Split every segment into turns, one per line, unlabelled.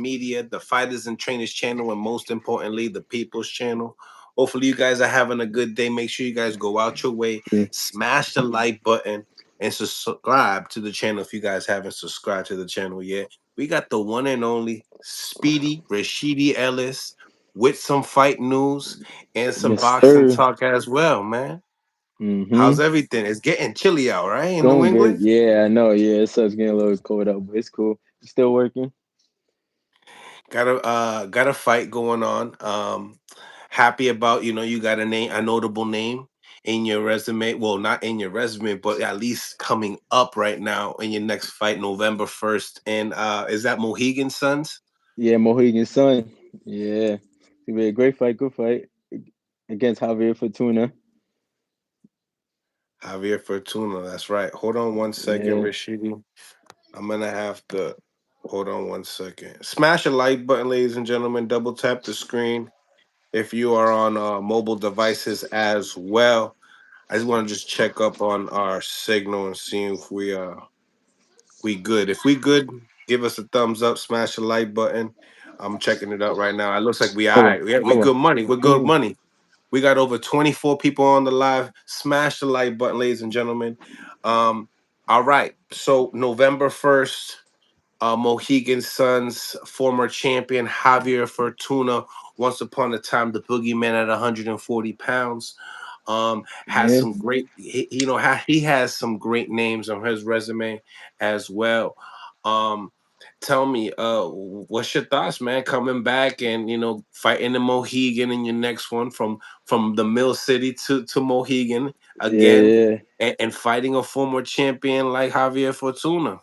media, the Fighters and Trainers channel, and most importantly, the People's channel. Hopefully, you guys are having a good day. Make sure you guys go out your way,
Yeah.
smash the like button, and subscribe to the channel if you guys haven't subscribed to the channel yet. We got the one and only Speedy Rashidi Ellis with some fight news and some
Yes,
boxing
sir.
talk as well, man. How's
Mm-hmm.
everything? It's getting chilly out, right? In New
Going good.
England?
Yeah, I know. Yeah, it sucks getting a little cold out, but it's cool. You still working?
Got a fight going on. Happy about, you got a notable name in your resume. Well, not in your resume, but at least coming up right now in your next fight, November 1st. And is that Mohegan Sons?
Yeah, Mohegan Sun. Yeah. It's gonna be a great fight, good fight against Javier Fortuna.
Javier Fortuna. That's right. Hold on one second,
Yeah.
Rashidi. I'm gonna have to hold on one second. Smash a like button, ladies and gentlemen. Double tap the screen if you are on mobile devices as well. I just want to just check up on our signal and see if we good. If we good, give us a thumbs up, smash the like button. I'm checking it out right now. It looks like we all
Hold on.
right. We
Hold on.
good money. We're good
Ooh.
money. We got over 24 people on the live. Smash the like button, ladies and gentlemen. All right. So November 1st, Mohegan Suns former champion Javier Fortuna, once upon a time the boogeyman at 140 pounds. Has
Yeah.
some great, he has some great names on his resume as well. Um, Tell me, what's your thoughts, man? Coming back and fighting the Mohegan in your next one from the Mill City to Mohegan
Yeah,
again,
yeah.
and fighting a former champion like Javier Fortuna.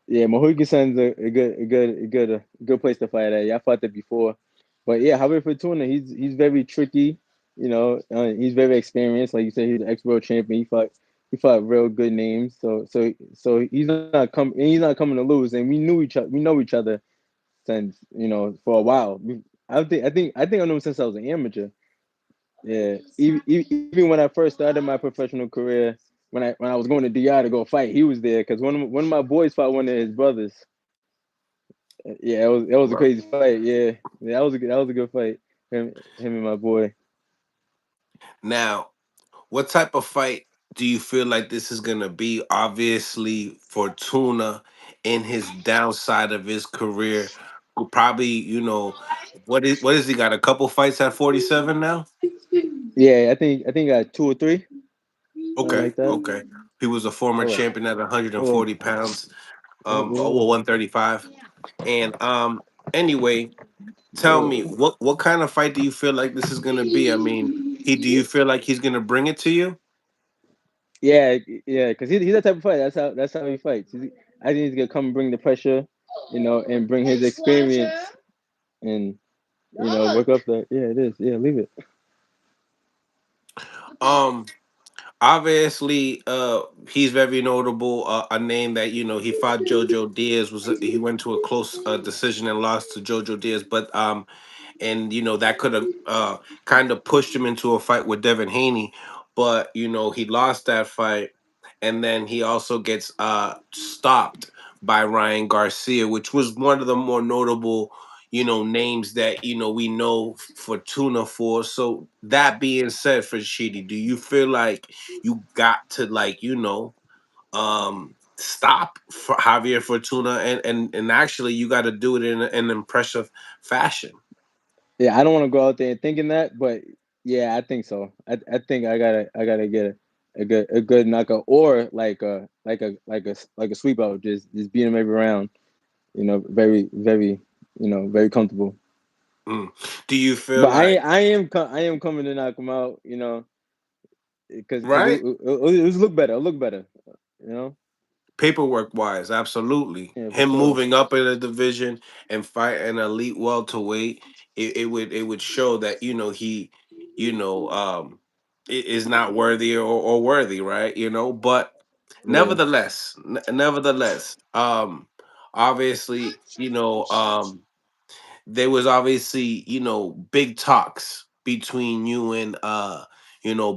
Yeah, Mohegan Sun's a good place to fight at. Yeah, I fought there before, but yeah, Javier Fortuna, he's very tricky. He's very experienced. Like you said, he's an ex-world champion. He fought real good names. So he's not coming to lose. And we know each other since for a while. I think I know him since I was an amateur. Yeah, even when I first started my professional career, when I was going to DI to go fight, he was there because one of my boys fought one of his brothers. Yeah, it was a crazy fight. Yeah, yeah, that was a good fight. Him and my boy.
Now, what type of fight do you feel like this is gonna be? Obviously, Fortuna in his downside of his career, will probably, what is he got? A couple fights at 47 now?
Yeah, I think I got two or three, something
Okay,
like that.
okay. He was a former
Hold on,
champion at 140
hold on.
pounds,
Whoa.
well, 135. And anyway, tell me, what kind of fight do you feel like this is gonna be? I mean, do you feel like he's gonna bring it to you?
Yeah, yeah, because he's that type of fighter. That's how he fights. I think he's gonna come and bring the pressure, and bring his experience and work up the. Yeah, it is. Yeah, leave it.
Um, Obviously, he's very notable. A name that he fought Jojo Diaz, he went to a close decision and lost to Jojo Diaz, but and that could have kind of pushed him into a fight with Devin Haney, but he lost that fight, and then he also gets stopped by Ryan Garcia, which was one of the more notable names that we know Fortuna for. So that being said, for Shidi, do you feel like you got to stop for Javier Fortuna, and actually you got to do it in an impressive fashion?
Yeah, I don't want to go out there thinking that, but yeah, I think so. I think I gotta get a good knockout or like a sweep out, just beat him every round. Very very very comfortable.
Mm. Do you feel
But I
like,
I am I am coming to knock him out. Because
right?
it was look better. It'll look better. You know.
Paperwork wise, absolutely.
Yeah, for
Him
sure.
moving up in a division and fight an elite welterweight, it would show that he, you know, um, is not worthy or worthy, right? But
Yeah.
nevertheless, obviously, there was obviously big talks between you and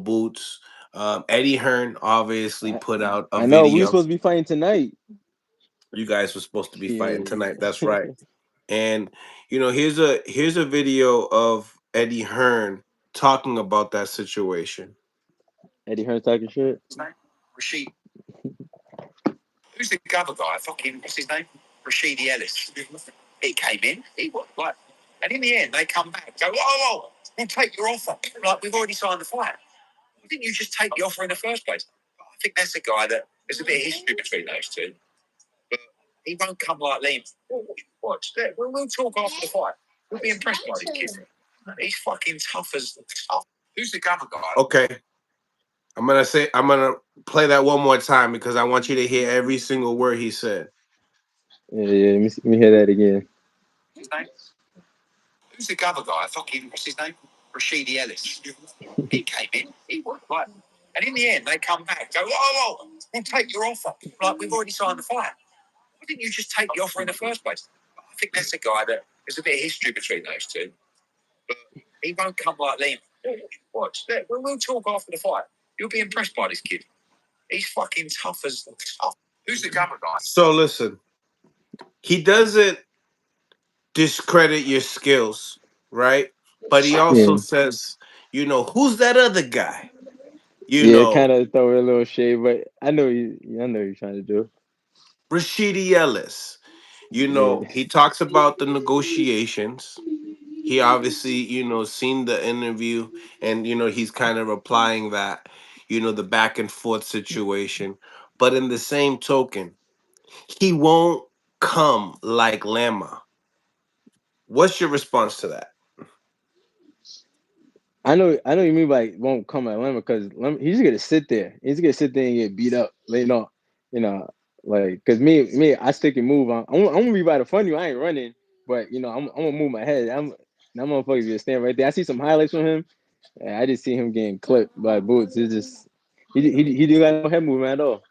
Boots. Eddie Hearn obviously
I,
put out a
I know we were
video.
supposed to be fighting tonight.
You guys were supposed to be fighting
Shit.
tonight. That's right. And here's a video of Eddie Hearn talking about that situation.
Eddie Hearn talking shit.
Rashid, who's the cover guy? Fucking what's his name? Rashidi Ellis. He came in. He was like, and in the end, they come back. Go, whoa, we'll take your offer. Like we've already signed the fight. Why didn't you just take the offer in the first place? I think that's a guy that there's a bit of history between those two, but he won't come like Lima. Watch that. We'll talk after the fight. We'll be impressed by this kid. He's fucking tough as tough. Who's the cover guy? Okay, I'm gonna play that one more time because I want you to hear every single word he said.
Yeah. Let me hear that again.
His name? Who's the cover guy? Fucking what's his name? Rashidi Ellis. He came in. He was like, and in the end, they come back. Go, we'll take your offer. Like we've already signed the fight. Why didn't you just take the offer in the first place? I think that's a guy that there's a bit of history between those two, but he won't come like Lima. Watch that. We'll talk after the fight. You'll be impressed by this kid. He's fucking tough as tough. Who's the cover guy? So listen, he doesn't discredit your skills, right? But he
Yeah.
also says, who's that other guy? You
Yeah,
know,
kind of throw a little shade, but I know you're trying to do.
Rashidi Ellis.
Yeah.
He talks about the negotiations. He obviously, seen the interview and, he's kind of replying that, the back and forth situation. But in the same token, he won't come like Lama. What's your response to that?
I know you mean by won't come at Lemon because he's gonna sit there. He's gonna sit there and get beat up. You know, like because I stick and move. I'm gonna be by the front of you. I ain't running, but I'm gonna move my head. That motherfucker's gonna stand right there. I see some highlights from him. And I just see him getting clipped by Boots. It's just he do got no head movement at all.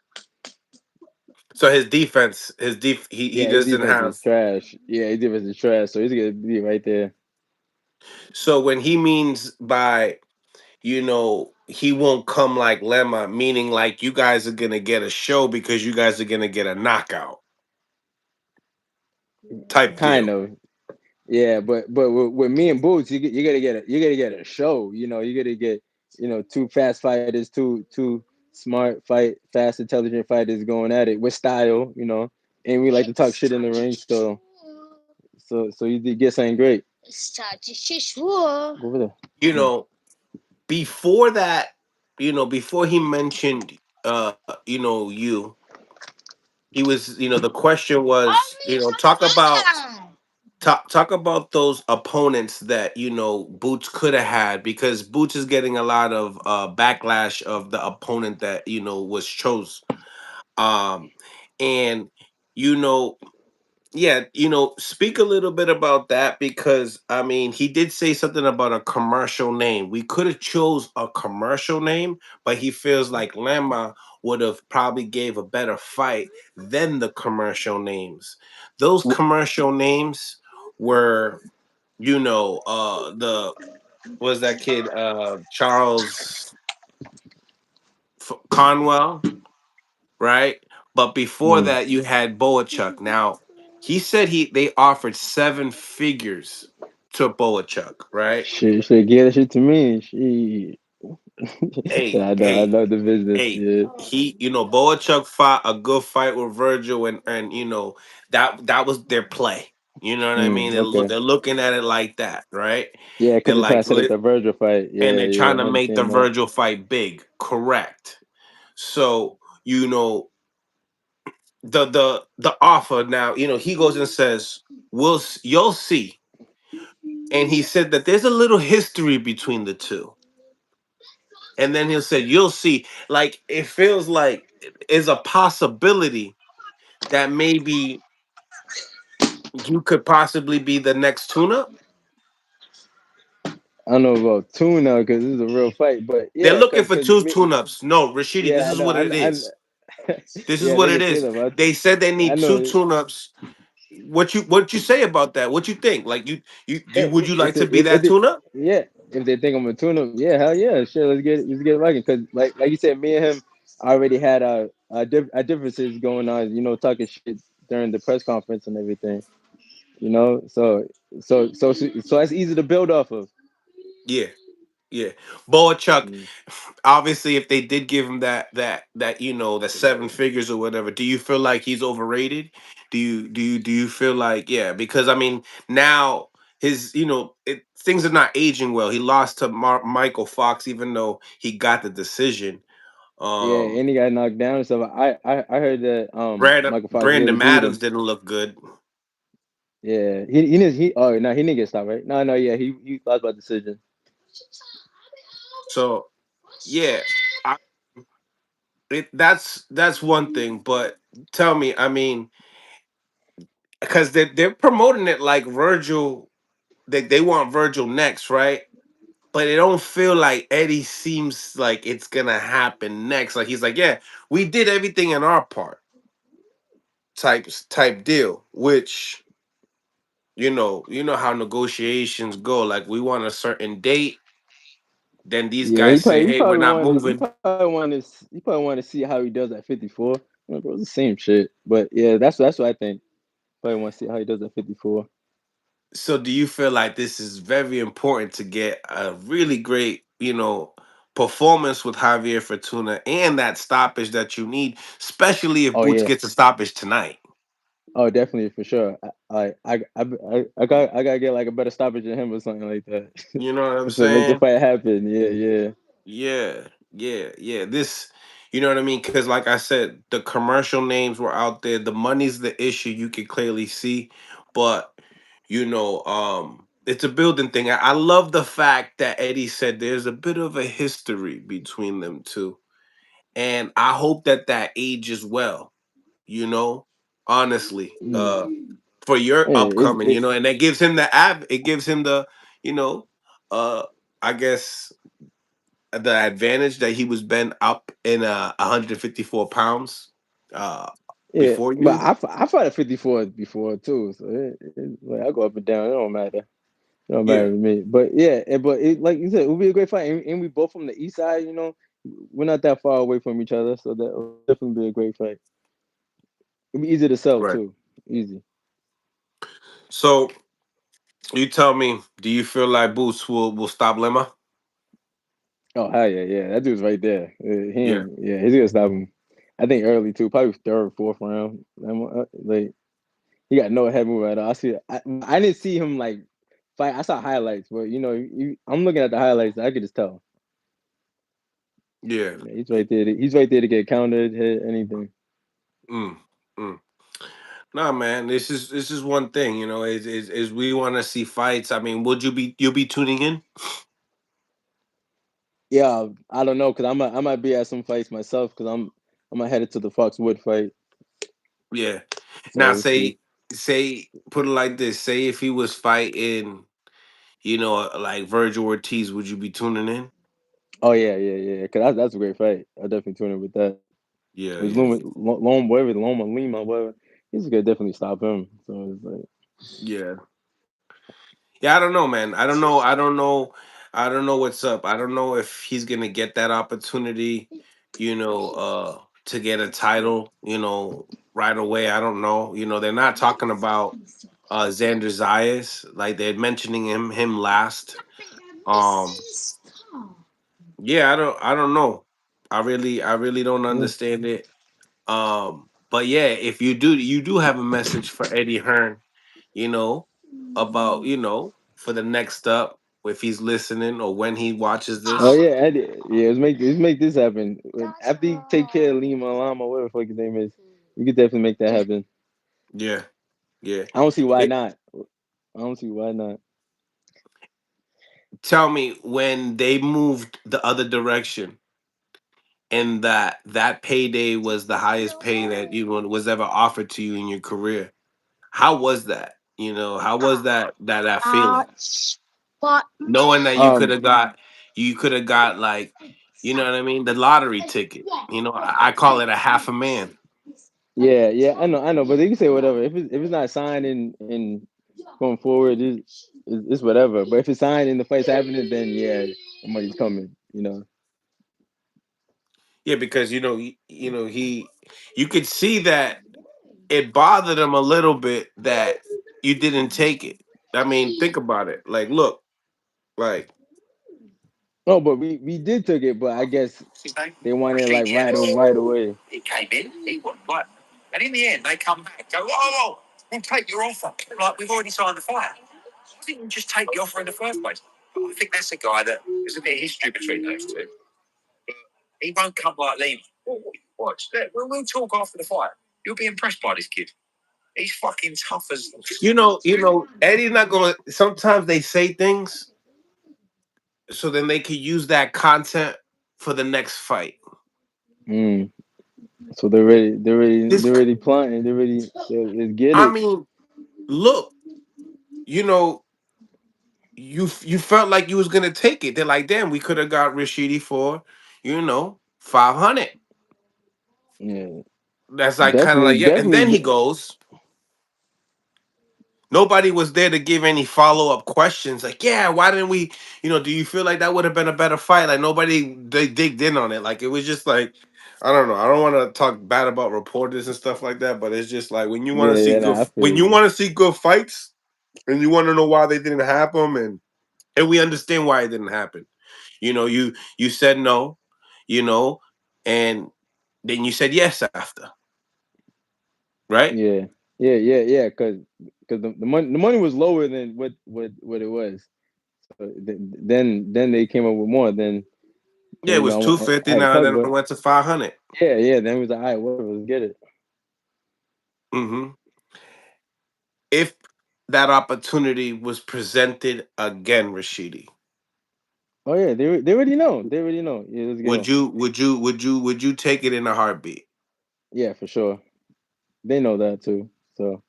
So his defense, he
Yeah, his
just didn't
defense
have.
is trash. Yeah, his defense is trash. So he's gonna be right there.
So when he means by, he won't come like Lemma, meaning like you guys are gonna get a show because you guys are gonna get a knockout type
Kind
deal.
of. Yeah, but with me and Boots, you gotta get a show. You gotta get two fast fighters, two smart fast intelligent fighters going at it with style. And we like to talk shit in the ring. So you did get something great. Go over there.
You know, before that, before he mentioned, you, he was, the question was, talk about those opponents that Boots could have had because Boots is getting a lot of backlash of the opponent that was chose. Um, and you know, yeah, speak a little bit about that because I mean, he did say something about a commercial name. We could have chose a commercial name, but he feels like Lama would have probably gave a better fight than the commercial names. Those commercial names were, the was that kid Charles Conwell, right? But before
Mm.
that, you had Boachuk. Now he said they offered 7 figures to Boachuk, right?
She should get that shit to me. She,
Hey,
I
hey,
know the business.
hey.
Yeah.
He, Boachuk fought a good fight with Virgil, and that was their play. You know what I mean?
Okay.
They're looking at it like that, right?
Yeah,
They're
because they're trying
like,
to set up the Virgil fight.
and
Yeah,
they're trying
yeah,
to
I
make the
understand that.
Virgil fight big. Correct. So the offer now. He goes and says, you'll see," and he said that there's a little history between the two, and then he'll say, "You'll see." Like it feels like is a possibility that maybe you could possibly be the next tuna.
I don't know about tuna because this is a real fight, but
They're
yeah,
looking for
cause
two
me,
tune-ups. No, Rashidi, this
yeah, I
is
know,
what it is. This is
yeah,
what
they
it
can say
is.
that, but
They said they
I
need two
know
tune-ups. What you say about that? What you think? Like would you like to be
if
that
they,
tune-up?
yeah, if they think I'm a tuna, yeah, hell yeah, sure, let's get it rocking. Because like you said, me and him already had our differences going on, talking shit during the press conference and everything. You know, so that's easy to build off of.
Yeah, yeah. Boa Chuck,
Mm.
obviously, if they did give him that the seven figures or whatever, do you feel like he's overrated? Do you feel like, yeah? Because I mean, now his things are not aging well. He lost to Michael Fox, even though he got the decision.
Yeah,
Um,
and he got knocked down and stuff. I heard that Michael Fox
Brandon
really booed
Adams
him.
didn't look good.
Yeah, he oh no, he didn't get stopped, right? No, yeah, he lost by decision.
So yeah, I, that's one thing. But tell me, I mean, because they're promoting it like Virgil, they want Virgil next, right? But it don't feel like Eddie seems like it's gonna happen next. Like he's like, yeah, we did everything in our part, type deal. Which you know how negotiations go. Like we want a certain date, then these
Yeah,
guys say,
he
hey, we're
probably
not
wanted
moving.
he probably wanted to see how he does at 54. Bro, it's the same shit. But yeah, that's what I think. Probably want to see how he does at 54.
So do you feel like this is very important to get a really great, performance with Javier Fortuna and that stoppage that you need, especially if
Oh
Boots
yeah.
gets a stoppage tonight?
Oh, definitely for sure. I gotta get like a better stoppage than him or something like that
You know what I'm
to make the
saying?
fight happen. Yeah, yeah.
Yeah, yeah, yeah. This, you know what I mean? Because, like I said, the commercial names were out there. The money's the issue. You can clearly see, but it's a building thing. I love the fact that Eddie said there's a bit of a history between them two, and I hope that ages well. You know, honestly,
Mm.
for your
Yeah,
upcoming, and that gives him it gives him you know, uh, I guess the advantage that he was been up in 154 pounds
yeah.
before
But
you.
I fought at 54 before too, so like, I go up and down. It don't matter. It don't matter
Yeah,
to me. But yeah, but like you said, it would be a great fight, and we both from the east side. You know, we're not that far away from each other, so that will definitely be a great fight. It'll be easy to sell
right.
too. Easy.
So you tell me, do you feel like Boots will stop Lima?
Oh hell yeah, yeah. That dude's right there.
Yeah,
Yeah, he's gonna stop him. I think early too, probably third, fourth round. Like he got no head move at all. I didn't see him like fight. I saw highlights, but I'm looking at the highlights. I could just tell.
yeah.
Yeah, he's right there. He's right there to get countered, hit anything.
Mm, mm. Nah, man. This is one thing. Is we want to see fights. I mean, you'll be tuning in?
Yeah, I don't know because I might be at some fights myself because I'm headed to the Foxwood fight.
Yeah.
So
Now,
we'll see.
say put it like this. Say if he was fighting, like Virgil Ortiz, would you be tuning in?
Oh yeah, yeah, yeah. Because that's a great fight. I definitely tune in with that.
Yeah,
It's
yeah,
Loma Lima, whatever. He's gonna definitely stop him. So it's like,
yeah. Yeah, I don't know, man. I don't know. I don't know. I don't know what's up. I don't know if he's gonna get that opportunity, to get a title, right away. I don't know. They're not talking about Xander Zayas. Like they're mentioning him last. Um, yeah, I don't know. I really don't
yeah.
understand it. But yeah, if you do have a message for Eddie Hearn, you know, about, for the next up, if he's listening or when he watches
Oh
this.
yeah, yeah. Let's make this happen. After you take care of Lima Lama, whatever the fuck his name is, we could definitely make that happen.
Yeah, yeah.
I don't see why
It,
not. I don't see why not.
Tell me, when they moved the other direction and that payday was the highest pay that was ever offered to you in your career. How was that? How was that feeling? Knowing that you could have got like, what I mean, the lottery ticket. I call it a half a man.
Yeah, yeah. I know. But they can say whatever. If it's not signed in going forward, it's whatever. But if it's signed and the fight's happening, then yeah, the money's coming. You know.
Yeah, because you could see that it bothered him a little bit that you didn't take it. I mean, think about it. Like, look, like
No, but we did took it, but I guess
His name?
they wanted like
Rashidi Ellis.
right away.
He came in, he wouldn't like. And in the end, they come back, go, oh, we'll take your offer. Like, we've already signed the fight. Why didn't you just take the offer in the first place? I think that's a guy that there's a bit of history between those two. But he won't come like Lima. Watch. We'll talk after the fight. You'll be impressed by this kid. He's fucking tough as.
Eddie's not gonna. Sometimes they say things so then they could use that content for the next fight.
Mm. So they're ready. They're ready.
This,
They're ready planting. They're ready. Let's get
I
it.
mean, look, you know, you felt like you was gonna take it. They're like, damn, we could have got Rashidi for, 500.
Yeah,
That's like kind of
definitely,
like, yeah. And then he
definitely.
goes, nobody was there to give any follow-up questions. Like, yeah, why didn't we, do you feel like that would have been a better fight? Like nobody they digged in on it. Like it was just like, I don't know. I don't want to talk bad about reporters and stuff like that, but it's just like when you want
Yeah,
to see
yeah.
good
Nah, I feel
when you
you.
want to see good fights and you want to know why they didn't happen and we understand why it didn't happen. You said no, you know, and then you said yes after, right?
Yeah, yeah. Cause the money was lower than what it was. So then they came up with more. Then
Yeah, it was
I
250
had to
now,
talk
then it
about.
went to 500.
Yeah. Then it was like, all right, whatever, let's get it.
Hmm. If that opportunity was presented again, Rashidi,
Oh yeah, they already know. They already know. Yeah, let's
would
go.
you would you would you would you take it in a heartbeat?
Yeah, for sure. They know that too. So,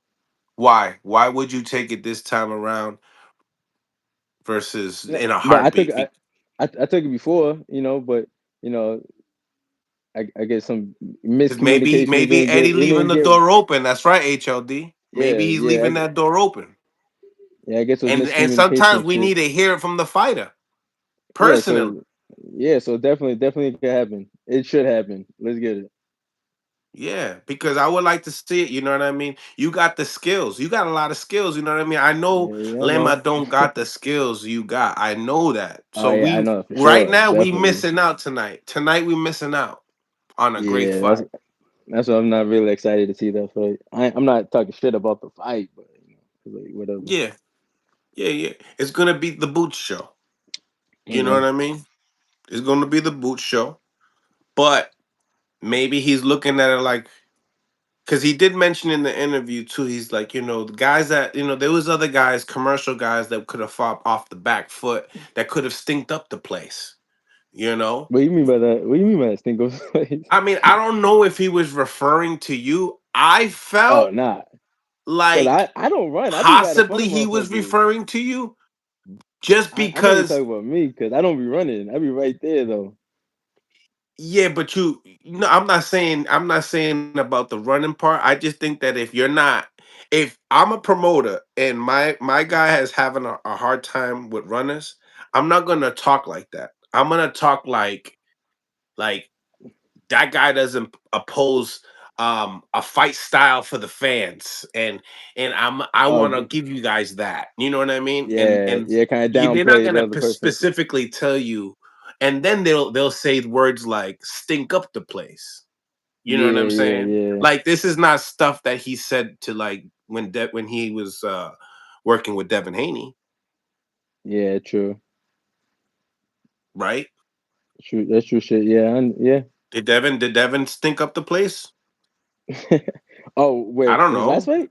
Why would you take it this time around versus
no,
in a
but
heartbeat?
I took it before, but you know, I guess some
Because maybe
miscommunication.
maybe Eddie
It
leaving
didn't
the
get.
door open. That's right, HLD. Maybe
Yeah,
he's leaving that door open.
yeah. I guess it was
And sometimes
miscommunication
we
shit.
need to hear it from the fighter
Yeah,
personally.
so definitely could happen. It should happen. Let's get it.
Yeah, because I would like to see it. You know what I mean? You got the skills. You got a lot of skills. You know what I mean? I know
Yeah, I know.
Lema don't got the skills you got. I know that.
Oh
So
yeah, I
we
know for
right
sure.
now we
Definitely.
missing out tonight. Tonight we missing out on a great
Yeah,
fight.
that's why I'm not really excited to see that fight. I'm not talking shit about the fight, but like whatever.
Yeah, yeah. It's gonna be the boot show. You know
Yeah.
what I mean? It's gonna be the boot show. But maybe he's looking at it like because he did mention in the interview too. He's like, the guys that there was other guys, commercial guys that could have fought off the back foot that could have stinked up the place. You know,
What do you mean by that? What do you mean by that stink goes place?
I mean, I don't know if he was referring to you. I
Oh
felt
nah, cause
like
I don't run. I be right in front
possibly
of
he was
motherfuckers.
referring to you just
I think you're
because.
talking about me, cause I don't be running. I be right there though.
Yeah, but I'm not saying about the running part. I just think that if I'm a promoter and my guy is having a hard time with runners, I'm not gonna talk like that. I'm gonna talk like that guy doesn't oppose a fight style for the fans and I want to
Oh
give you guys that. You know what I mean? And
yeah,
and
yeah, kind of
they're not
downplay
going
the
to
other person.
specifically tell you and then they'll say words like stink up the place. You know what I'm saying?
Yeah.
Like this is not stuff that he said to like when he was working with Devin Haney,
Yeah, true.
right?
True. That's true shit. Yeah, yeah.
Did Devin stink up the place?
Oh,
I
wait,
don't
in his last
know.
fight?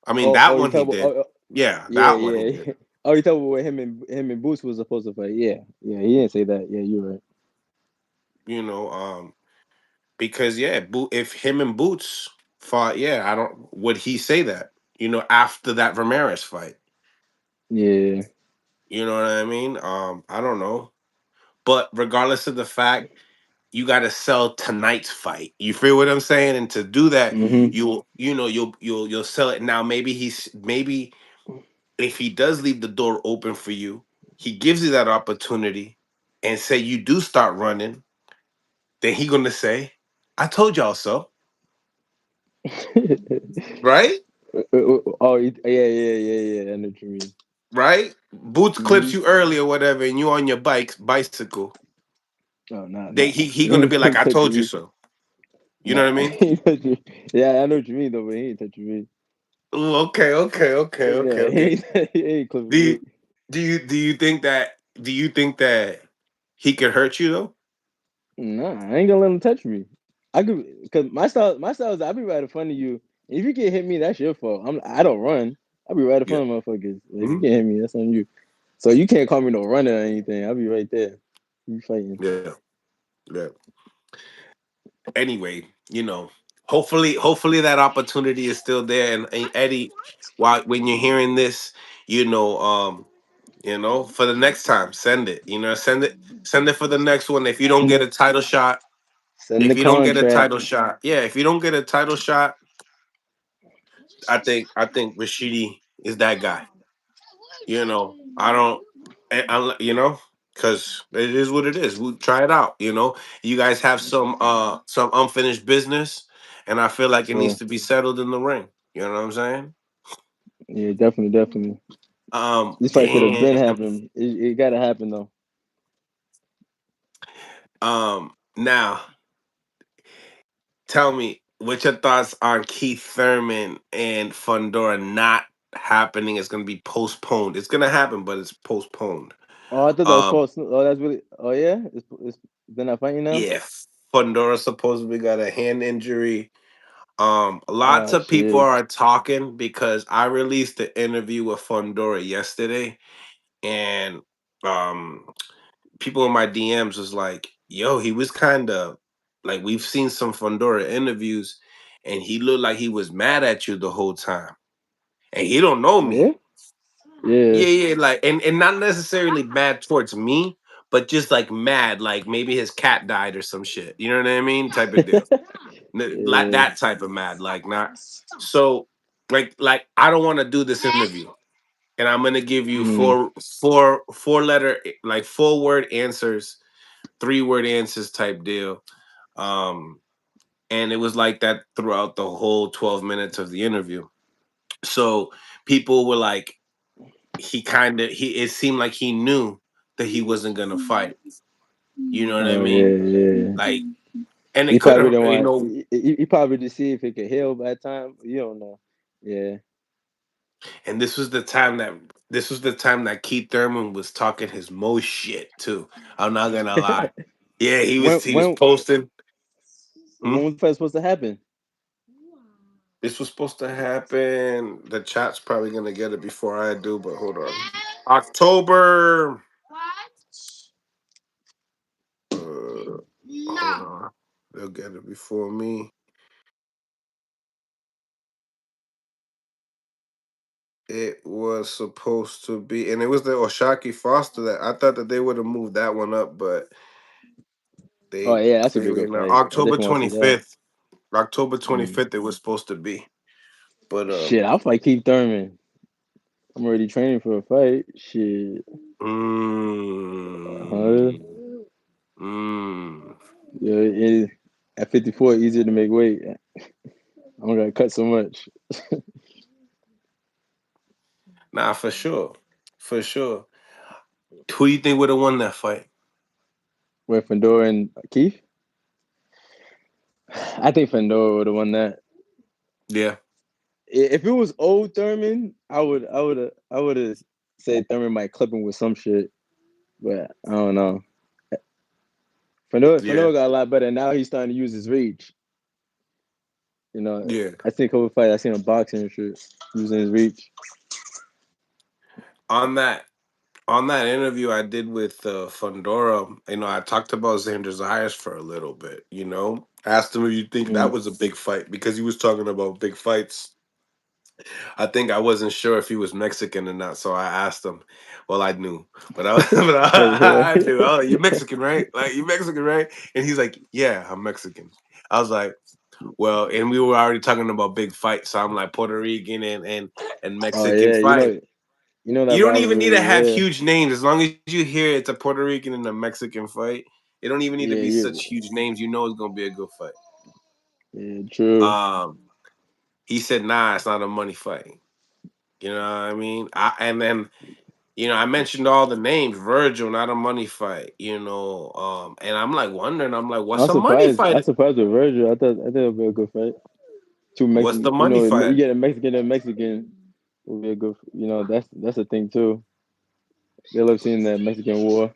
I mean, that
You
one he
talk about?
did. Yeah,
Yeah,
that one he
yeah.
did.
Oh, you talk about what him and Boots was supposed to fight? Yeah, yeah. He didn't say that. Yeah, you're right.
You know, because yeah, if him and Boots fought, yeah, I don't would he say that? After that Ramirez fight.
Yeah.
You know what I mean? I don't know. But regardless of the fact, you got to sell tonight's fight. You feel what I'm saying? And to do that,
Mm-hmm.
you'll sell it now. Maybe if he does leave the door open for you, he gives you that opportunity, and say you do start running, then he gonna say, "I told y'all so," right?
Oh, yeah. I know what you mean.
right? Boots clips
Hmm.
you early or whatever, and you on your bicycle.
Oh,
They
nah.
he
He
gonna be
ain't, he
like,
ain't
I
touching
told you
me.
so. You know
Nah,
what I mean?
he ain't touching me. Yeah, I know what you mean though, but he ain't touching me.
Ooh, okay.
Yeah, he ain't
Do
clipping me.
you do you think that he could hurt you though?
Nah, I ain't gonna let him touch me. I could, cause my style is I be right in front of you. If you get hit me, that's your fault. I don't run. I be right in
Yeah.
front of motherfuckers. If you
Mhm.
get hit me, that's on you. So you can't call me no runner or anything. I'll be right there. You fighting.
Yeah. Yeah. Anyway, hopefully that opportunity is still there. And Eddie, while when you're hearing this, for the next time, send it. Send it for the next one. If you don't
Send
get
the
a title shot,
send the
if you don't get a
contract.
title shot, yeah, if you don't get a title shot, I think Rashidi is that guy. I don't, because it is what it is. We'll try it out. You guys have some unfinished business, and I feel like it needs
So
to be settled in the ring. You know what I'm saying?
yeah, definitely. This fight should have been
Damn.
happened. It gotta happen though.
Now tell me what your thoughts on Keith Thurman and Fundora not happening. It's going to be postponed. It's going to happen, but it's postponed.
Oh, I thought that was
Um,
false. Oh, that's really. Oh yeah, it's they're not fighting now.
yeah, Fundora supposedly got a hand injury. Lots
Oh
of people
shit.
are talking because I released the interview with Fundora yesterday, and um, people in my DMs was like, "Yo, he was kind of like we've seen some Fundora interviews, and he looked like he was mad at you the whole time, and he don't know
Oh yeah.
me.
Yeah.
Yeah, like, and not necessarily mad towards me, but just like mad, like maybe his cat died or some shit. You know what I mean? Type of deal. Like
Yeah.
that type of mad, like not so like I don't want to do this interview, and I'm gonna give you
Mm.
four letter like 4 word answers, 3 word answers type deal. Um, and it was like that throughout the whole 12 minutes of the interview. So people were like, he it seemed like he knew that he wasn't gonna fight. You know what I
Oh
mean?
yeah.
Like, and
He
it
probably
couldn't,
didn't want. He probably just see if it could heal by that time. You don't know. Yeah.
and this was the time that Keith Thurman was talking his most shit too. I'm not gonna lie. Yeah, he
when
was he was
when
posting. Hmm?
when was the fight supposed to happen?
This was supposed to happen. The chat's probably gonna get it before I do, but hold on. October. Hold on. They'll get it before me. It was supposed to be, and it was the Oshaki Foster that I thought that they would have moved that one up, but
Oh
they
yeah, that's a
clearly
good
not.
fight. I
October
definitely want to
twenty
see that.
fifth. October twenty
Mm.
fifth. It was supposed to be, but
Shit, I'll fight Keith Thurman. I'm already training for a fight. Shit. Huh?
mm, mm.
Yeah, at 54, easier to make weight. I don't gotta cut so much.
Nah, for sure, for sure. Who do you think would have won that fight?
With Fundora and Keith, I think Fundora would have won that.
Yeah,
If it was old Thurman, I would have said Thurman might clip him with some shit, but I don't know.
yeah,
Fundora got a lot better. Now he's starting to use his reach.
yeah.
I think over fight I seen him boxing and shit using his reach.
On that on that interview I did with Fundora, I talked about Xander Zayas for a little bit. Asked him if you think that
Mm.
was a big fight because he was talking about big fights. I think I wasn't sure if he was Mexican or not, so I asked him. Well, I knew, but but
Yeah.
I knew. Oh, you're Mexican, right? Like you Mexican, right? And he's like, yeah, I'm Mexican. I was like, well, and we were already talking about big fights, so I'm like Puerto Rican and
Oh
Mexican
yeah,
fight.
that
You don't even need to
rivalry.
have
Yeah,
huge names as long as you hear it's a Puerto Rican and a Mexican fight. It don't even need to
yeah,
be
yeah,
such huge names. You know it's gonna be a good fight.
yeah. True.
Um, he said, "Nah, it's not a money fight." You know what I mean? And then I mentioned all the names. Virgil, not a money fight. And I'm like wondering. I'm like, what's
I'm
a money
surprised. I'm
fight?
surprised with Virgil. I thought it'd be a good fight. Two
What's
Mexican,
the money
you
fight?
get a Mexican and Mexican would be a good. That's a thing too. They love seeing that Mexican war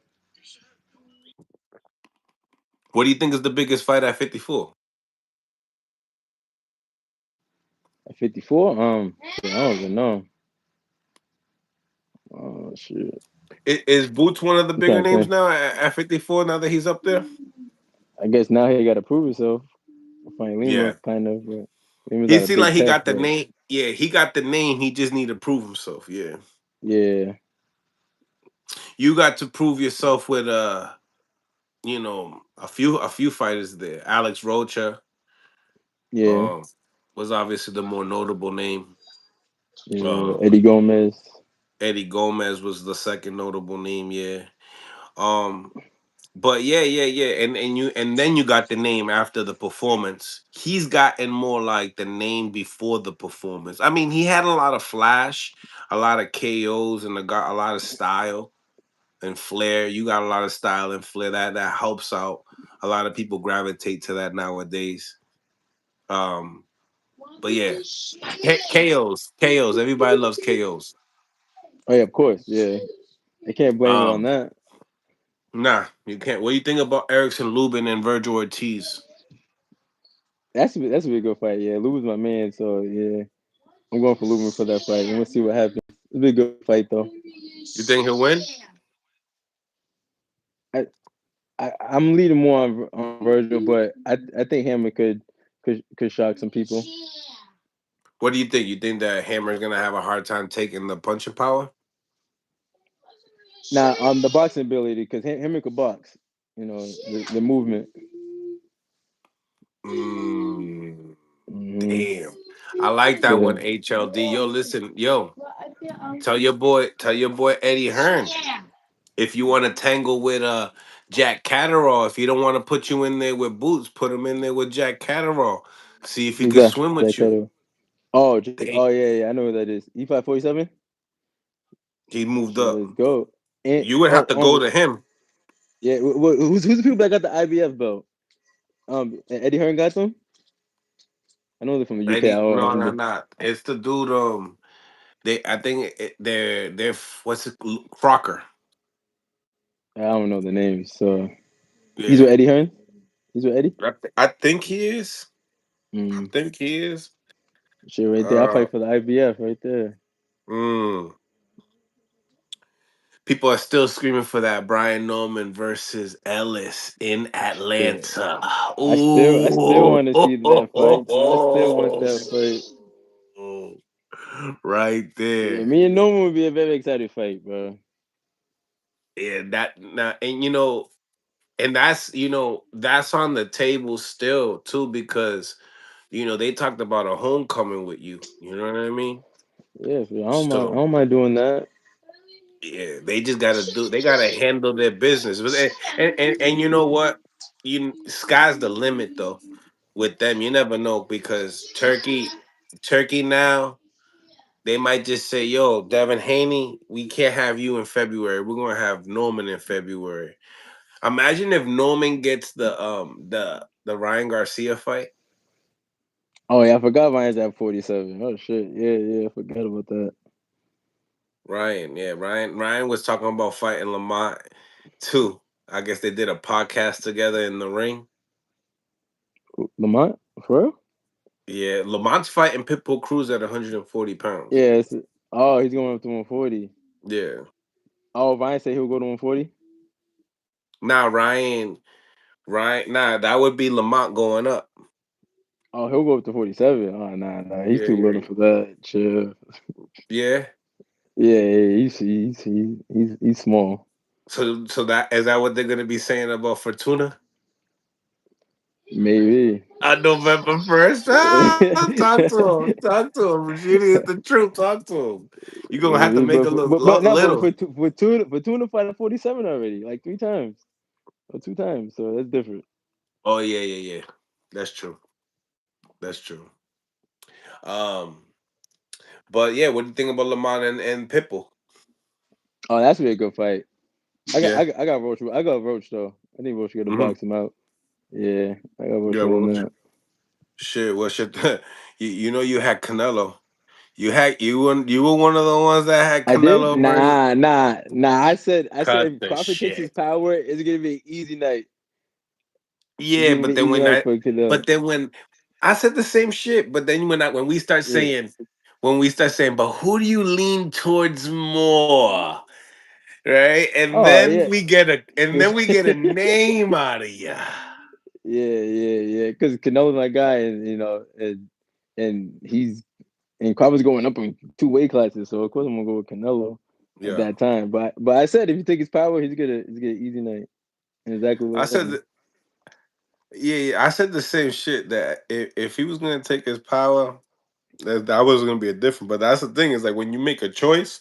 What do you think is the biggest fight at 54?
at 54. I don't even know. Oh shit!
Is Boots one of the
I'm
bigger
trying to
names
think.
now at 54? Now that he's up there,
I guess now he got to prove himself. Find Lima,
yeah.
kind of. But Lima's
He
not a
seemed like
big
he
test,
got the
but
name. Yeah, he got the name. He just need to prove himself. Yeah,
yeah,
you got to prove yourself with a few fighters there. Alex Rocha,
yeah,
um, was obviously the more notable name.
yeah.
Um,
Eddie Gomez.
Eddie Gomez was the second notable name. Yeah. Um, but yeah, and then you got the name after the performance. He's gotten more like the name before the performance. I mean, he had a lot of flash, a lot of KOs, and got a lot of style and flair. You got a lot of style and flair that helps out. A lot of people gravitate to that nowadays. Um, but yeah, KOs. Everybody loves KOs.
Oh yeah, of course. Yeah, I can't blame him on
Um,
that.
nah, you can't. What do you think about Erickson Lubin and Virgil Ortiz?
That's a good fight. Yeah, Lou was my man, so yeah, I'm going for Lubin for that fight, and we'll see what happens. It'll be a good fight though.
You think he'll win?
I, I'm leading more on Virgil, but I think Hammer could shock some people.
What do you think? You think that Hammer's gonna have a hard time taking the punching power?
Now, the boxing ability, because Hammer could box. The movement.
Mm,
Hmm.
damn. I like that one,
So
HLD. Yo, listen, yo, tell your boy Eddie Hearn. If you want to tangle with Jack Catterall, if he don't want to put you in there with Boots, put him in there with Jack Catterall. See if he
who's
could
that?
swim
Jack
with you.
Kettle. Oh,
They,
oh yeah, I know who that is. E547.
he moved
Shit,
up.
let's go. And
You would have to go to him.
yeah, who's the people that got the IBF belt? Eddie Hearn got them. I know they're from the UK.
Eddie,
Oh,
no, no, no. It's the dude. I think they're what's it, Crocker.
I don't know the names. So he's with
Yeah,
Eddie Hearn. He's with Eddie.
I think he is. I
Mm,
think he is.
shit, right there. I
Uh,
fight for the IBF right there.
mm. People are still screaming for that Brian Norman versus Ellis in
Shit.
Atlanta.
I still
Ooh,
want to see that fight, bro. I still want that fight.
right
Yeah,
there.
me and Norman would be a very excited fight, bro.
Yeah, that now, and that's on the table still too because they talked about a homecoming with you. You know what I mean?
Yeah, I don't mind. I
So
don't mind doing that.
yeah, they gotta handle their business. And you know what? Sky's the limit though. With them, you never know because Turkey now they might just say, "Yo, Devin Haney, we can't have you in February. We're gonna have Norman in February." Imagine if Norman gets the Ryan Garcia fight.
Oh yeah, I forgot mine's at 47. Oh shit. Yeah, yeah, I forgot about that.
Ryan, yeah, Ryan was talking about fighting Lamont too. I guess they did a podcast together in the ring.
Lamont, for real?
Yeah, Lamont's fighting Pitbull Cruz at 140 pounds.
Yeah. Oh, he's going up to 140.
Yeah.
Oh, Ryan said he'll go to 140.
Now Ryan, that would be Lamont going up.
Oh, he'll go up to 47. Oh, nah. He's
Yeah,
too little
yeah,
for that. Chill.
yeah.
Yeah, yeah, he's small.
So that is that what they're gonna be saying about Fortuna
Maybe.
on November 1st? Talk to him. Talk to him. Rashidi is the truth. Talk to him. You're gonna have to
Maybe,
make
but
a
for,
look
but no, but
little.
for Tuna fight at 47 already, like 3 times or 2 times. So that's different.
Oh yeah, yeah, yeah. That's true. That's true. Um, but yeah, what do you think about Lamont and Pitbull?
Oh, that's be a good fight.
Yeah.
I got Roach. I got Roach though. I think Roach got to
Mm-hmm.
box him out. Yeah, I got Roach
Yeah,
winning
Roach.
that.
Shit, what shit? You know you had Canelo. You were one of the ones that had
I did?
Canelo versus.
Nah. I said
Cut
if
the
Crawford takes his
shit.
power, it's gonna be an easy night. It's
Yeah,
gonna be
but
an
then
easy
when
night
I
for Canelo.
but then when I said the same shit, but then when we start
Yeah.
saying but who do you lean towards more? Right?
Oh yeah.
And then we get a name out of you.
Yeah. Because Canelo's my guy, and and Crawford's going up in two weight classes, so of course I'm gonna go with Canelo at
Yeah.
that time. But I said if you take his power, he's gonna an easy night. And exactly
I
what
said
happened.
that, yeah, I said the same shit that if he was gonna take his power, that was gonna be a different. But that's the thing is like when you make a choice,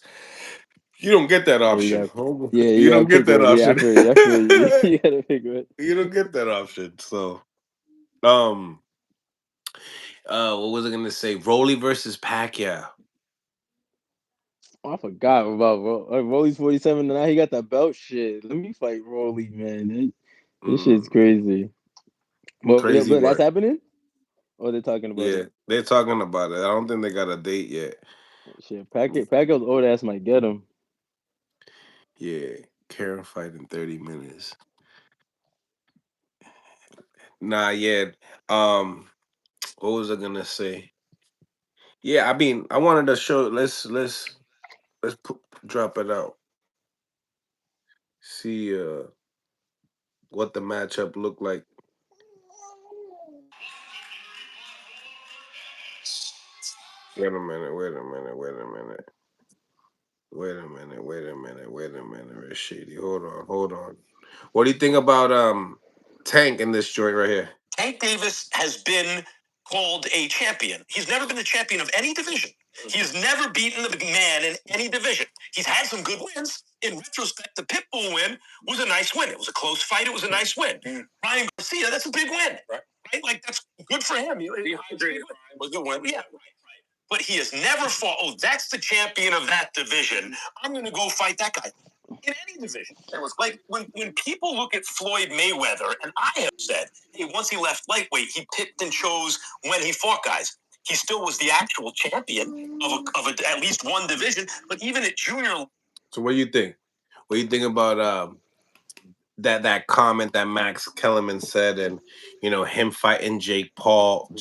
you don't get that
Oh,
option.
yeah,
You
you gotta
don't get
pick
that
one. Yeah, I
option.
feel you. I feel you. You gotta pick one.
You don't get that option. So, um, what was I gonna say? Rolly versus Pacquiao.
Oh, I forgot about Rolly's 47 and now he got that belt shit. Let me fight Rolly, man. This shit's
Mm,
crazy.
crazy
But that's
work.
happening? Or they're talking about
Yeah,
it?
they're talking about it. I don't think they got a date yet.
Shit, Pacquiao's old ass might get him.
Yeah, Karen fight in 30 minutes. Nah, yeah. Um, what was I gonna say? Yeah, I mean, I wanted to show. Drop it out. See what the matchup looked like. Wait a minute. Wait a minute. Wait a minute. Wait a minute. Wait a minute. Wait a minute. Rashidi, hold on. Hold on. What do you think about Tank in this joint right here?
Tank Davis has been called a champion. He's never been the champion of any division. He's never beaten the big man in any division. He's had some good wins. In retrospect, the Pitbull win was a nice win. It was a close fight. It was a nice win. Ryan Garcia, that's a big win. Right? Like, that's good for him. Dehydrated. Was a good win. Yeah. But he has never fought. Oh, that's the champion of that division. I'm going to go fight that guy in any division. It was like when people look at Floyd Mayweather, and I have said, hey, once he left lightweight, he picked and chose when he fought guys. He still was the actual champion of at least one division. But even at junior,
So what do you think? What do you think about that comment that Max Kellerman said, and him fighting Jake Paul,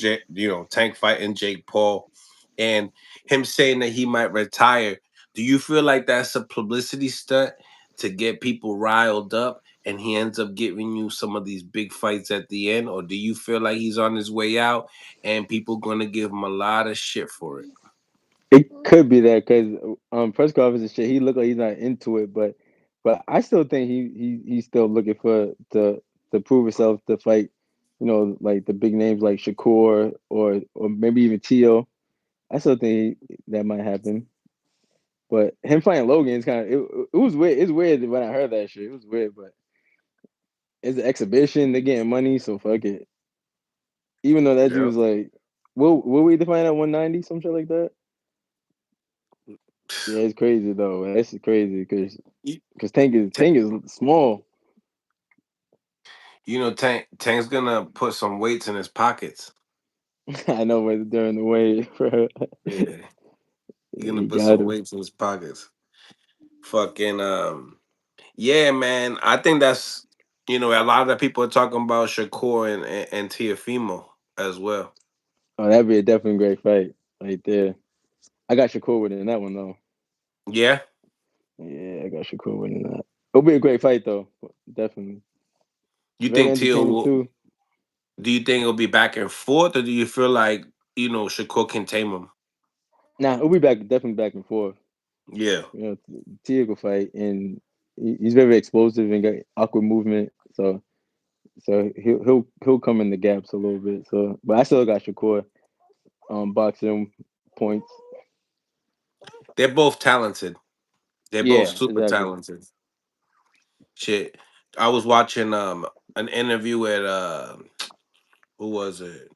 Tank fighting Jake Paul, and him saying that he might retire. Do you feel like that's a publicity stunt to get people riled up, and he ends up giving you some of these big fights at the end, or do you feel like he's on his way out and people gonna give him a lot of shit for it?
It could be that because press conference and shit, he looked like he's not into it, but I still think he's still looking for to prove himself to fight, like the big names like Shakur or maybe even Tio. I still think that might happen. But him fighting Logan is it was weird. It's weird when I heard that shit. It was weird, but it's an exhibition. They're getting money, so fuck it. Even though that dude
Yeah.
was like, what we define at 190, some shit like that. Yeah, it's crazy though. That's crazy
You,
because Tank is small.
Tank's gonna put some weights in his pockets.
I know, but during the way, bro,
Yeah. He's gonna
he
put
got
some
him.
weights in his pockets. Fucking yeah, man. I think that's a lot of the people are talking about Shakur and Tiafimo as well.
Oh, that'd be a definitely great fight right there. I got Shakur winning that one though.
Yeah.
Yeah, I got Shakur winning that. It'll be a great fight though, definitely.
You
Very
think Tia
entertaining
will?
too.
Do you think it'll be back and forth, or do you feel like Shakur can tame him?
Nah, we'll be back definitely back and forth.
Yeah.
Tia will fight, and he's very explosive and got awkward movement. So he'll come in the gaps a little bit. So, but I still got Shakur boxing points.
They're both talented. They're both
Yeah,
super
exactly.
talented. Shit. I was watching an interview at who was it?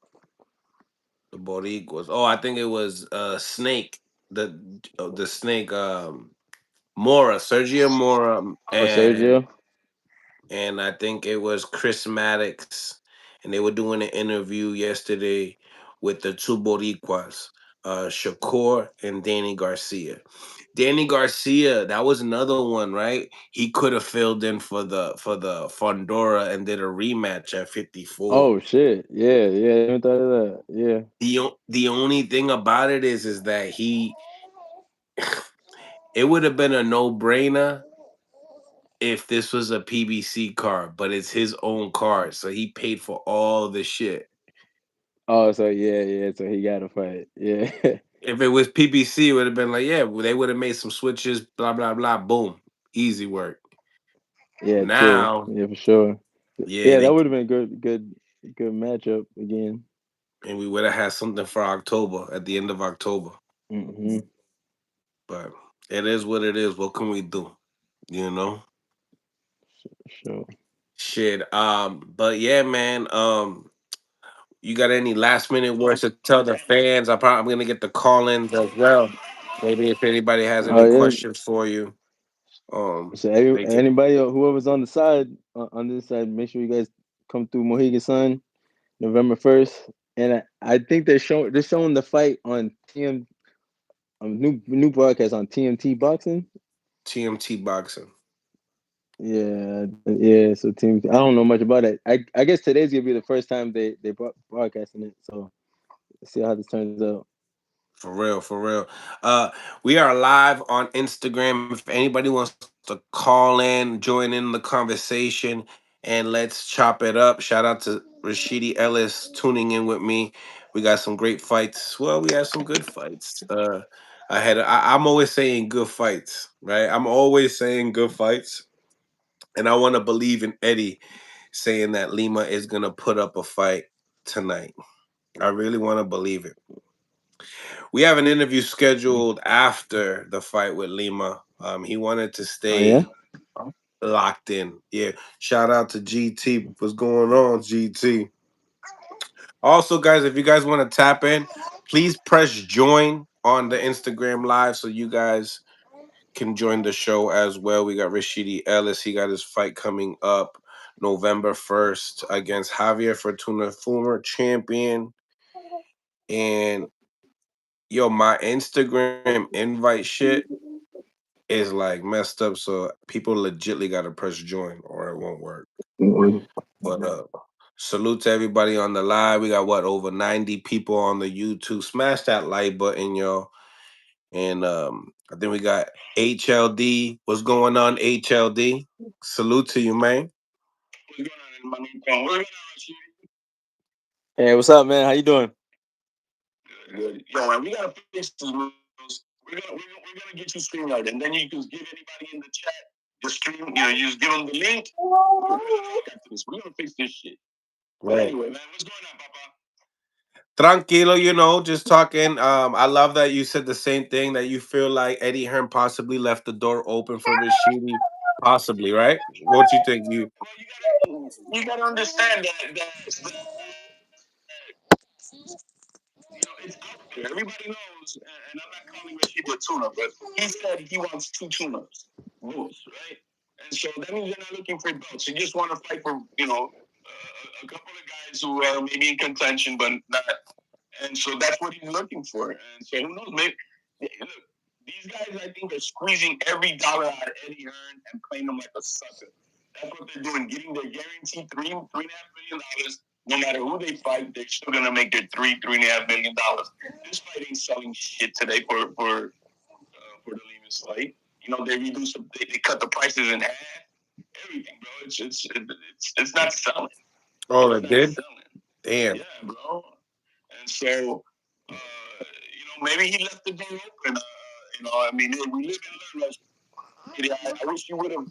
The Boricuas. Oh, I think it was Snake. The Snake. Mora, Sergio Mora,
Oh, Sergio.
and I think it was Chris Maddox, and they were doing an interview yesterday with the two Boricuas, Shakur and Danny Garcia. Danny Garcia, that was another one, right? He could have filled in for the Fundora and did a rematch at 54.
Oh shit. Yeah, yeah. I even thought of that. Yeah.
The only thing about it is that he it would have been a no brainer if this was a PBC card, but it's his own card, so he paid for all the shit.
Oh, so yeah, yeah. So he got to fight. Yeah.
If it was PBC, it would have been like, yeah, well, they would have made some switches, blah blah blah, boom, easy work.
Yeah, true.
Now,
Yeah, for sure.
yeah,
Yeah, that
they
would have been good matchup again.
and we would have had something for October at the end of October.
Hmm.
But it is what it is. What can we do? You know,
Sure.
shit. But yeah, man. You got any last minute words to tell the fans? I'm gonna get the call ins as well. Maybe if anybody has
Oh
any
yeah.
questions for you,
So
they can.
anybody or whoever's on the side on this side, make sure you guys come through Mohegan Sun November 1st. And I think they're showing the fight on TM new broadcast on TMT Boxing.
TMT boxing.
Yeah, yeah. So team, I don't know much about it. I guess today's gonna be the first time they broadcasting it. So let's see how this turns out.
For real, for real. We are live on Instagram. If anybody wants to call in, join in the conversation, and let's chop it up. Shout out to Rashidi Ellis tuning in with me. We got some great fights. Well, we had some good fights. I'm always saying good fights, right? I'm always saying good fights, and I want to believe in Eddie saying that Lima is gonna put up a fight tonight. I really want to believe it. We have an interview scheduled after the fight with Lima. He wanted to
Oh yeah.
stay locked in. Yeah. Shout out to GT. What's going on, GT? Also, guys, if you guys want to tap in, please press join on the Instagram live so you guys can join the show as well. We got Rashidi Ellis. He got his fight coming up November 1st against Javier Fortuna, former champion. And yo, my Instagram invite shit is like messed up, so people legitly got to press join or it won't work. But salute to everybody on the live. We got what over 90 people on the YouTube. Smash that like button, y'all. And I think we got HLD. What's going on, HLD? Salute to you, man.
What's going on, everybody? What's going on, Rashidi?
Hey, what's up, man? How you doing?
Good, good. Yo, man, we gotta fix these rules. We're gonna get you StreamYard, and then you can give anybody in the chat the stream. You know, you just give them the link. We're gonna talk after this. We're gonna fix this shit. But
Right.
anyway, man, what's going on, Papa?
Tranquilo, just talking. I love that you said the same thing that you feel like Eddie Hearn possibly left the door open for Rashidi. Possibly, right? What you think? You
Well, you gotta understand that it's out there. Everybody knows, and I'm not calling Rashidi a tuna, but he said he wants two tunas, rules, right? And so that means you're not looking for belts. You just want to fight for, a couple of guys who are maybe in contention, but not. And so that's what he's looking for. And so who knows? Maybe look, these guys I think are squeezing every dollar out of Eddie Hearn and playing him like a sucker. That's what they're doing, getting their guaranteed $3.5 million. No matter who they fight, they're still gonna make their $3.5 million. This fight ain't selling shit today for the Lehman's fight. They reduce, they cut the prices in half. Everything, bro. It's not selling.
oh,
It's
it
not
did?
selling.
Damn.
Yeah, bro. And so, maybe he left the door open. I mean, we live and learn. I wish you would have.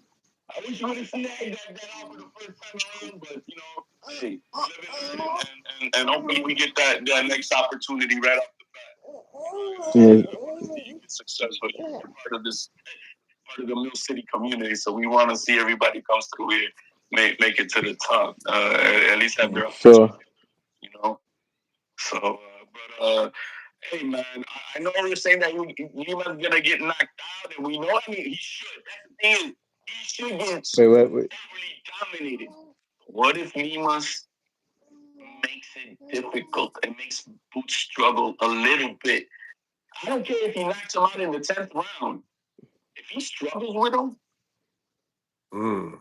I wish you would have snagged that offer the first time around, but hey, live and learn, and hopefully we get that next opportunity right off the bat.
Yeah.
I want to see you get successful. You're part of the Mill City community, so we want to see everybody comes through here, make it to the top, at least have their opportunity,
Sure.
you know. So, Hey man, I know we're saying that Lima's gonna get knocked out, and we know. I mean, he should. That's the thing is, he should get
Wait.
overly dominated. What if Lima's makes it difficult and makes Boots struggle a little bit? I don't care if he knocks him out in the 10th round. If he struggles with him, done.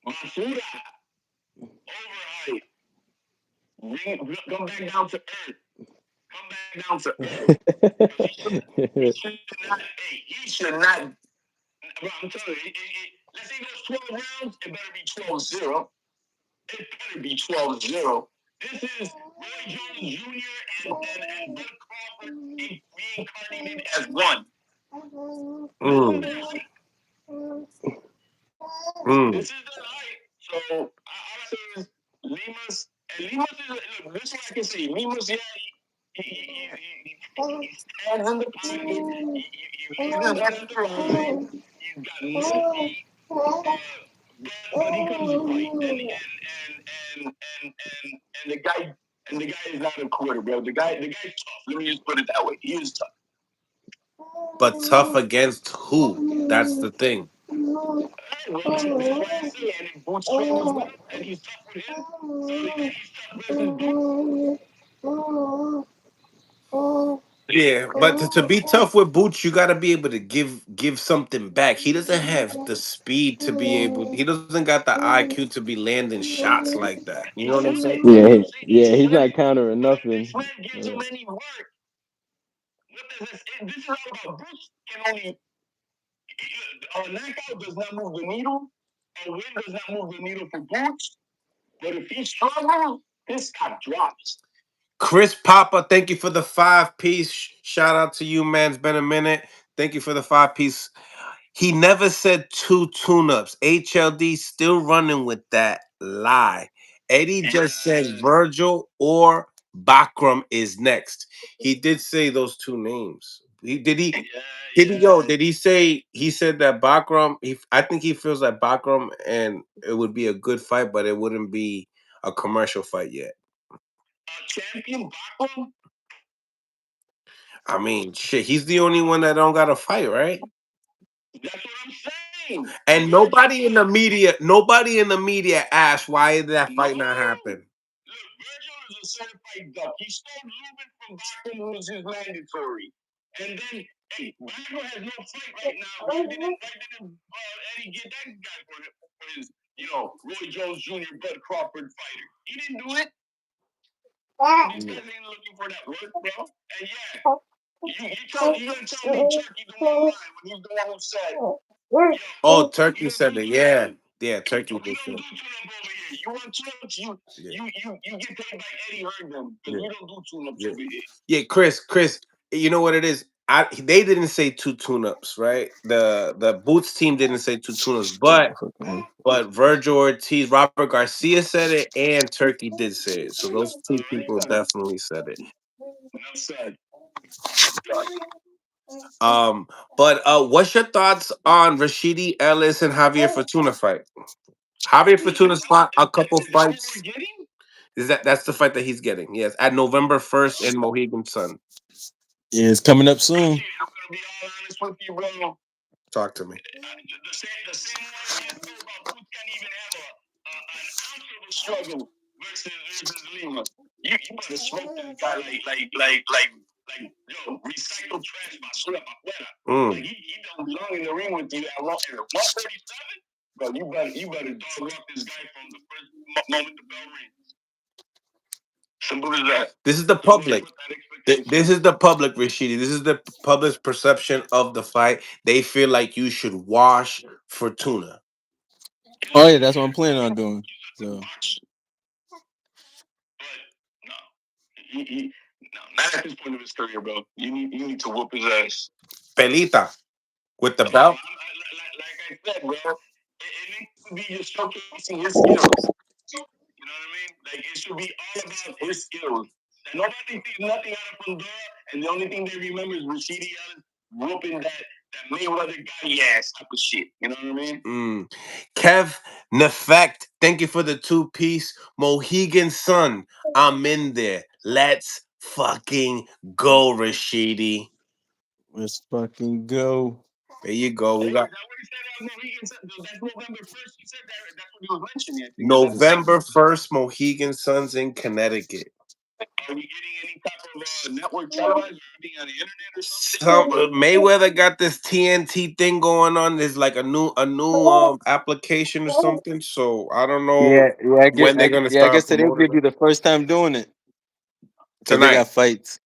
Masuda, overhyped. Come back down to earth. Come back down to earth. He should not. Hey, he should not. I'm telling you, let's say those 12 rounds, it better be 12-0. It better be 12-0. This is Roy Jones Jr. and Bud Crawford reincarnated as one. This is the night. So all I say is Lima's is look. This is what I can say. Lima's, yeah, he stands in the pocket. He leaves his head at the line. He's got no feet. But he comes to fight, and the guy is not a quitter, bro. The guy's tough. Let me just put it that way. He is tough.
But tough against who? That's the thing.
Well, that's what I say. And if Boots travels with him, and he's tough with him, so he's tough versus Boots.
Yeah, but to be tough with Boots, you got to be able to give something back. He doesn't have the speed to be able. He doesn't got the IQ to be landing shots like that. You know what I'm saying?
Yeah, he's not countering nothing.
This man gives him any work. What does this? This is all about Boots can only. A knockout does not move the needle. A win does not move the needle for Boots. But if he struggles, his stock drops.
Chris Papa, thank you for the 5-piece. Shout out to you, man. It's been a minute. Thank you for the 5-piece. He never said 2 tune-ups. HLD still running with that lie. Eddie just said Virgil or Bakram is next. He did say those 2 names. Did he say he said that Bakram? I think he feels like Bakram and it would be a good fight, but it wouldn't be a commercial fight yet.
Champion Bakram?
I mean, shit, he's the only one that don't got a fight, right?
That's what I'm saying.
And nobody in the media asked why did that fight not happen.
Look, Virgil is a certified duck. He stole moving from Bakram, who was his mandatory. And then, hey, Bakram has no fight right now. Why didn't Eddie get that guy for his, Roy Jones Jr. Bud Crawford fighter? He didn't do it. These guys ain't looking for that work, bro. And yeah, you gonna tell me Turkey the one line when he's the one who said,
oh, Turkey said it. Yeah, Turkey did
say. You want tune-ups? You get paid by Eddie Herndon, but you don't do tune-ups over here.
Yeah, Chris, you know what it is? They didn't say 2 tune-ups, right? The Boots team didn't say 2 tune-ups, but Virgil Ortiz, Robert Garcia said it, and Turkey did say it. So those 2 people definitely said it. But what's your thoughts on Rashidi Ellis and Javier Fortuna fight? Javier Fortuna's fought a couple fights. That's the fight that he's getting? Yes, at November 1st in Mohegan Sun.
Yeah, it's coming up soon.
I'm gonna be all honest with you, bro.
Talk to me.
The same way about Boots can't even have an ounce of a struggle versus Lima. You better smoke this guy like recycled trash basura afuera. Like he don't belong in the ring with you at 137. But you better dog up this guy from the first moment the bell rings. Simple as that.
This is the public. This is the public, Rashidi. This is the public's perception of the fight. They feel like you should wash Fortuna.
Oh yeah, that's what I'm planning on doing. So.
But no, not at this point of his career, bro. You need to whoop his ass.
Pelita with the belt.
Like I said, bro, it needs to be just showcasing his skills. You know what I mean? Like it should be all about his skills. And nobody sees nothing out of Fundora, and the only thing they remember is Rashidi Ellis whooping that that Mayweather got ass type of shit. You know what I mean?
Kev Nefect, thank you for the 2-piece. Mohegan Sun, I'm in there. Let's fucking go, Rashidi.
Let's fucking go.
There you go. We got
That's November 1st. You said that. That's what you was mentioning. I think
November 1st, Mohegan Suns in Connecticut.
Are we getting any type of network televised or anything on the internet or
Some
something?
Mayweather got this TNT thing going on. There's like a new application or something. So I don't know when they're gonna
I
start
guess today
promoting
will be
it.
the first time doing it because they
Tonight.
got fights.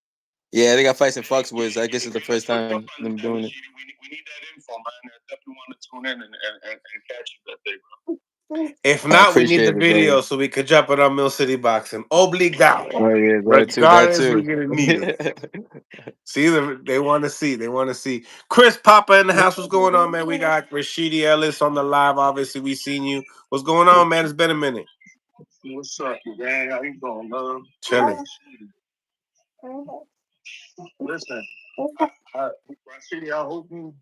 Yeah, they got fights in Foxwoods. I guess it's
If
the
you
first
hook up
time
on
them
that,
doing it.
Rashidi, we need that info, man. I definitely want to tune in and catch you that day, bro.
If
I
not, we need the
appreciate it, brother.
video so we could drop it on Mill City Boxing. Obligado.
Oh yeah, that too. That
Regardless, we're
too.
gonna need it. See, they want to see. They want to see. Chris Papa in the house. What's going on, man? We got Rashidi Ellis on the live. Obviously, we seen you. What's going on, man? It's been a minute.
What's up, man? How you doing, man?
Chilling.
Listen, Rashidi, I hope you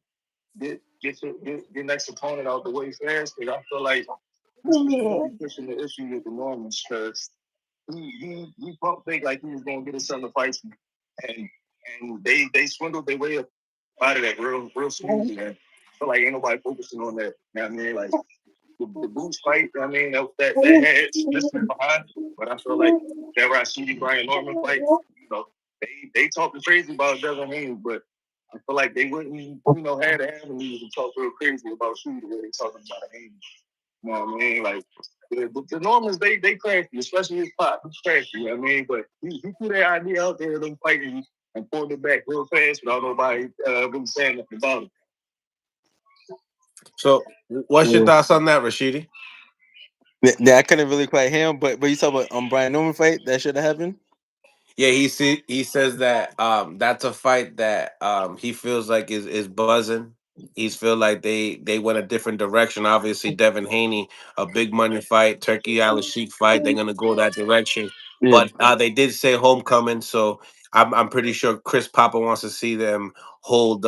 get your next opponent out the way fast, because I feel like this is really pushing the issue with the Normans, because he felt big like he was gonna get his son to fight him, and they swindled their way up out of that real smoothly. And I feel like ain't nobody focusing on that. You know what I mean? Like the Boots fight, I mean that had listening behind, but I feel like that Rashidi Brian Norman fight, they talking crazy about Devin Haney, but I feel like they wouldn't, have the avenues to talk real crazy about Shooter the way they talking about Haney. You know what I mean? Like the Normans, they crafty, especially his pop. He's crafty, you know what I mean? But he threw that idea out there, them fighting and pulled it back real fast without nobody really saying nothing about it.
So, what's your thoughts on that, Rashidi?
Yeah, I couldn't really quite hear him, but you talk about Brian Norman fight that should have happened.
Yeah, he says that that's a fight that he feels like is buzzing. He's feel like they went a different direction. Obviously, Devin Haney, a big money fight, Turkey Al Sheik fight. They're gonna go that direction.
Yeah.
But they did say homecoming, so I'm pretty sure Chris Papa wants to see them hold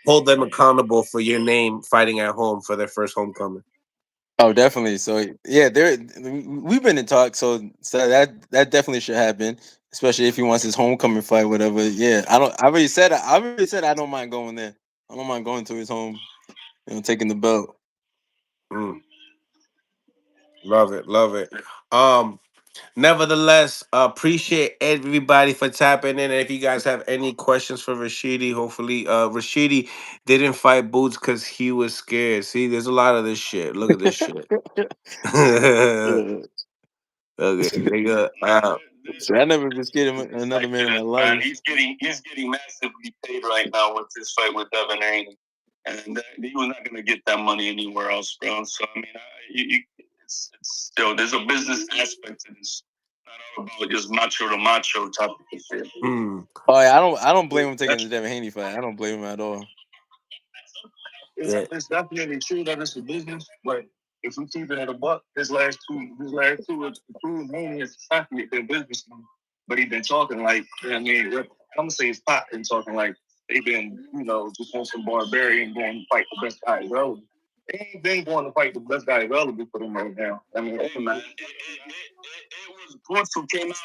hold them accountable for your name fighting at home for their first homecoming.
Oh, definitely. So yeah, we've been in talk, so that definitely should happen, especially if he wants his homecoming fight, whatever. Yeah, I don't. I already said I don't mind going there. I don't mind going to his home, taking the belt.
Mm, love it, love it. Um, Nevertheless, appreciate everybody for tapping in. And if you guys have any questions for Rashidi, hopefully, Rashidi didn't fight Boots because he was scared. See, there's a lot of this shit. Look at this shit. Okay,
Yeah.
nigga.
So I never been scared of another man in my
Man,
life.
he's getting massively paid right now with this fight with Devin Haney, and he was not going to get that money anywhere else, bro. So I mean, it's still there's a business aspect to this. Not all about just macho to macho type of shit.
Oh yeah, I don't blame him taking the Devin Haney fight. I don't blame him at all.
It's definitely true that it's a business, but if we keep it at a buck, his last two is to prove Haney is exactly a businessman. But he been talking like, I mean, I'm gonna say his pop been talking like they've been, just on some barbarian going to fight the best guy available. They ain't been going to fight the best guy available for them right now. I mean, hey man, it was Brooks who came out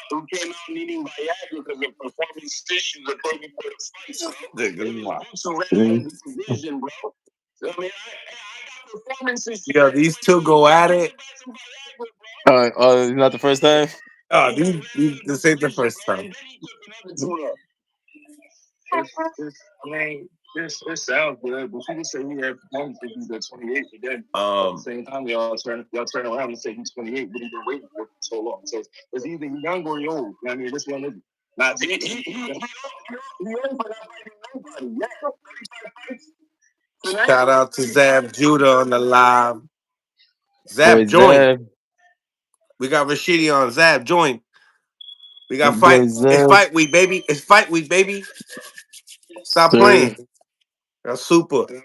needing Viagra because of performance issues the day before the fight. So it was Brooks who ran out of the division, bro. So, I mean, I got performance issues.
Yo, these two go at it.
Oh, not the first time.
Oh, this ain't the first time.
This sounds good, but you can say he had performance issues at 28, but then at the
Um,
same time, y'all turn around and say he's 28, but he's been waiting for so long. So it's either he's young or he's old. You know what I mean, this one is not. He old, but not fighting nobody. Yeah, 35 fights.
Shout out to Zab Judah on the live.
Boy
Zab, join.
Zeb,
We got Rashidi on. Zab, join. We got
boy
fight. It's
Zeb,
fight week, baby. It's fight week, baby. Stop
sir.
playing. That's super.
I mean,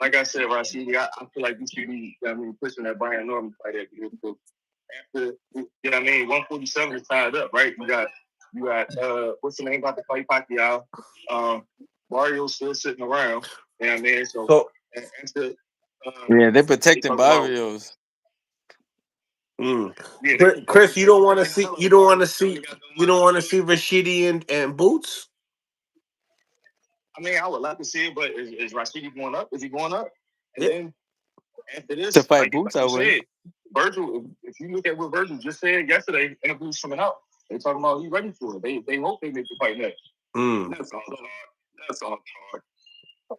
like I said, Rashidi, I feel like you should be, pushing that Brian Norman fight after, 147 is tied up, right? You got what's the name about to fight Pacquiao? Barrio's still sitting around. You know what I mean? So, after,
Yeah, they're
they
protecting
talk about,
Barrios.
yeah, they
Chris, you don't want to
protecting
see.
hell
You
of
don't want to
Barrios.
see.
They got them
You don't want to see Rashidi and Boots.
I mean, I would like to see it, but is Rashidi going up? Is he going up? And
Yeah.
then after
To
this,
fight
like
Boots, I
you
would.
said, Virgil, if you look at what Virgil just said yesterday, interviews coming out, they talking about he ready for it. They hope they make the fight next. That's all. That's all talk.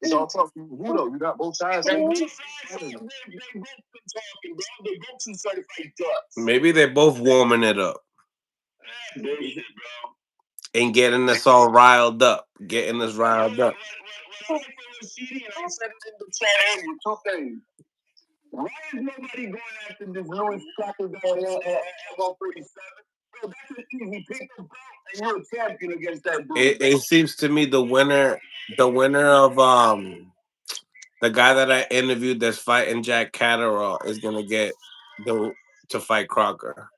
It's all talk. Who though? You got both sides. They both been talking, bro. They both some certified ducks.
Maybe they're both warming it up
Bullshit, bro.
and getting us all riled up. Getting us riled up.
What I like for Rashidi, and I said it in the chat earlier, two things. Why is nobody going after this Louis Cracker guy at 137? Bro, that's an easy pick up, bro, and you're a champion against that dude.
It seems to me the winner of the guy that I interviewed that's fighting Jack Catterall is gonna get to fight Crocker.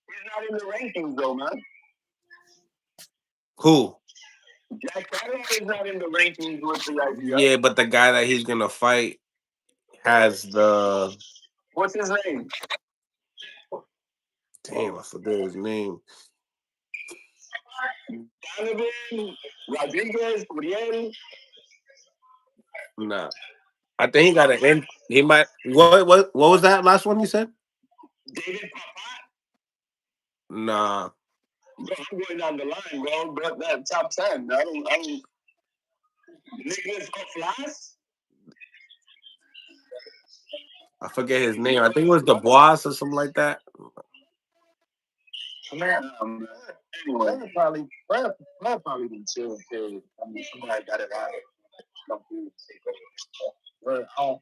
He's not in the rankings though, man.
Who?
Jack Catterall is not in the rankings with the idea.
Yeah, but the guy that he's gonna fight has the.
What's his name?
Damn, I forget his name.
Donovan Rodriguez, Uriel.
Nah, I think he got an in. He might. What was that last one you said?
David Papat.
Nah,
Bro, I'm going down the line, bro. But that top 10. I don't. Nicholas Oflas.
I forget his name. I think it was Dubois or something like that.
Man, anyway, Brad probably been chill period. I mean, somebody got it out. Come through and take over. But I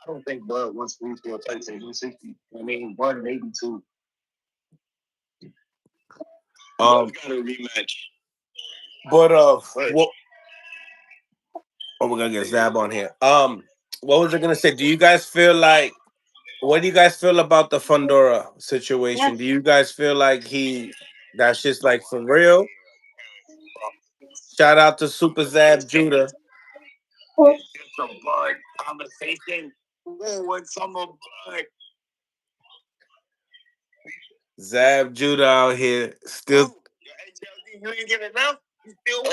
don't think Bud wants to for a tight 160. I mean, one, maybe two. Bud's got a rematch.
But what? Oh, we're gonna get Zab on here. What was I gonna say? Do you guys feel like? What do you guys feel about the Fundora situation? Do you guys feel like that's just like for real? Shout out to Super Zab Judah.
It's just a Bud conversation. With some of Bud.
Zab Judah out here still.
You ain't get enough? You still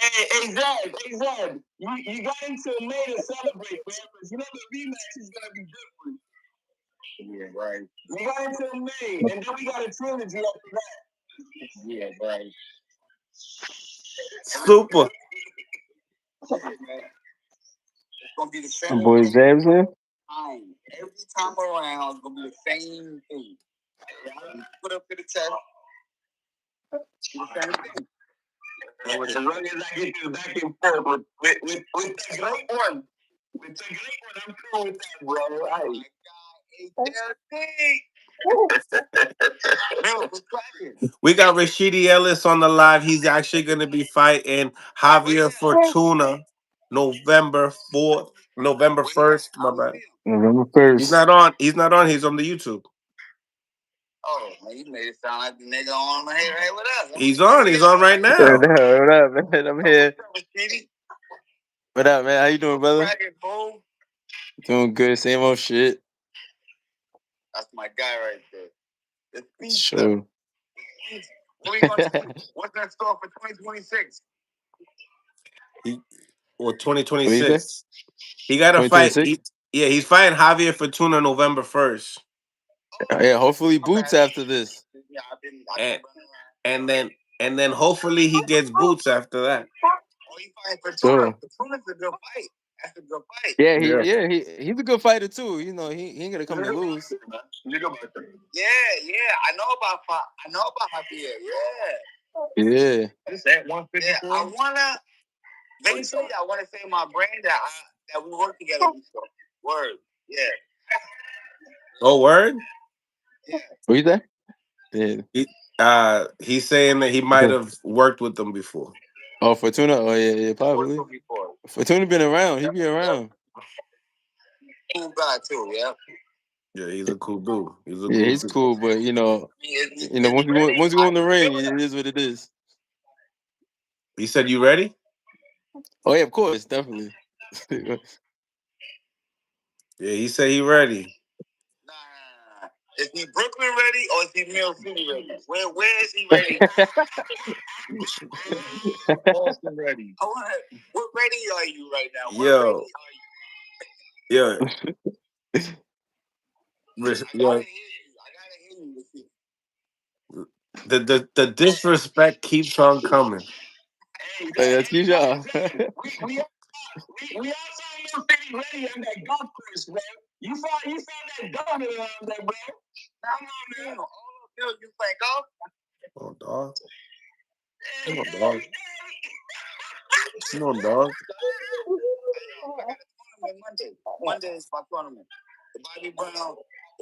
Hey, Zab. You got until May to celebrate, man. Because you know the rematch is gonna be different. Yeah, right. We got until May, and then we got a trilogy after that. Yeah, right.
Super.
It's gonna be the same
My boy Zab's here.
time. Every time around, it's gonna be the same thing. Put up to the test. It's the same thing. As long as I get you back and forth with the great one. With the great one, I'm cool with that, bro.
We got Rashidi Ellis on the live. He's actually going to be fighting Javier Fortuna November 4th, November 1st. My bad.
November
He's
1st.
not on. He's not on. He's on the YouTube.
Oh, man, you made it sound like the nigga on my head right with us.
He's on. He's on right now.
What up, man? I'm here. What up, man? How you doing, brother? Doing good. Same old shit.
That's my guy right there. The
Sure.
What are you gonna do? What's that store for 2026?
Well,
What you
2026. He got to fight.
2026?
He's fighting Javier Fortuna November 1st.
Yeah, hopefully Boots after this.
Yeah, I've been
And then hopefully he gets Boots after that.
Oh, you fighting Fortuna? Fortuna's a good fight. That's a good fight.
Yeah, he's a good fighter too. You know, he ain't gonna come to lose.
Yeah. I know about Javier.
Yeah.
Is that 154? Yeah, I wanna say my brain that we work together before. Word. Yeah.
Oh, word?
Yeah.
What you say? Yeah.
He's saying that he might have worked with them before.
Oh, Fortuna? Oh, yeah, probably. Fortuna been around. He be around.
Cool guy, too, yeah?
Yeah, he's a cool dude.
He's cool, but, once you go in the ring, it is what it is.
He said, you ready?
Oh yeah, of course, definitely.
Yeah, he said he ready.
Nah. Is he Brooklyn ready or is he Mill City ready? Where is he ready? Boston ready. What ready are you right now? What ready
Yo,
are you?
yo,
I
yo,
gotta hear you.
the disrespect keeps on coming.
Hey,
Hey, that's you, y'all.
we all saw Mill City ready on that golf course, bro. You saw that dog around there, bro. Come on, man. All of Mill, you play golf?
Oh, dog.
Hey,
Come on,
hey,
dog.
hey.
Come on, dog.
I got a tournament Monday. Monday is my tournament. The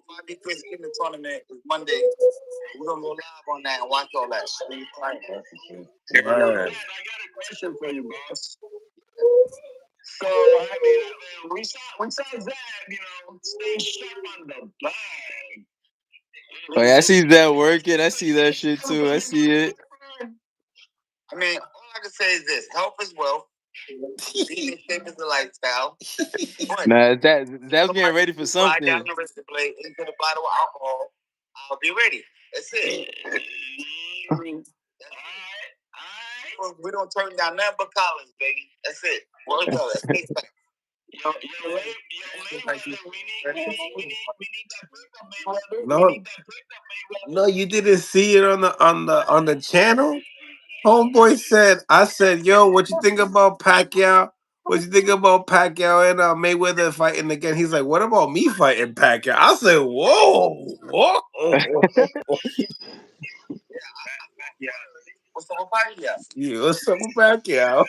Bobby Chris Kimmel tournament is Monday. We're gonna go live on that and watch all that.
All right.
I got a question for you, boss. So I mean, we saw Zab, stay sharp on the bag.
Oh yeah, I see that working. I see that shit too. I see it.
I mean, all I can say is this: health is wealth. Being in shape is a lifestyle. But
Nah, that's getting
somebody
ready for
slide down
something.
the wrist to play into the bottle of alcohol. I'll be ready. That's it. We don't turn down nothing but Collins, baby. That's it. Well, no, that's case fact. Yo, Mayweather, we need that breakup, Mayweather. We
No,
need that breakup, Mayweather.
no, you didn't see it on the channel. Homeboy said, I said, yo, what you think about Pacquiao? What you think about Pacquiao and Mayweather fighting again? He's like, what about me fighting Pacquiao? I said, whoa, whoa.
Yeah. What's up with Pacquiao?
Yeah, what's up with Pacquiao?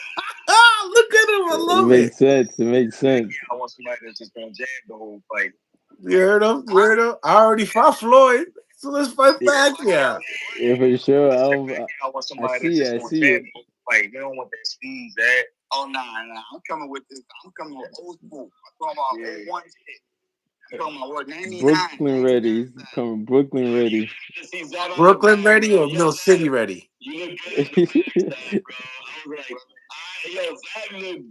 Look at him. I
It
love it.
makes sense. It makes sense.
I want somebody that's just gonna jab the whole fight.
You heard him? You heard him? I already fought Floyd. So let's fight Pacquiao.
Yeah, for sure.
I want
I
somebody that's
see it.
just
I
gonna
see
jab
it.
the whole fight. They don't want that speed, that. Oh nah. I'm coming with this. I'm coming with old school. I'm talking about 01 shit. I'm talking about what 99.
Brooklyn ready. He's coming. Brooklyn ready.
See Zab on the
Brooklyn
bag,
ready
bro.
or Mill City ready?
You look good in the bag, Zab, bro. I was like, Zab look.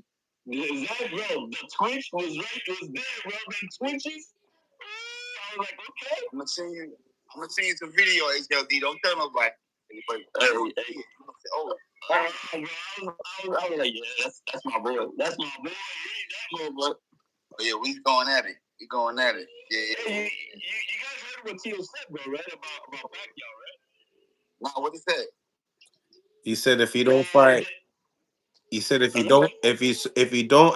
Zab, bro, the twitch was there, bro. The twitches. I was like, okay. I'm gonna send you some video, HLD. Don't tell nobody. Oh, I was like, yeah, that's my bro. That's my boy. That boy. Oh yeah, we going at it. We going at it. Yeah. Hey, you guys heard what Tio said, bro? Right about Pacquiao, right? Nah, what he said?
He said if he don't fight, he said if he don't,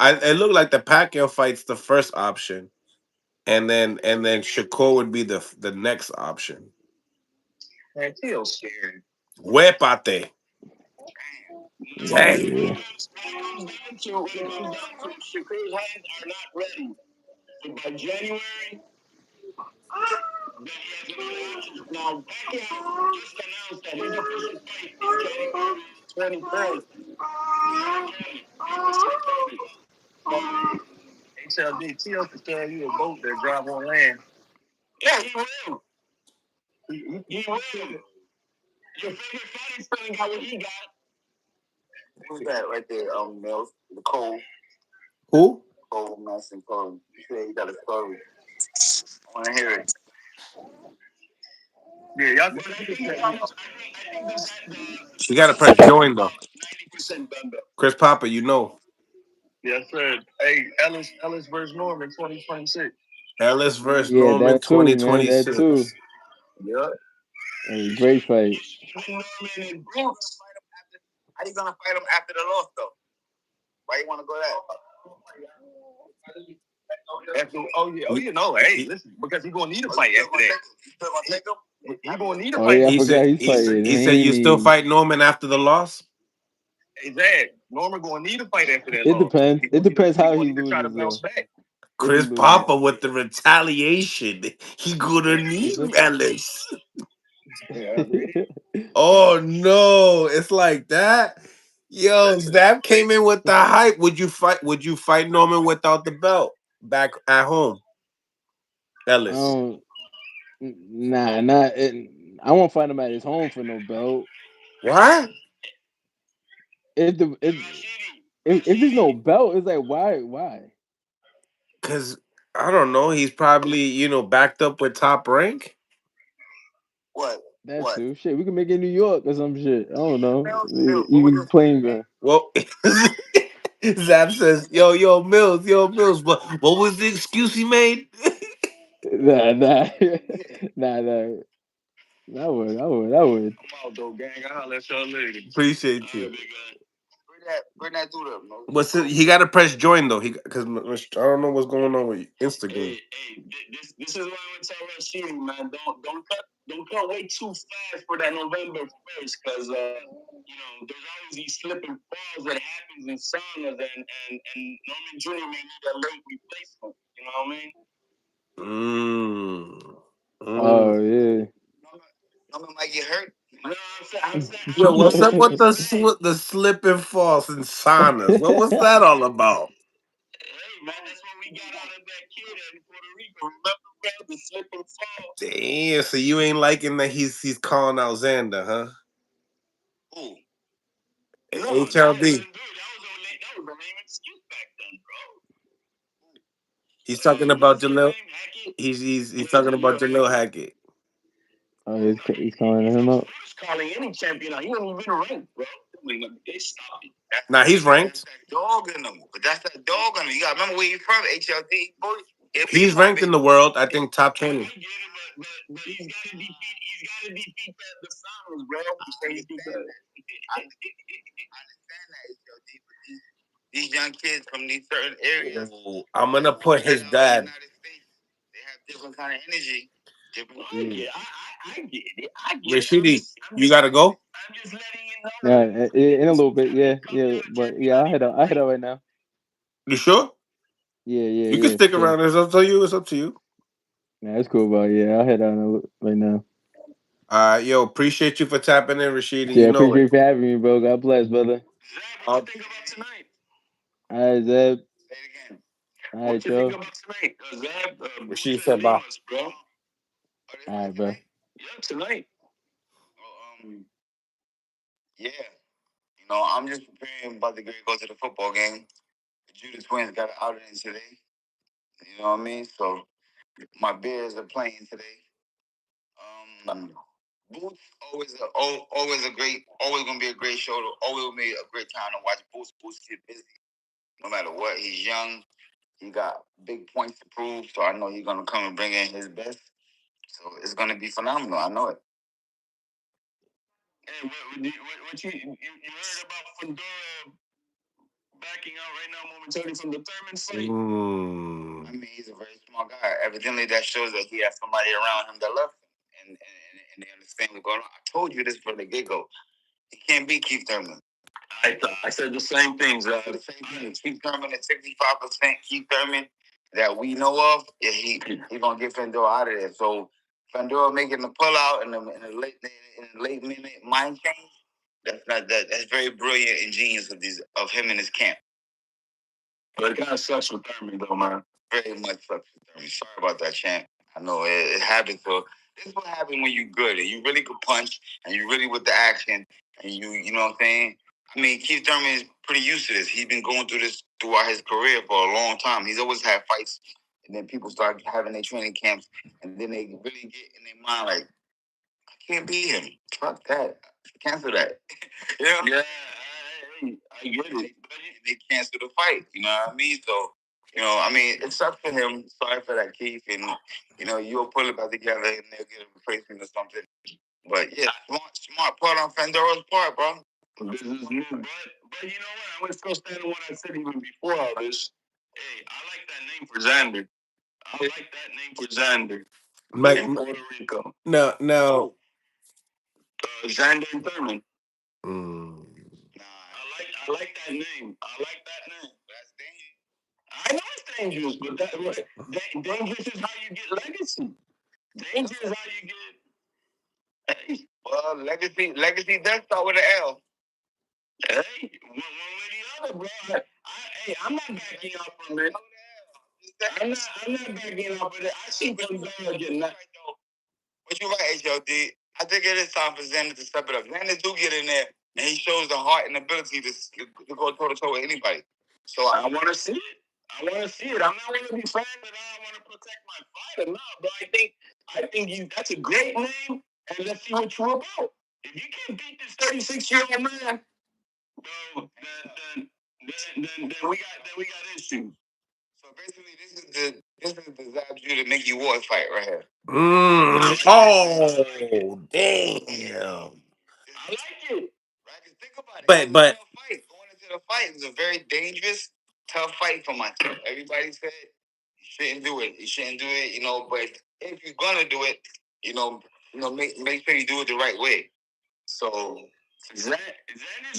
it looked like the Pacquiao fight's the first option, and then Shakur would be the next option.
Man, Tio's scared.
Huépate. Dang.
Yeah.
When it comes down to Shakur's hands are not ready. So by January, then he has another option. Now, Pacquiao just announced that his official fight is January 23rd. HLD, Tio can tell you a boat that drive on land. Yeah, he will. He will. Your favorite fighting spelling got what he got. Who's that right there? Mills, the Cole.
Who?
Cole Mason Cole. He said he got a story. I want to hear it. Yeah, y'all can I think this
You gotta press join though.
90% done though.
Chris Papa, you know.
Yes, sir. Hey, Ellis versus Norman 2026.
Ellis versus
Yeah,
Norman
that too, man. That
2026.
too.
Yeah.
Hey, great fight.
Norman and Bruce. How you gonna fight him after the loss though? Why you wanna go that? Hey, listen, because he's gonna need a fight after that. You still gonna take him? He's gonna need a
Oh
fight.
yeah, I
He
forgot
said
he's fighting
he said you still
Haney.
fight Norman after the loss?
Exactly. Norman gonna need a fight after that
It
loss.
depends. It depends
He
how
gonna
he
need to try to
loses
bounce
though.
back.
If he
Chris
loses.
Papa with the retaliation. He gonna need Ellis.
Yeah,
Oh no, it's like that. Yo, Zab came in with the hype. Would you fight Norman without the belt back at home? Ellis.
um, nah, not. I won't fight him at his home for no belt.
What?
It If there's no belt, it's like why?
Cause I don't know. He's probably backed up with Top Rank.
What?
That
What?
too. Shit, we can make it in New York or some shit. I don't know.
Mills, what was
Even
this?
playing ground.
Well, Zab says, yo, Mills. What was the excuse he made?
Nah, nah, nah. That would.
I'm out though, gang. I'll let y'all later.
Appreciate you.
Big guy. Bring that dude up, man.
What's it? He got to press join though. Because I don't know what's going on with Instagram.
Hey, this is why I would tell Rashidi, man. Don't cut way too fast for that November 1st, because there's always these slip and falls that happens in saunas, and Norman Jr. may need a late replacement. You know what I mean?
Oh yeah.
Norman might get hurt. No, I'm saying.
Yo, what's up with the slip and falls and saunas? What was that all about?
Hey, man, that's what we got out of that kid in Puerto Rico. Remember, bro, the slip and fall?
Damn, so you ain't liking that he's calling out Xander, huh?
Who?
HLD.
That was the lame excuse back then, bro.
He's talking about
What's his
Jalil.
name? Hackett?
He's talking about Jalil Hackett.
Oh, he's calling him up.
He's calling any champion out. He don't even rank, bro. They stop it.
Now he's ranked.
That's that dog in him. But that's that dog in him. You got to remember where he's from, HLD, boy.
He's ranked in the world, I think, top 20.
I get it, but he's got to defeat the Sounders, bro. I understand that, HLD, but these young kids from these certain areas.
Ooh, I'm gonna put his dad.
They have different kind of energy. I get it.
Rashidi, you gotta go.
I'm just letting you know.
Yeah, in a little bit. Yeah. But yeah, I head out right now.
You sure?
Yeah,
You can
yeah.
stick
Sure.
around. It's up to you. It's up to you.
Nah, it's cool, bro. Yeah, I'll head out right now.
Yo, appreciate you for tapping in, Rashidi.
Yeah,
You know
appreciate
it.
you for having me, bro. God bless, brother.
What you think about tonight?
All right, Zeb.
Say it again.
All
What
right,
you think
yo.
about tonight? Zab,
Rashidi said, "Bye."
Limas, bro. Are they
All right,
fighting
bro.
tonight? Yeah, tonight. Yeah. I'm just preparing about to go to the football game. The Judah twins got an outing today. You know what I mean? So my Bears are playing today. Boots always gonna be a great show. Always gonna be a great time to watch Boots. Boots get busy, no matter what. He's young. He got big points to prove. So I know he's gonna come and bring in his best. So it's gonna be phenomenal. I know it. Hey, what you heard about Fundora backing out right now momentarily from the Thurman fight? I mean, he's a very smart guy. Evidently, that shows that he has somebody around him that loves him and they understand what's going on. I told you this from the get-go. He can't beat Keith Thurman. I said the same things. The same thing. Keith Thurman at 65%. Keith Thurman that we know of, yeah, he's gonna get Fundora out of there. So Fundora making the pullout in the late minute mind change. That's very brilliant and genius of him and his camp. But it kind of sucks with Thurman, though, man. Very much sucks with Thurman. Sorry about that, champ. I know it happens. So this is what happens when you good and you really could punch and you really with the action and you know what I'm saying. I mean, Keith Thurman is pretty used to this. He's been going through this throughout his career for a long time. He's always had fights, and then people start having their training camps, and then they really get in their mind like, I can't beat him. Fuck that. Cancel that. Yeah, I get it. They cancel the fight. You know what I mean? So, I mean, it sucks for him. Sorry for that, Keith. And, you'll pull it back together and they'll get a replacement or something. But, yeah, smart part on Fandora's part, bro. This is new. But you know what? I'm going to still stand on what I said even before all this. Hey, I like that name for Xander. In Puerto Rico.
No.
Xander and Thurman. Nah, I like that name. That's dangerous. I know it's dangerous, but dangerous is how you get legacy. Dangerous is how you get. Hey. Well, legacy does start with an L. Hey, one way or the other, bro. I'm not backing out from it. I'm not backing out from it. I see Fundora getting that. But you're right, HLD. I think it is time for Xander to step it up. Xander do get in there
And he shows the heart and ability to go toe to toe with anybody. So I want to see it. I want to see it. I'm not going to be saying that I want to protect my fighter. No, but I think that's a great name, and let's see what you're about. If you can't beat this 36-year-old man, well, then we got issues. So basically, this is the Zab Judah Mickey Ward fight right here.
Oh, damn.
I like it. Right? Think about it.
But
It was a tough fight. Going into the fight, it was a very dangerous, tough fight for myself. Everybody said you shouldn't do it. You shouldn't do it. But if you're gonna do it, make sure you do it the right way. So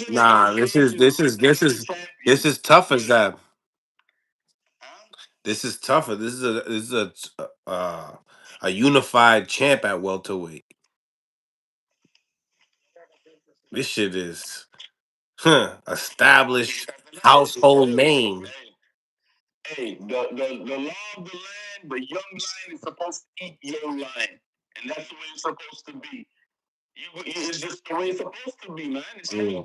nah, this is tough as that. This is tougher. This is a unified champ at welterweight. This shit is established household name.
Hey, the law of the land, the young lion is supposed to eat young lion, and that's the way it's supposed to be. It's just the way it's supposed to be, man. That's the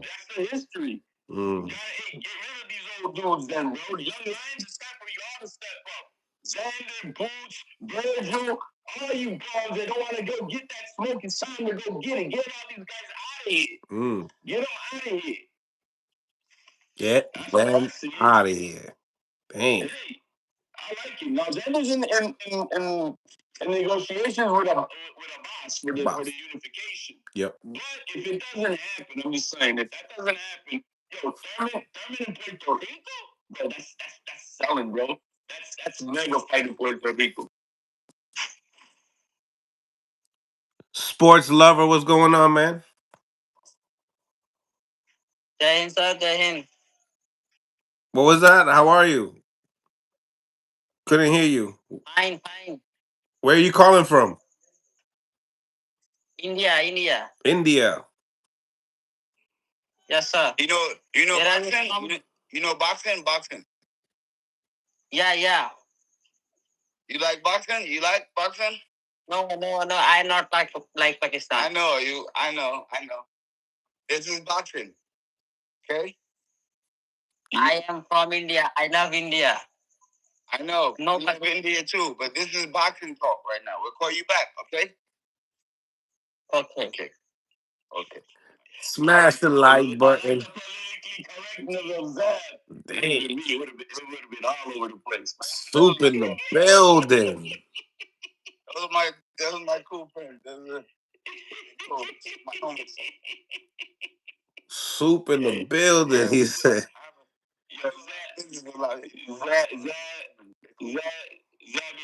history.
Mm.
Get rid of these old dudes, then, bro. The young lions, it's time for y'all to step up. Xander, Boots, Virgil, all you guys that don't want to go get that smoke, it's time to go get it. Get all these guys out of here. Get them out of here.
Get them out of here. Dang.
Hey, I like it. Now, Xander's in negotiations with a boss for the unification.
Yep.
But if it doesn't happen, I'm just saying, if that doesn't happen, Thurman in Puerto Rico, bro, that's selling, bro. That's mega fighting Puerto Rico.
Sports lover, what's going on, man?
Jahin sir, Jahin.
What was that? How are you? Couldn't hear you.
Fine.
Where are you calling from?
India.
India.
Yes, sir.
You know boxing? You know boxing?
Yeah.
You like boxing?
No, I not like Pakistan.
I know. This is boxing. Okay?
I am from India. I love India.
I know. I love India too, but this is boxing talk right now. We'll call you back, okay?
Okay.
Smash the like button.
Damn.
Dang.
It would have been all over the place.
Soup in the building.
That was my cool friend. Cool. My homies.
Soup in the building, he said.
Zab is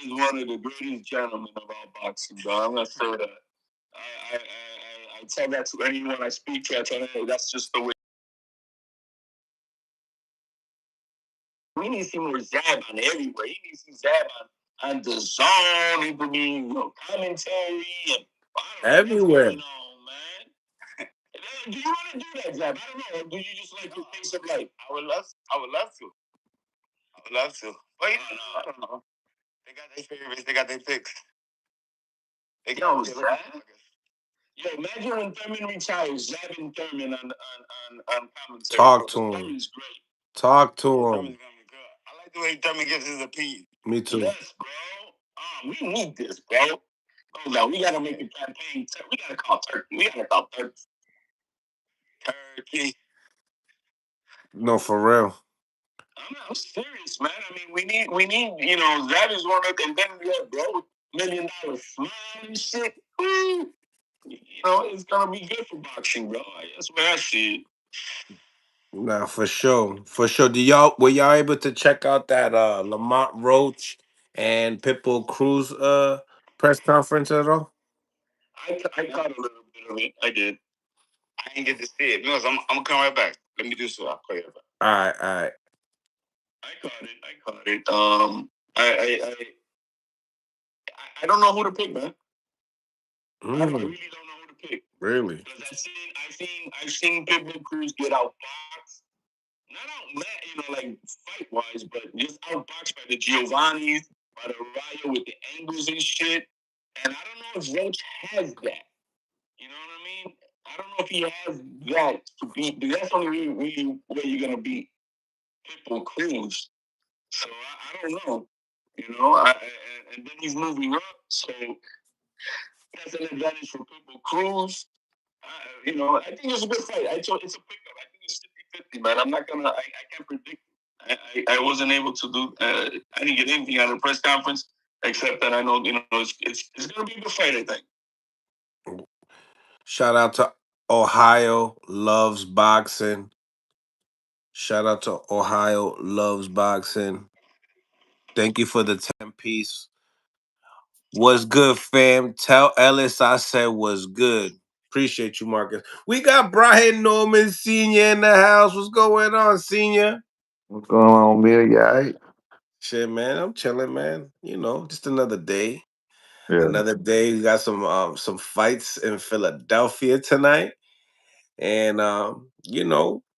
one of the greatest gentlemen of our boxing, bro. I'm gonna say that. I tell that to anyone I speak to. I tell them, hey, that's just the way. We need to see more Zab on everywhere. You need to see Zab on the zone. He could be commentary and
Everywhere.
man. Do you want to do that, Zab? I don't know. Or do you just like your pace of life? I would love to. But I don't know. They got their favorites. They got their picks. Yo, imagine when Thurman retires, Zab and Thurman on commentary.
Talk to him.
Thurman's great.
Talk to him.
Thurman's gonna be good. I like the way Thurman gives his opinion.
Me too.
Yes, bro. We need this, bro. Hold on, we gotta make a campaign. We gotta call Turkey. Turkey.
No, for real.
I'm serious, man. I mean, we need, Zab is one of them, bro, $1 million smile and shit. It's gonna be good for boxing, bro. That's where I see it.
Nah, for sure. Were y'all able to check out that Lamont Roach and Pitbull Cruz press conference at all?
I caught a little bit of it. I did. I didn't get to see it. No, I'm gonna come right back. Let me do so. I'll call you right back.
All right.
I caught it. I don't know who to pick, man. I really don't know who to pick.
Really?
Because I've seen Pitbull Cruz get outboxed. Not like fight wise, but just outboxed by the Giovannis, by the Rayo with the angles and shit. And I don't know if Roach has that. You know what I mean?
I don't know if he has that to beat. That's the only way you're gonna beat Pitbull Cruz. So I don't know. And then he's moving up, so that's an advantage for Pitbull Cruz. I think it's a good fight. It's a pickup. I think it's 50-50, man. I'm not gonna. I can't predict. I wasn't able to do. I didn't get anything out of the press conference except that I know it's gonna be a good fight. I think.
Shout out to Ohio loves boxing. Shout out to Ohio loves boxing. Thank you for the 10-piece. Was good, fam. Tell Ellis I said was good. Appreciate you, Marcus. We got Brian Norman Sr. in the house. What's going on, Senior?
What's going on, Bill? You all right?
Shit, man. I'm chilling, man. Just another day.
Yeah.
Another day. We got some fights in Philadelphia tonight. And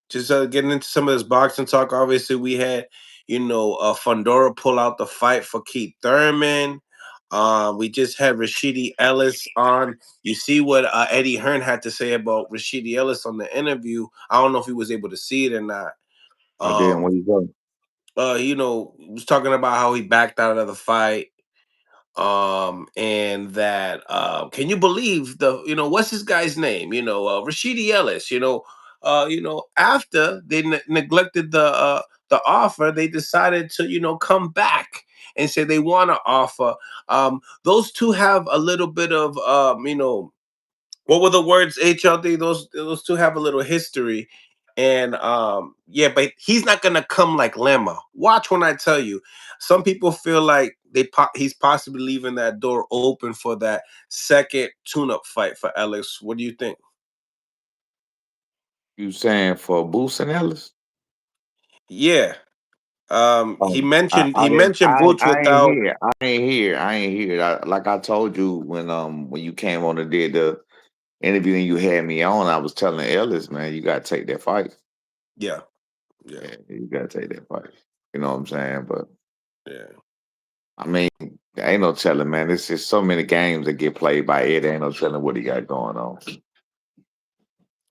just getting into some of this boxing talk. Obviously, we had, Fundora pull out the fight for Keith Thurman. We just had Rashidi Ellis on. You see what Eddie Hearn had to say about Rashidi Ellis on the interview. I don't know if he was able to see it or not.
I didn't.
Um,
Where you go?
was talking about how he backed out of the fight. And that can you believe what's this guy's name? Rashidi Ellis. After they neglected the offer, they decided to come back and say they want to offer. Those two have a little bit of what were the words, HLD? Those two have a little history. And yeah, but he's not gonna come like Lima. Watch when I tell you. Some people feel like he's possibly leaving that door open for that second tune-up fight for Ellis. What do you think?
You saying for Boots and Ellis?
Yeah. He
Oh,
mentioned
I
he
didn't.
mentioned Boots
I ain't
without.
here. I ain't here. I ain't here. Like I told you when you came on and did the interview and you had me on, I was telling Ellis, man, you gotta take that fight.
Yeah, yeah,
Yeah, you gotta take that fight. You know what I'm saying? But
yeah.
I mean, there ain't no telling, man. There's just so many games that get played by Ed. There ain't no telling what he got going on.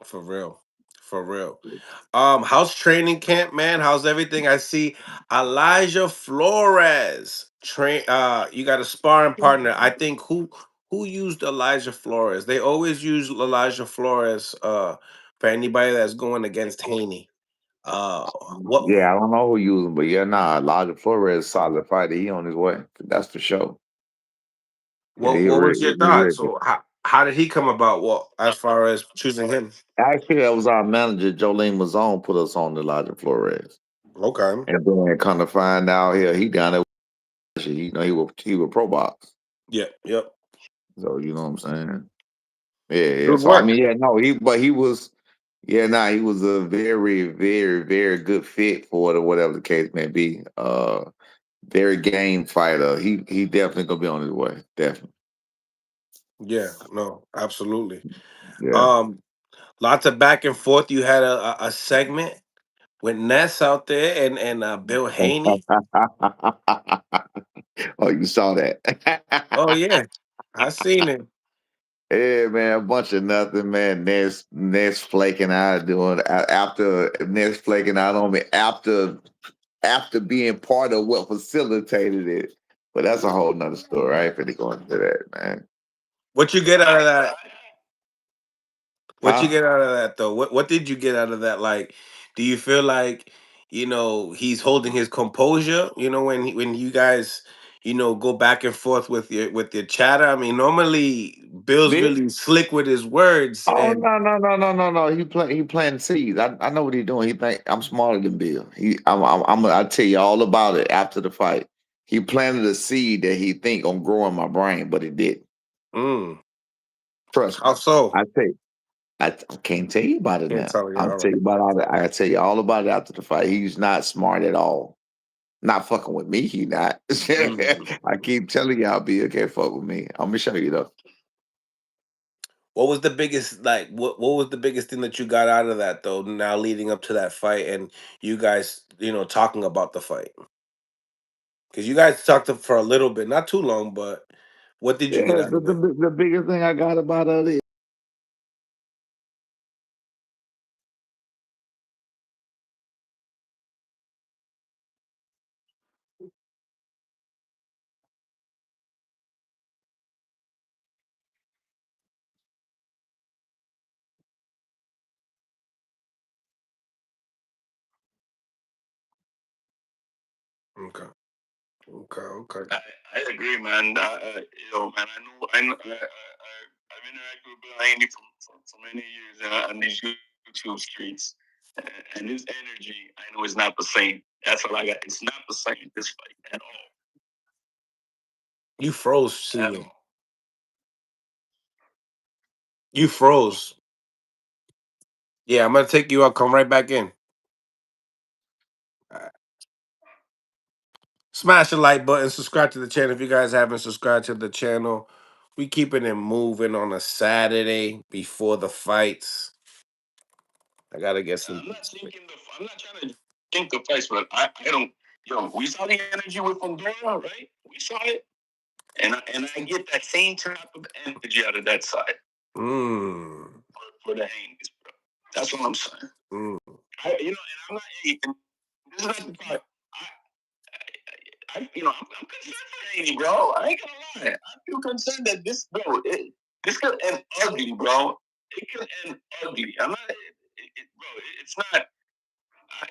For real. For real. How's training camp, man? How's everything? I see Elijah Flores. You got a sparring partner. I think who used Elijah Flores? They always use Elijah Flores for anybody that's going against Haney. Uh what
Yeah, I don't know who using, but yeah, nah, Elijah Flores solid fighter. He on his way. That's for sure. Yeah,
what was your
he
thoughts?
ready.
So how did he come about? What as far as choosing him?
Actually, that was our manager, Jolene Mazone, put us on Elijah Flores.
Okay.
And then come to find out here, he down there. He was pro box.
Yeah, yep.
So you know what I'm saying? Yeah, yeah.
Good
So I
work.
mean, yeah, no, he was, yeah, nah, he was a very, very, very good fit for it or whatever the case may be. Very game fighter. He definitely gonna be on his way. Definitely.
Yeah, no, absolutely.
Yeah.
Um, Lots of back and forth. You had a segment with Ness out there and Bill Haney.
Oh, you saw that.
Oh yeah, I seen it.
Yeah, man, a bunch of nothing, man. Ness flaking out doing after Ness flaking out on me after being part of what facilitated it. But that's a whole nother story. I ain't finna go into that, man.
What you get out of that? What you
Huh?
get out of that though? What did you get out of that? Like, do you feel like he's holding his composure? When you guys go back and forth with your chatter. I mean, normally Bill's
Bill?
really slick with his words,
Oh
and
no. He planting seeds. I know what he's doing. He think I'm smarter than Bill. I'll tell you all about it after the fight. He planted a seed that he think gonna grow in my brain, but it didn't.
mm,
Trust me.
how so?
I tell you. I can't tell you about it
Can't
now.
tell you.
I'll
All
tell
right.
you about all that. I'll tell you all about it after the fight. He's not smart at all. Not fucking with me, he not.
Mm.
I keep telling y'all, Bill can't fuck with me. I'm gonna show you though.
What was the biggest what was the biggest thing that you got out of that though? Now leading up to that fight, and you guys, talking about the fight because you guys talked for a little bit, not too long, but what did you get
Yeah,
out of it?
the biggest thing I got about it
Okay. Okay.
I agree, man. Man, I've interacted with Bill Haney for many years on these YouTube streets, and his energy, I know, is not the same. That's what I got. It's not the same this fight at all.
You froze, Senior. You froze. Yeah, I'm gonna take you out. Come right back in. All right. Smash the like button. Subscribe to the channel if you guys haven't subscribed to the channel. We keeping it moving on a Saturday before the fights. I gotta get some.
I'm not trying to think the fights, but I don't. We saw the energy with Fundora, right? We saw it, and I get that same type of energy out of that side. For the Haney's, bro. That's what I'm saying. And I'm not. This is not the part. I'm concerned for Haney, bro. I ain't gonna lie. I feel concerned that this could end ugly, bro. It could end ugly. I'm not, bro.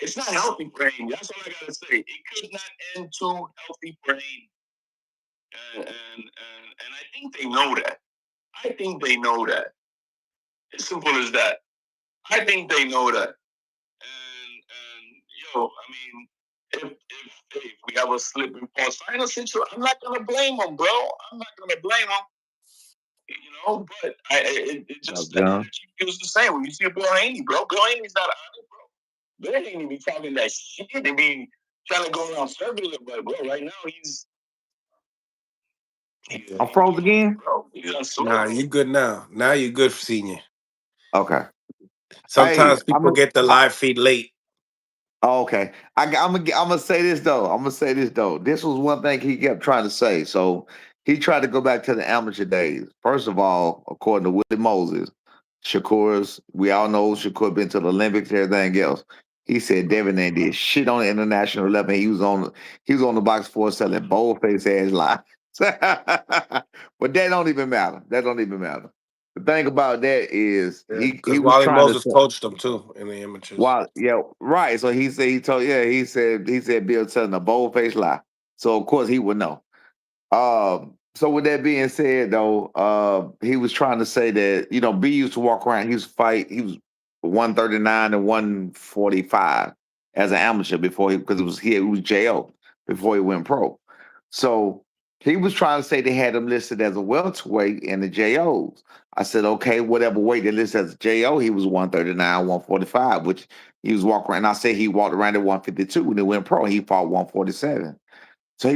It's not healthy for Haney. That's all I gotta say. It could not end too healthy for Haney, and I think they know that. I think they know that. As simple as that. I think they know that. And I mean, if we have a slip and fall final situation, I'm not gonna blame them, bro. I'm not gonna blame them. But it just that energy feels the same when you see a Bill Haney, bro. Bill Haney's not honest, bro. Bill Haney be talking that shit. They be trying to go around circular, but bro, right now he's.
I'm froze again.
Bro,
Nah, you good now. Now you good, Senior.
Okay. Hey,
Sometimes people get the live feed late.
Okay. I'm gonna say this though. This was one thing he kept trying to say. So he tried to go back to the amateur days. First of all, according to Willie Moses, we all know Shakur been to the Olympics and everything else. He said Devin ain't did shit on the international level. He was on the box floor selling bold-faced ass lies. But that don't even matter. The thing about that is
Because
he was
Wally
trying to
Moses coached them too in the amateurs.
well, yeah, right. So he said Bill telling a bold faced lie. So of course he would know. So with that being said, though, he was trying to say that B used to walk around. He was 139 and 145 as an amateur before because it was JO before he went pro. So he was trying to say they had him listed as a welterweight in the JOs. I said, okay, whatever weight they listed as a JO, he was 139, 145, which he was walking around. I say he walked around at 152 when he went pro. He fought 147. So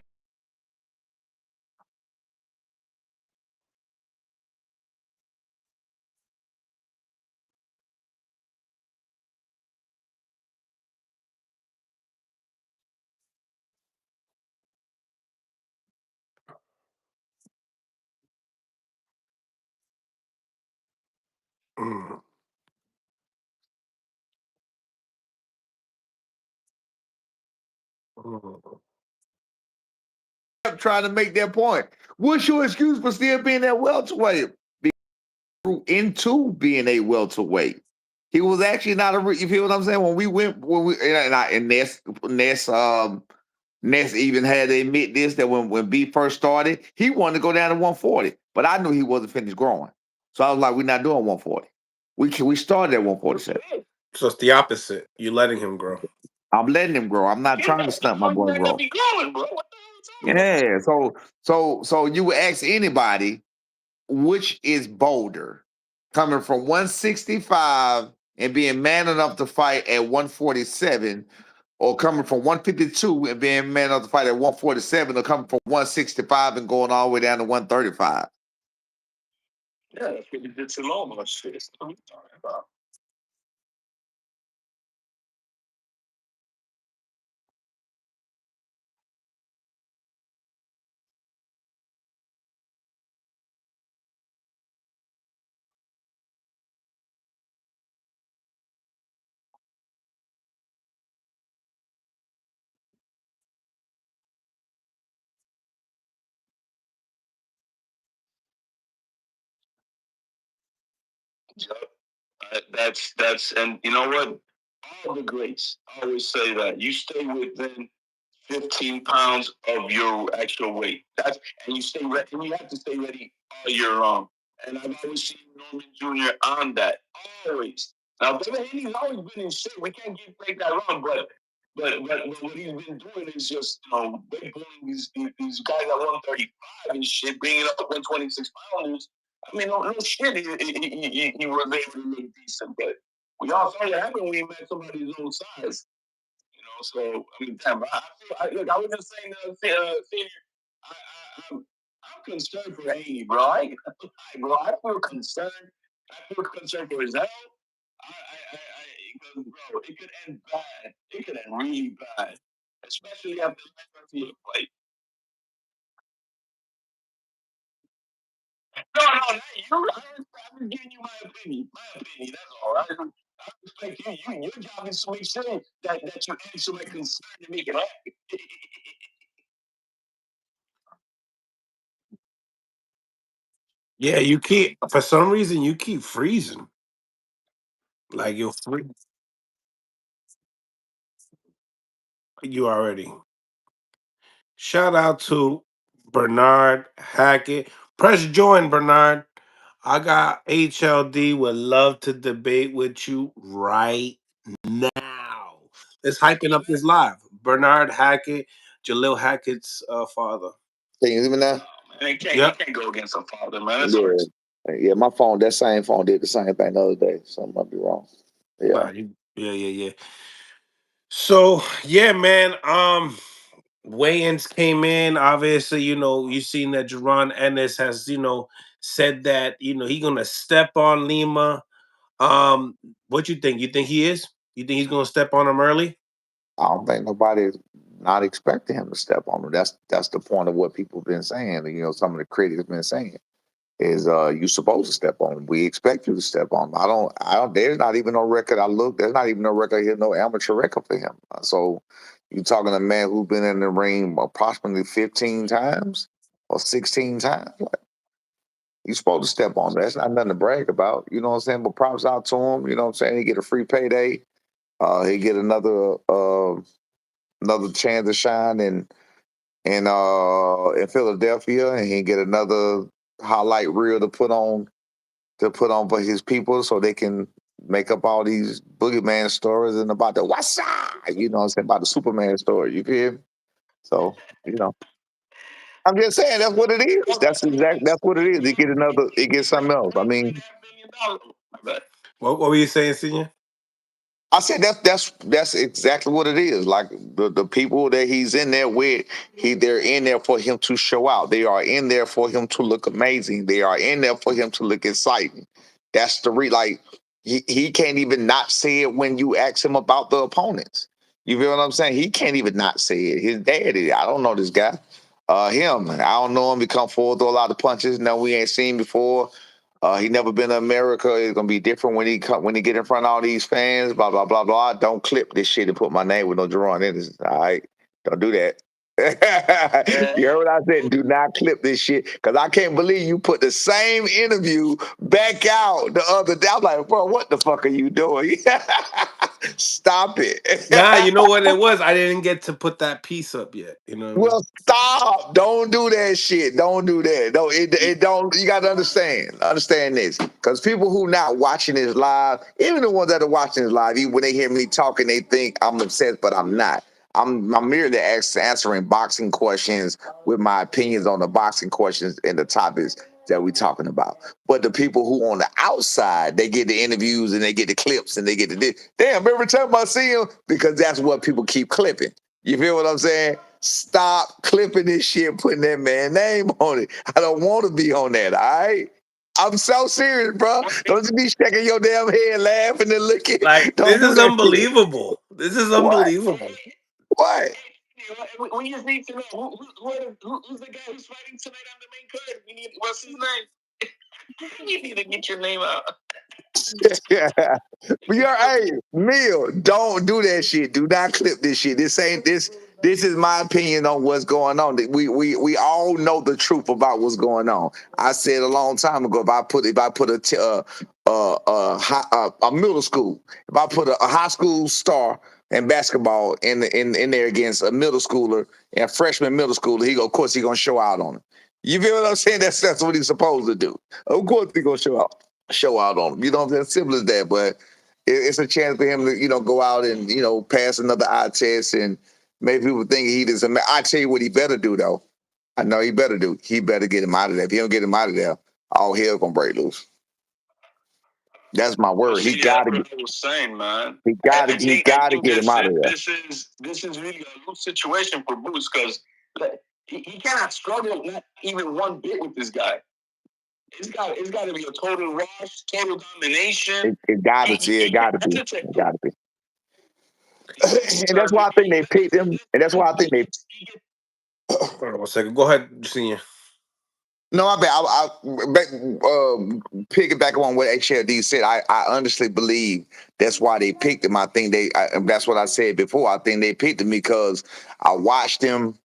Mm. Mm.
trying to make that point. What's your excuse for still being that welterweight? Grew into being a welterweight. He was actually not a. You feel what I'm saying? And Ness even had to admit this that when B first started, he wanted to go down to 140, but I knew he wasn't finished growing, so I was like, we're not doing 140. We started at 147.
So it's the opposite. You're letting him grow.
I'm letting him grow. I'm not trying to stunt my boy grow. Yeah. So you would ask anybody which is bolder, coming from 165 and being man enough to fight at 147, or coming from 152 and being man enough to fight at 147, or coming from 165 and going all the way down to 135.
Yeah, that's what he did to Loma. Shit, that's what I'm talking about. That's and you know what? All the greats always say that you stay within 15 pounds of your actual weight. That's and you stay ready. And you have to stay ready all year long. And I've always seen Norman Jr. on that always. Now, Devin Haney's always been in shape. We can't take that wrong, but what he's been doing is just weight pulling these guys at 135 and shit, bringing up 126 pounders. I mean, no shit, he was able to look decent, but we all saw it happen when he met somebody his own size. So I mean, damn, look, I was just saying, senior, I'm concerned for Haney, bro. I feel concerned. I feel concerned for his health. Because, bro, it could end bad. It could end really bad, especially after the field fight. No, not you. I'm giving you my opinion. My opinion. That's all right. I respect you. Your job is to make sure that you answer my concern to make it happen.
Yeah, you keep for some reason you keep freezing. Like you're free. You already. Shout out to Bernard Hackett. Press join, Bernard. I got HLD. Would love to debate with you right now. Let's hyping up this live. Bernard Hackett, Jalil Hackett's father.
Can you hear me now? Man, you can't go against a father, man. That's
Yeah, my phone, that same phone did the same thing the other day. Something might be wrong. Yeah.
Yeah. So yeah, man. Weigh-ins came in. Obviously, you seen that Jaron Ennis has, said that, he gonna step on Lima. What you think? You think he is? You think he's gonna step on him early?
I don't think nobody's not expecting him to step on him. That's the point of what people have been saying. Some of the critics have been saying is you supposed to step on him. We expect you to step on him. I don't there's not even no record. There's not even no record here, no amateur record for him. So you talking to a man who's been in the ring approximately 15 times or 16 times. Like, you supposed to step on him. That's not nothing to brag about. You know what I'm saying? But props out to him. You know what I'm saying? He get a free payday. He get another chance to shine in Philadelphia, and he get another highlight reel to put on for his people so they can make up all these boogeyman stories and about the what's up, what I'm saying, about the Superman story. You feel me? So, you know, I'm just saying that's what it is. That's what it is. It gets something else. I mean,
What were you saying, Senior?
I said that's exactly what it is. Like the people that he's in there with, they're in there for him to show out. They are in there for him to look amazing. They are in there for him to look exciting. That's like he can't even not say it when you ask him about the opponents. You feel what I'm saying? He can't even not say it. His daddy, I don't know this guy. Him, I don't know him. He come forward, throw a lot of punches. No, we ain't seen before. He never been to America. It's gonna be different when he get in front of all these fans. Blah blah blah blah. Don't clip this shit and put my name with no Jaron Ennis. All right, don't do that. You heard what I said? Do not clip this shit because I can't believe you put the same interview back out the other day. I'm like, bro, what the fuck are you doing? Stop it.
Nah, you know what it was? I didn't get to put that piece up yet. You know what I mean?
Well, stop. Don't do that shit. Don't do that. No, it don't. You got to understand this. Because people who not watching this live, even the ones that are watching this live, even when they hear me talking, they think I'm obsessed, but I'm not. I'm merely answering boxing questions with my opinions on the boxing questions and the topics that we're talking about. But the people who on the outside, they get the interviews and they get the clips and they get the damn every time I see them, because that's what people keep clipping. You feel what I'm saying? Stop clipping this shit, putting that man name on it. I don't want to be on that, all right? I'm so serious, bro. Don't you be shaking your damn head, laughing and looking.
Like,
Don't
this
do
is
that shit.
unbelievable. This is
What?
unbelievable.
What?
We just need to know who's the guy who's fighting tonight on the main card. What's his name? You need to get your name out.
Yeah. But hey, Mill, don't do that shit. Do not clip this shit. This is my opinion on what's going on. We all know the truth about what's going on. I said a long time ago, if I put a middle school, if I put a high school star
and basketball in there against a middle schooler and freshman middle schooler, of course he gonna show out on him. You feel what I'm saying? That's what he's supposed to do. Of course he gonna show out on him. You know what I'm saying? Simple as that. But it's a chance for him to go out and pass another eye test and make people think he does. I tell you what he better do though. I know he better do. He better get him out of there. If he don't get him out of there, all hell gonna break loose. That's my Well, word. see, that's what I was saying, man. He I gotta think get him out of there. this is really a loose situation for Boots because he cannot struggle not even one bit with this guy. It's got to be a total rush, total domination. It got to be. It got to be. It got to be. And that's why I think they picked him. And that's why I think they.
Hold on 1 second. Go ahead, Senior.
No, I bet piggyback on what HLD said. I honestly believe that's why they picked him. I think that's what I said before. I think they picked him because I watched him.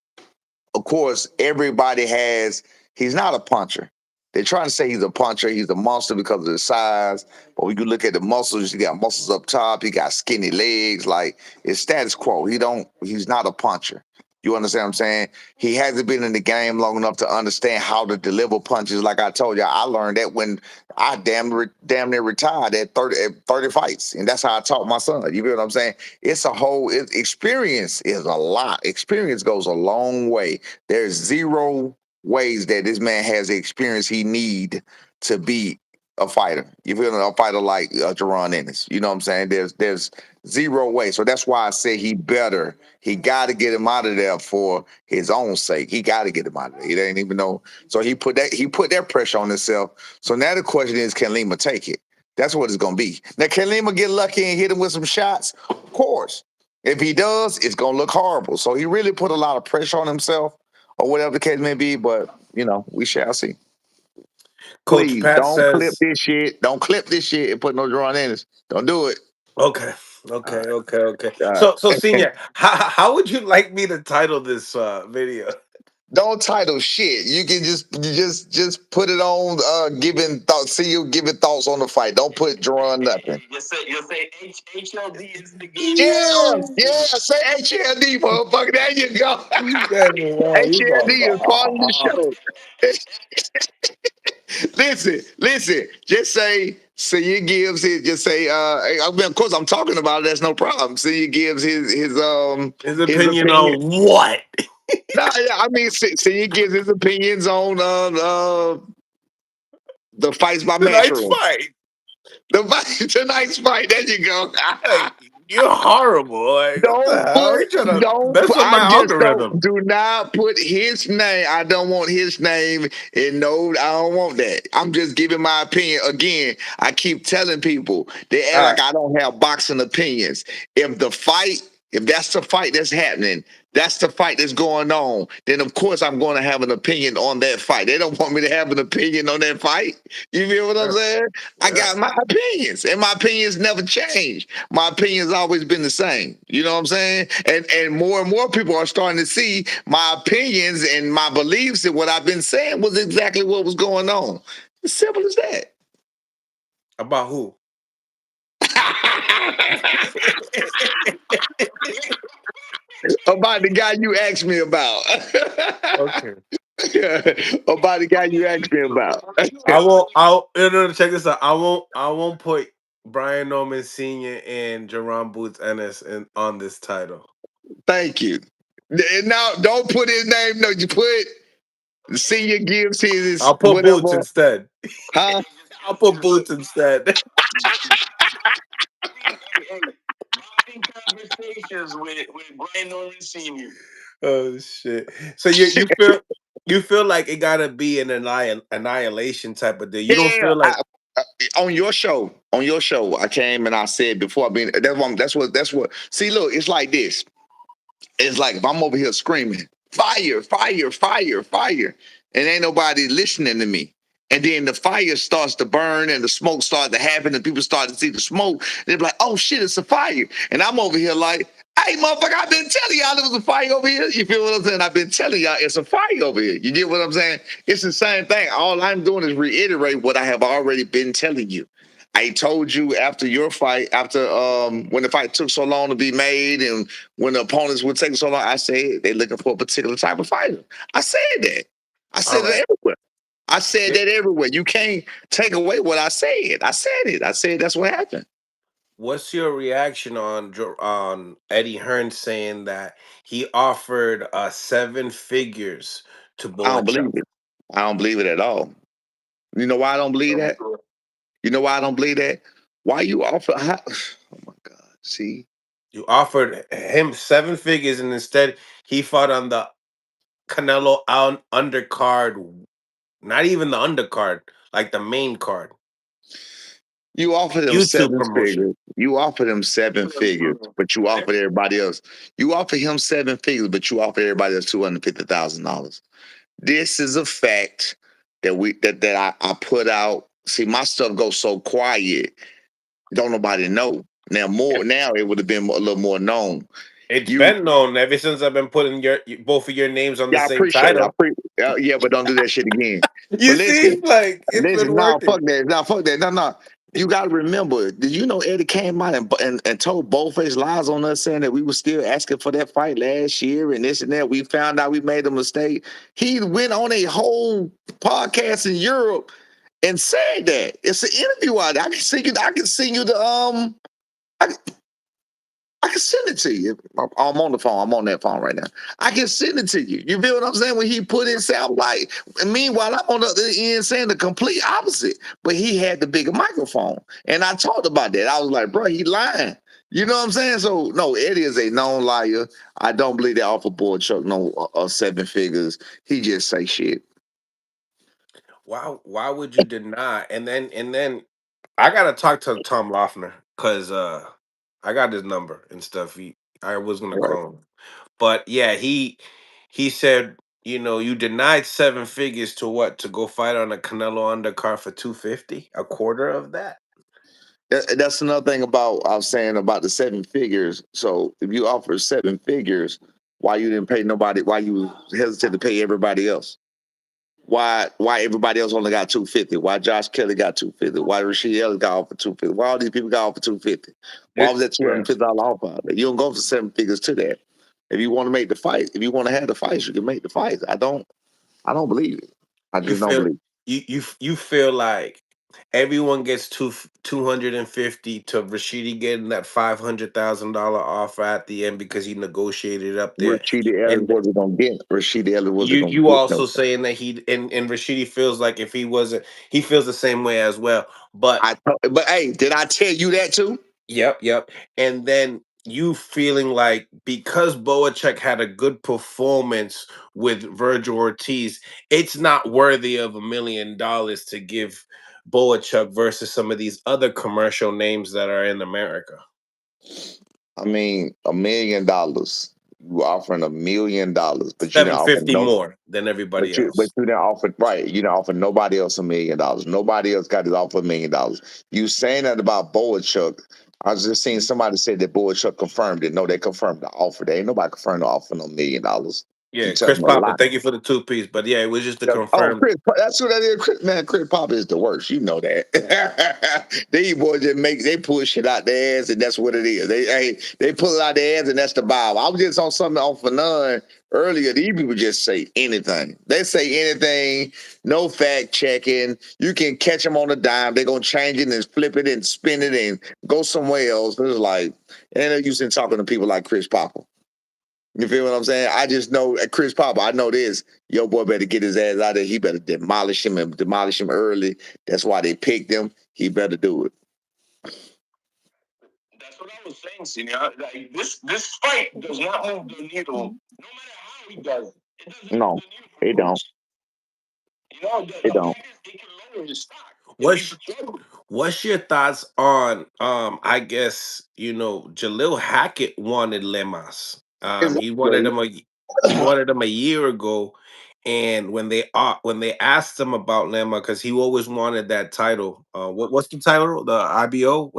Of course, everybody he's not a puncher. They're trying to say he's a puncher. He's a monster because of his size. But when you look at the muscles, you got muscles up top. He got skinny legs. Like, it's status quo. He's not a puncher. You understand what I'm saying? He hasn't been in the game long enough to understand how to deliver punches. Like I told you, I learned that when I damn near retired at 30 fights. And that's how I taught my son. You feel what I'm saying? It's a whole experience is a lot. Experience goes a long way. There's zero ways that this man has the experience he need to be a fighter. You feel me? A fighter like Jaron Ennis. You know what I'm saying? There's zero way. So that's why I say he got to get him out of there for his own sake. He got to get him out of there. He didn't even know. So he put that pressure on himself. So now the question is, can Lima take it? That's what it's gonna be. Now, can Lima get lucky and hit him with some shots? Of course. If he does, it's gonna look horrible. So he really put a lot of pressure on himself, or whatever the case may be. But we shall see.
Coach
Please
Pat
don't clip
says,
this shit. Don't clip this shit and put no drawing in it. Don't do it.
okay,
All
okay,
right.
okay, okay.
All
So
right.
Senior, how would you like me to title this video?
Don't title shit. You can just put it on giving thoughts. See you giving thoughts on the fight. Don't put drawing nothing. You say HLD is the game. Yeah, say HLD, motherfucker. There you go.
You guys are wild. You
HLD
guys
is part of the
are-
show. Listen. Just say Senior gives his. Just say. I mean, of course, I'm talking about it. That's no problem. Senior gives
His
his
opinion
opinion.
on what?
No, yeah, I mean, Senior gives his opinions on the fights by
Tonight's
Matchroom.
fight.
The fight tonight's fight. There you go.
Like, you're horrible. Like, what the
Don't
hell?
put,
You trying to
don't
mess
put,
with
I
my
just don't,
algorithm?
do not put his name. I don't want his name. And no, I don't want that. I'm just giving my opinion. Again, I keep telling people, they act
All
like
right.
I don't have boxing opinions. If that's the fight that's happening, that's the fight that's going on, then of course I'm going to have an opinion on that fight. They don't want me to have an opinion on that fight. You feel what I'm
Yeah.
saying? I
Yeah.
got my opinions, and my opinions never change. My opinion's always been the same. You know what I'm saying? And more people are starting to see my opinions and my beliefs and what I've been saying was exactly what was going on. As simple as that.
About who?
About the guy you asked me about.
Okay.
About the guy you asked me about.
I won't. I'll. No, check this out. I won't put Brian Norman Senior and Jaron Boots Ennis on this title.
Thank you. Now, don't put his name. No, you put Senior gives his
I'll put Boots
whatever.
instead.
Huh?
I'll put Boots instead.
Conversations with Brian Norman Sr.
Oh shit! So you feel like it gotta be an annihilation type of deal. You don't
Yeah,
feel like
on your show, I came and I said before. I mean, that's what. See, look, it's like this. It's like if I'm over here screaming, fire, fire, fire, fire, and ain't nobody listening to me. And then the fire starts to burn and the smoke starts to happen and people start to see the smoke. They're like, oh shit, it's a fire. And I'm over here like, hey, motherfucker, I've been telling y'all there was a fire over here. You feel what I'm saying? I've been telling y'all it's a fire over here. You get what I'm saying? It's the same thing. All I'm doing is reiterate what I have already been telling you. I told you after your fight, after when the fight took so long to be made, and when the opponents would take so long, I said they looking for a particular type of fighter. I said that. I
All
said
right.
it everywhere. I said
Yeah.
that everywhere. You can't take away what I said. I said it. I said that's what happened.
What's your reaction on on Eddie Hearn saying that he offered seven figures to
I don't
Boachuk?
believe it. I don't believe it at all. You know why I don't believe that? You know why I don't believe that? Why you offer? Oh my God! See,
You offered him seven figures, and instead he fought on the Canelo undercard, not even the undercard, like the main card.
you offer them
YouTube
seven
promotion.
figures. You offer them seven figures, but you offer everybody else. You offer him seven figures, but you offer everybody else $250,000. This is a fact that I put out. See, my stuff goes so quiet, don't nobody know. Now it would have been a little more known.
It's
You
been known ever since I've been putting your both of your names on the
Yeah, I
same
appreciate it.
title.
Yeah, but don't do that shit again.
You
But
see, like it's been
no,
working.
fuck that. No, fuck that. No, no. You got to remember, did you know Eddie came out and told bold-faced lies on us saying that we were still asking for that fight last year and this and that? We found out we made a mistake. He went on a whole podcast in Europe and said that. It's an interview out there. I can send you. I can send you the I, I can send it to you. I'm on the phone. I'm on that phone right now. I can send it to you. You feel what I'm saying? When he put himself like, and meanwhile, I'm on the other end saying the complete opposite. But he had the bigger microphone. And I talked about that. I was like, bro, he lying. You know what I'm saying? So, no, Eddie is a known liar. I don't believe they offer board Chuck no seven figures. He just say shit.
Why would you deny? And then I gotta talk to Tom Loeffner because I got his number and stuff. I was gonna
Right.
call him. But yeah, he said, you denied seven figures to what? To go fight on a Canelo undercard for 250? A quarter of that?
That's another thing about I was saying about the seven figures. So if you offer seven figures, why you didn't pay nobody? Why you hesitate to pay everybody else? Why everybody else only got 250? Why Josh Kelly got 250? Why Rashidi Ellis got offered 250? Why all these people got offered 250? Why was that
Yeah.
$250 offer out there? You don't go for seven figures to that. If you want to make the fight, if you want to have the fights, you can make the fights. I don't believe it. I
You
just don't
feel
believe it.
you feel like everyone gets 250 to Rashidi getting that $500,000 offer at the end because he negotiated up there,
Rashidi Ellis
and
wasn't gonna get. Rashidi Ellis wasn't gonna
you
get no.
also saying that and Rashidi feels like if he wasn't, he feels the same way as well. But
But hey, did I tell you that too?
yep. And then you feeling like because Boacek had a good performance with Virgil Ortiz, it's not worthy of $1 million to give Boacek versus some of these other commercial names that are in America.
I mean, $1 million. You offering $1 million, but you didn't offer
750
no.
more than everybody
But
else.
you didn't offer right. You didn't offer nobody else $1 million. Nobody else got it off $1 million. You saying that about Boachuk? I was just seeing somebody say that Boachuk confirmed it. No, they confirmed the offer. They ain't nobody confirmed the offer no $1 million. You
Yeah,
tell
Chris
them a
Papa,
lot.
thank you for the two piece. But yeah, it was just to
Oh,
confirm.
Chris, that's who that is. Man, Chris Papa is the worst. You know that. These boys just they pull shit out their ass, and that's what it is. They pull it out their ass, and that's the Bible. I was just on something off of none earlier. These people just say anything. They say anything, no fact checking. You can catch them on a dime. They're gonna change it and flip it and spin it and go somewhere else. It's like, and they're used to talking to people like Chris Papa. You feel what I'm saying? I just know Chris Papa. I know this. Yo, boy, better get his ass out there. He better demolish him and demolish him early. That's why they picked him. He better do it.
That's what I was saying, Senior. Like this fight does not move the needle, no matter how he does it. It doesn't move
No,
the needle
they
for
don't.
Bruce. You know,
They
the
don't.
fact is it can lower his stock if he
What's
struggles.
what's your thoughts on I guess Jalil Hackett wanted Lemas.
Exactly.
He wanted him a year ago, and when they asked him about Lema, because he always wanted that title. What's the title? The IBO?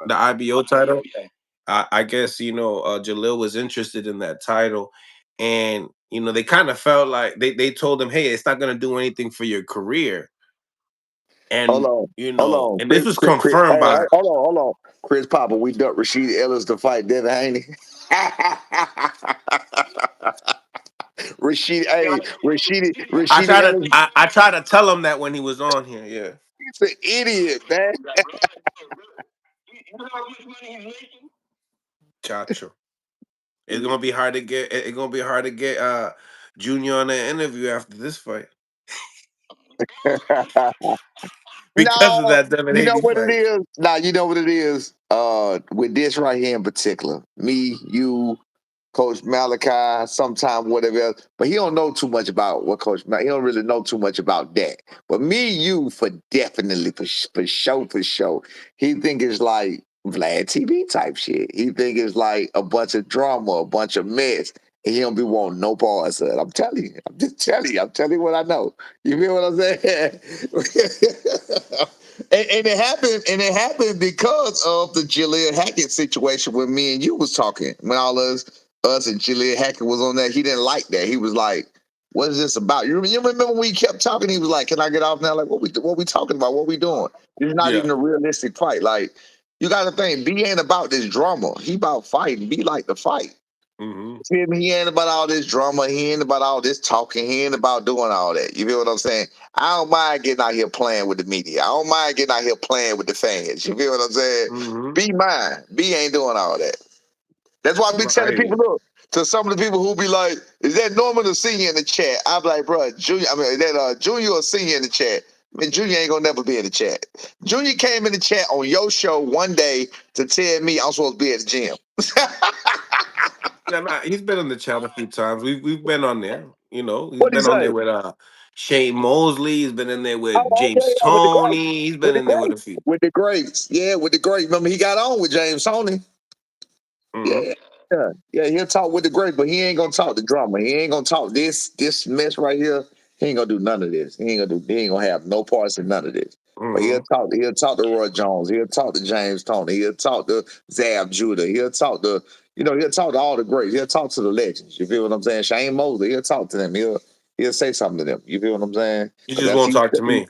The IBO title?
Yeah.
I guess Jalil was interested in that title, and they kind of felt like they told him, hey, it's not going to do anything for your career. And
Hold on,
and this
Chris,
was
Chris, Chris.
confirmed
Hey,
by.
hold on, Chris Papa. We ducked Rashidi Ellis to fight Devin Haney.
I
Rashidi
try to
Ellis.
I try to tell him that when he was on here. Yeah.
He's an idiot, man.
You know how much money he's making?
Gotcha. It's gonna be hard to get. It's gonna be hard to get Junior on an interview after this fight because of
No,
that Devin
you know
Haney
what it
fight.
is. Nah, you know what it is. With this right here in particular, me, you, Coach Malachi, sometime whatever else. But he don't know too much about what he don't really know too much about that. But me, you, for definitely, for sure. He think it's like Vlad TV type shit. He think it's like a bunch of drama, a bunch of mess. And he don't be wanting no parts of it. I'm telling you. I'm just telling you. I'm telling you what I know. You feel what I'm saying? And it happened, because of the Jillian Hackett situation when me and you was talking. When all us and Jillian Hackett was on that, he didn't like that. He was like, "What is this about?" You remember when we kept talking? He was like, "Can I get off now?" Like, what we talking about? What we doing? It's not
Yeah.
even a realistic fight. Like, you got to think, B ain't about this drama. He about fighting. B like the fight.
Hmm.
See me? He ain't about all this drama. He ain't about all this talking. He ain't about doing all that. You feel what I'm saying? I don't mind getting out here playing with the media. I don't mind getting out here playing with the fans. You feel what I'm saying?
Hmm.
Be mine. B ain't doing all that. That's why I be telling people,
Right.
look, to some of the people who be like, is that normal to see you in the chat? I'm like, bro, Junior, Junior or senior in the chat. Man, Junior ain't gonna never be in the chat. Junior came in the chat on your show one day to tell me I'm supposed to be at the gym.
Yeah, nah, he's been on the chat a few times. We've been on there. He's
What did he
been on
say?
there with Shane Mosley. He's been in there with
Oh, okay,
James
yeah, with the great,
Toney. He's been in there with a few.
with the greats. Yeah, with the great. Remember, he got on with James Toney.
Hmm.
Yeah, yeah. He'll talk with the great, but he ain't gonna talk the drama. He ain't gonna talk this mess right here. He ain't gonna do none of this. He ain't gonna have no parts in none of this. But
Hmm.
he'll talk to Roy Jones. He'll talk to James Toney. He'll talk to Zab Judah. He'll talk to all the greats. He'll talk to the legends. You feel what I'm saying? Shane Mosley. He'll talk to them. He'll say something to them. You feel what I'm saying?
He
But
just
that's
won't talk to me.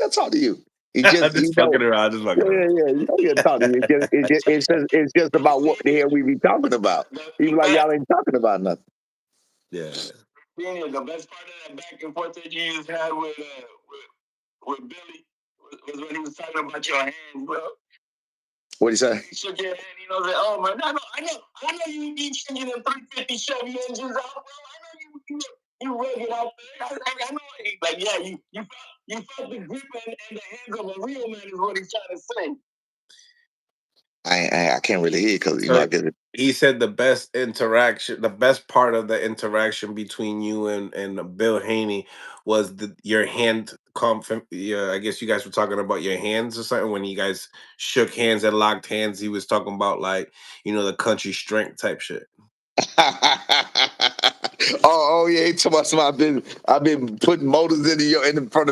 he'll talk to you.
I'm just fucking around. Just fucking around.
You know he'll talk to you. It's just about what the hell we be talking about. He be like, y'all ain't talking about nothing.
Yeah.
The best part of that back and forth that you just had with Billy was when he was talking about your hands, bro.
What'd he say?
He shook your hand, like, oh man, I know you be changing them 350 Chevy engines out, bro. I know you rugged out there. I know, like, yeah, you felt the grip and the hands of a real man is what he's trying to say.
I can't really hear because I
So
get it.
he said the best part of the interaction between you and Bill Haney was your hand. Yeah, I guess you guys were talking about your hands or something when you guys shook hands and locked hands. He was talking about like the country strength type shit.
Oh yeah, he told us I've been putting motors from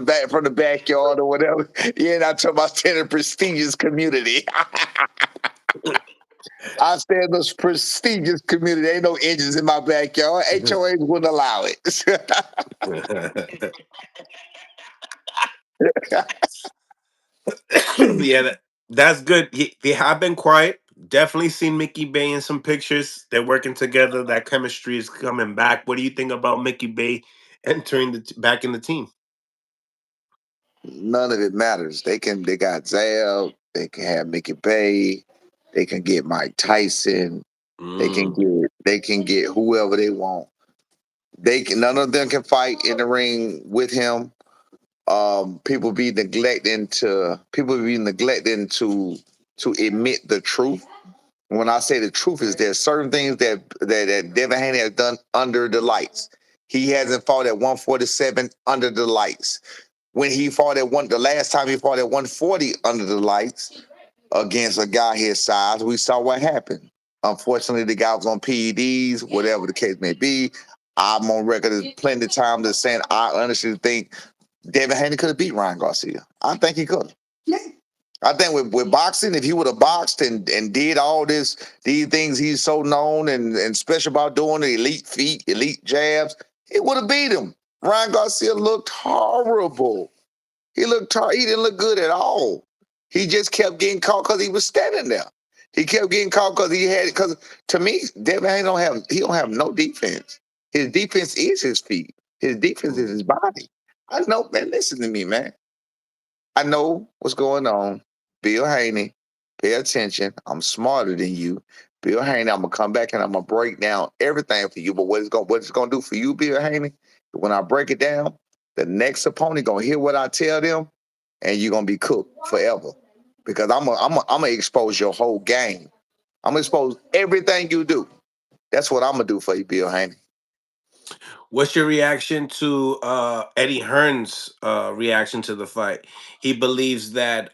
the backyard or whatever. Yeah, and I told my stay in a prestigious community. I stay in this prestigious community. Ain't no engines in my backyard. HOAs wouldn't allow it.
Yeah, that's good. They have been quiet. Definitely seen Mickey Bay in some pictures. They're working together. That chemistry is coming back. What do you think about Mickey Bay entering back in the team?
None of it matters. They got Zab, they can have Mickey Bay, they can get Mike Tyson,
Mm.
they can get whoever they want. None of them can fight in the ring with him. People be neglecting to admit the truth. When I say the truth is there's certain things that Devin Haney has done under the lights. He hasn't fought at 147 under the lights. When he fought the last time he fought at 140 under the lights against a guy his size, we saw what happened. Unfortunately, the guy was on PEDs, whatever the case may be. I'm on record plenty of times as saying I honestly think Devin Haney could have beat Ryan Garcia. I think he could have. I think with boxing, if he would have boxed and did all these things he's so known and special about doing, the elite feet, elite jabs, he would have beat him. Ryan Garcia looked horrible. He looked tired. He didn't look good at all. He just kept getting caught because he was standing there. He kept getting caught because he had because to me, Devin Haney don't have no defense. His defense is his feet. His defense is his body. I know, man. Listen to me, man. I know what's going on. Bill Haney, pay attention. I'm smarter than you. Bill Haney, I'm gonna come back and I'm gonna break down everything for you. But what it's gonna do for you, Bill Haney, when I break it down, the next opponent gonna hear what I tell them, and you're gonna be cooked forever. Because I'm gonna expose your whole game. I'm gonna expose everything you do. That's what I'm gonna do for you, Bill Haney.
What's your reaction to Eddie Hearn's reaction to the fight? He believes that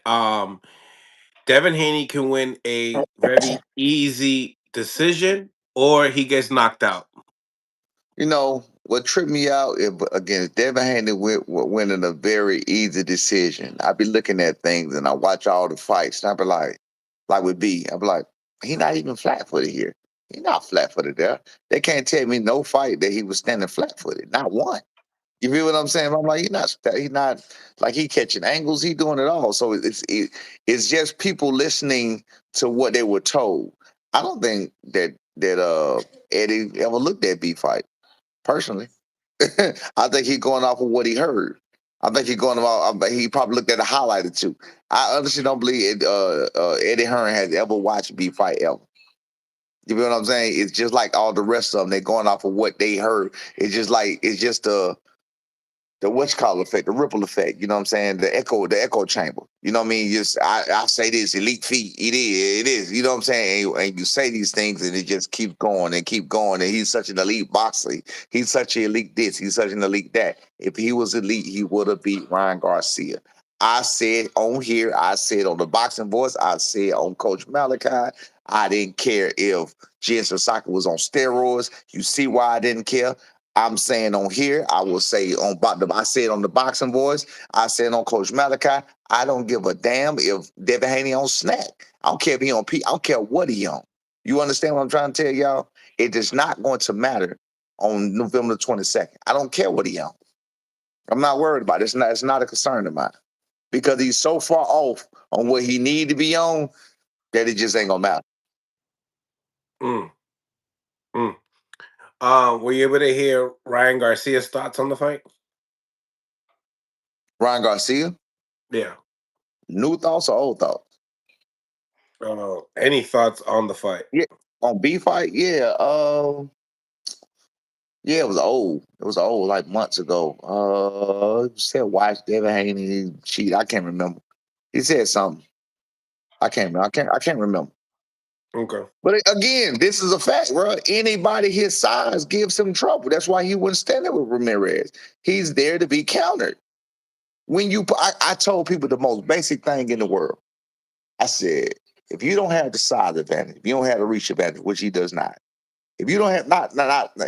Devin Haney can win a very easy decision, or he gets knocked out.
You know what tripped me out again? Devin Haney winning a very easy decision. I be looking at things and I watch all the fights. And I be like with B, I be like, he not even flat footed here. He not flat footed there. They can't tell me no fight that he was standing flat footed. Not one. You feel what I'm saying? I'm like, he not like he catching angles. He doing it all. So it's just people listening to what they were told. I don't think that Eddie ever looked at B fight personally. I think he's going off of what he heard. I think he's going off. He probably looked at a highlight or two. I honestly don't believe Eddie Hearn has ever watched B fight ever. You feel what I'm saying? It's just like all the rest of them. They're going off of what they heard. It's just the what's called effect, the ripple effect. You know what I'm saying? The echo chamber. You know what I mean? Just I say this elite feat. It is. You know what I'm saying? And you say these things, and it just keeps going and keep going. And he's such an elite boxer. He's such an elite this. He's such an elite that. If he was elite, he would have beat Ryan Garcia. I said on here. I said on the Boxing Voice. I said on Coach Malachi. I didn't care if Jensen Saka was on steroids. You see why I didn't care? I'm saying on here, I will say I said on the Boxing Voice, I said on Coach Malachi, I don't give a damn if Devin Haney on snack. I don't care if he on P. I don't care what he on. You understand what I'm trying to tell y'all? It is not going to matter on November the 22nd. I don't care what he on. I'm not worried about it. It's not a concern of mine because he's so far off on what he need to be on that it just ain't gonna matter.
Mm, mm. Were you able to hear Ryan Garcia's thoughts on the fight?
Ryan Garcia,
Yeah.
new thoughts or old thoughts?
Any thoughts on the fight?
Yeah, on B fight, yeah. Yeah, it was old. It was old, like months ago. He said watch Devin Haney cheat. I can't remember. He said something. I can't remember. I can't remember.
Okay.
But again, this is a fact, bro. Anybody his size gives him trouble. That's why he wouldn't stand there with Ramirez. He's there to be countered. I told people the most basic thing in the world. I said, if you don't have the size advantage, if you don't have the reach advantage, which he does not, if you don't have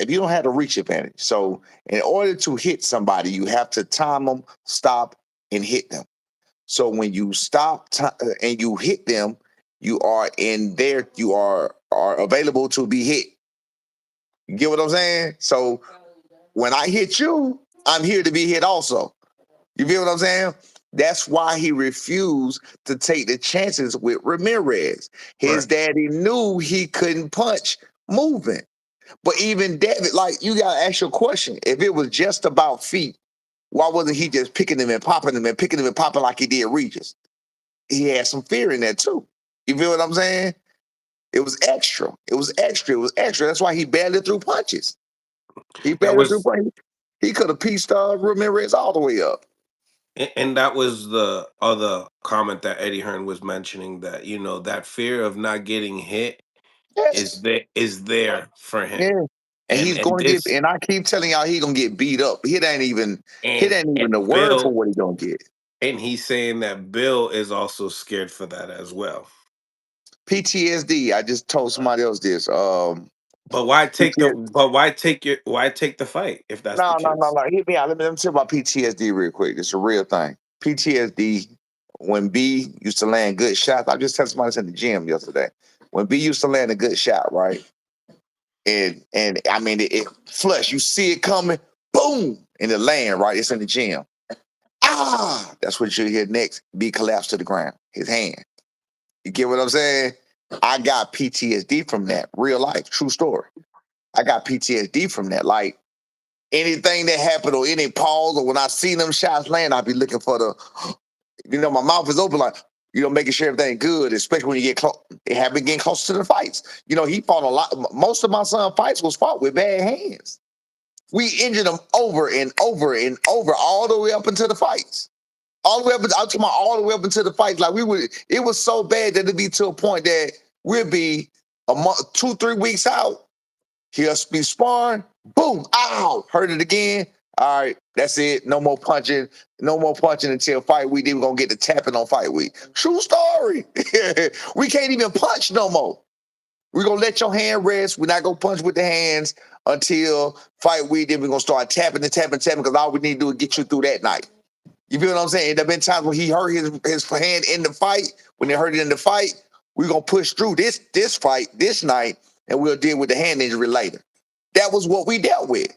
if you don't have the reach advantage, so in order to hit somebody, you have to time them, stop, and hit them. So when you stop and you hit them, you are in there. You are available to be hit. You get what I'm saying? So when I hit you, I'm here to be hit also. You feel what I'm saying? That's why he refused to take the chances with Ramirez. His
Right.
daddy knew he couldn't punch moving. But even David, like you gotta ask your question. If it was just about feet, why wasn't he just picking them and popping them and picking them and popping like he did Regis? He had some fear in that too. You feel what I'm saying? It was extra. It was extra. It was extra. That's why he barely threw punches. He
That
barely threw
was
punches. He could have pieced Ramirez all the way up.
and that was the other comment that Eddie Hearn was mentioning, that that fear of not getting hit
Yes.
is there for him.
Yeah. And
And
he's
and
gonna get
this
and I keep telling y'all he gonna get beat up. It
and
ain't even the
and
word for
Bill,
what he gonna get.
and he's saying that Bill is also scared for that as well.
PTSD. I just told somebody else this.
But why take the
PTSD.
but why take the fight if that's the
No.
case?
Hit me out. Let me tell you about PTSD real quick. It's a real thing. PTSD. When B used to land good shots, I just telling somebody this in the gym yesterday. When B used to land a good shot, right? And I mean it flush. You see it coming, boom, in the land, right? It's in the gym. That's what you hear next. B collapsed to the ground. His hand. You get what I'm saying? I got PTSD from that. Real life, true story. I got PTSD from that. Like anything that happened or any pause or when I see them shots land, I'll be looking for the, my mouth is open like, making sure everything good, especially when you get close. It had been getting closer to the fights. He fought a lot. Most of my son fights was fought with bad hands. We injured him over and over and over, all the way up into the fights. All the way up, I'm talking about all the way up into the fights. Like it was so bad that it'd be to a point that we'd be a month, 2-3 weeks out. He'll be sparring, boom, ow, hurt it again. All right, that's it. No more punching. No more punching until fight week. Then we're gonna get the tapping on fight week. True story. We can't even punch no more. We're gonna let your hand rest. We're not gonna punch with the hands until fight week. Then we're gonna start tapping and tapping and tapping because all we need to do is get you through that night. You feel what I'm saying? There have been times when he hurt his hand in the fight. When they hurt it in the fight, we're gonna push through this fight this night, and we'll deal with the hand injury later. That was what we dealt with.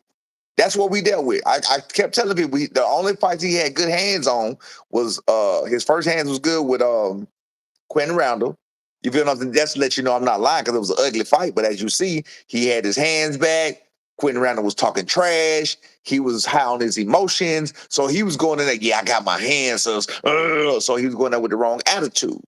That's what we dealt with. I kept telling people the only fights he had good hands on was his first hands was good with Quentin Randall. You feel what I'm saying? That's to let you know I'm not lying because it was an ugly fight. But as you see, he had his hands back. Quentin Randall was talking trash. He was high on his emotions. So he was going in there, yeah, I got my hands. So he was going there with the wrong attitude.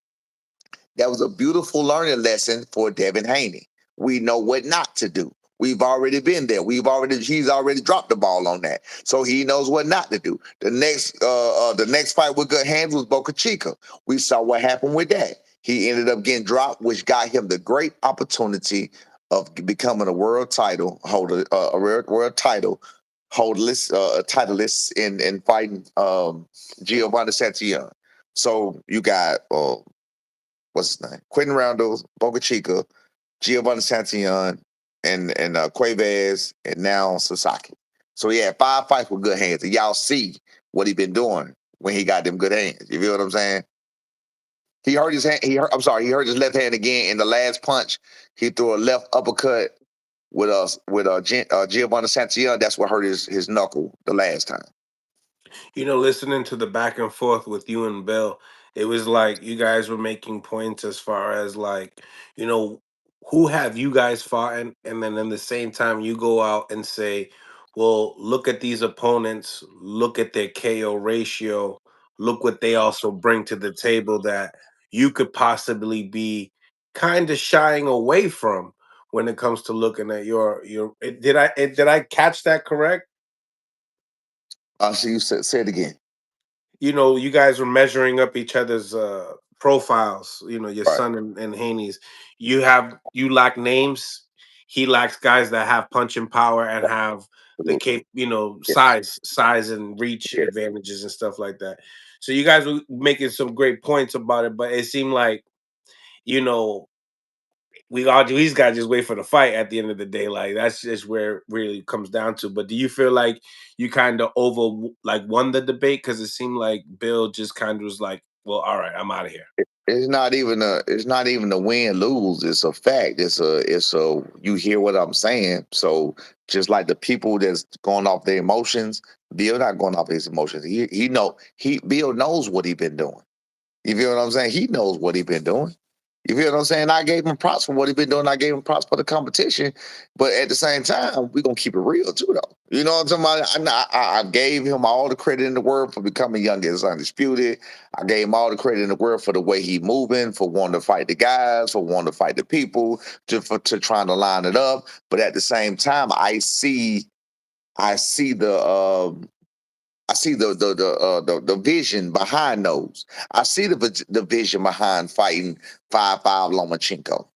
That was a beautiful learning lesson for Devin Haney. We know what not to do. We've already been there. He's already dropped the ball on that. So he knows what not to do. The next fight with good hands was Boca Chica. We saw what happened with that. He ended up getting dropped, which got him the great opportunity of becoming a world title holder, world title holderless, titleist in fighting Giovanni Santillon. So you got what's his name? Quentin Randall, Boca Chica, Giovanni Santillon, and Cuevas, and now Sasaki. So he had 5 fights with good hands. And y'all see what he been doing when he got them good hands. You feel what I'm saying? He hurt his hand. He hurt his left hand again in the last punch. He threw a left uppercut with Giovanni Santillon. That's what hurt his knuckle the last time.
Listening to the back and forth with you and Bill, it was like you guys were making points as far as like, you know, who have you guys fought? And then in the same time, you go out and say, well, look at these opponents, look at their KO ratio, look what they also bring to the table that you could possibly be kind of shying away from when it comes to looking at did I catch that correct?
So you say it again.
You guys were measuring up each other's profiles, your
Right.
son and Haney's. You lack names. He lacks guys that have punching power and have the
Yeah.
size and reach
Yeah.
advantages and stuff like that. So you guys were making some great points about it, but it seemed like, you know, we all do. He's got to just wait for the fight at the end of the day. Like that's just where it really comes down to. But do you feel like you kind of won the debate because it seemed like Bill just kind of was like, "Well, all right, I'm out of here."
It's not even a win lose. It's a fact. It's a you hear what I'm saying. So just like the people that's going off their emotions, Bill not going off his emotions. Bill knows what he been doing. You feel what I'm saying? He knows what he been doing. You feel what I'm saying? I gave him props for what he been doing. I gave him props for the competition. But at the same time, we're going to keep it real too, though. You know what I'm talking about? I gave him all the credit in the world for becoming young as undisputed. I gave him all the credit in the world for the way he moving, for wanting to fight the guys, for wanting to fight the people, to trying to line it up. But at the same time, I see the vision behind those. I see the vision behind fighting 5'5" Lomachenko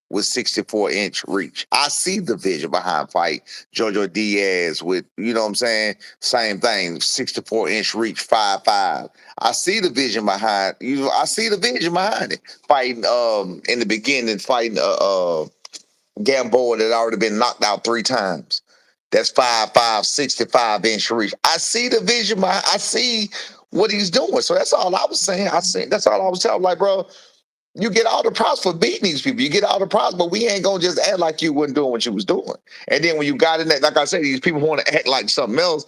with 64-inch reach. I see the vision behind fight Jojo Diaz with, you know what I'm saying? Same thing, 64-inch reach, 5'5". I see the vision behind, I see the vision behind it. Fighting in the beginning, fighting Gamboa that had already been knocked out 3 times. That's 5'5", 65-inch reach. I see the vision. I see what he's doing. So that's all I was saying. That's all I was telling. Like, bro, you get all the props for beating these people. You get all the props, but we ain't gonna just act like you wasn't doing what you was doing. And then when you got in that, like I said, these people want to act like something else.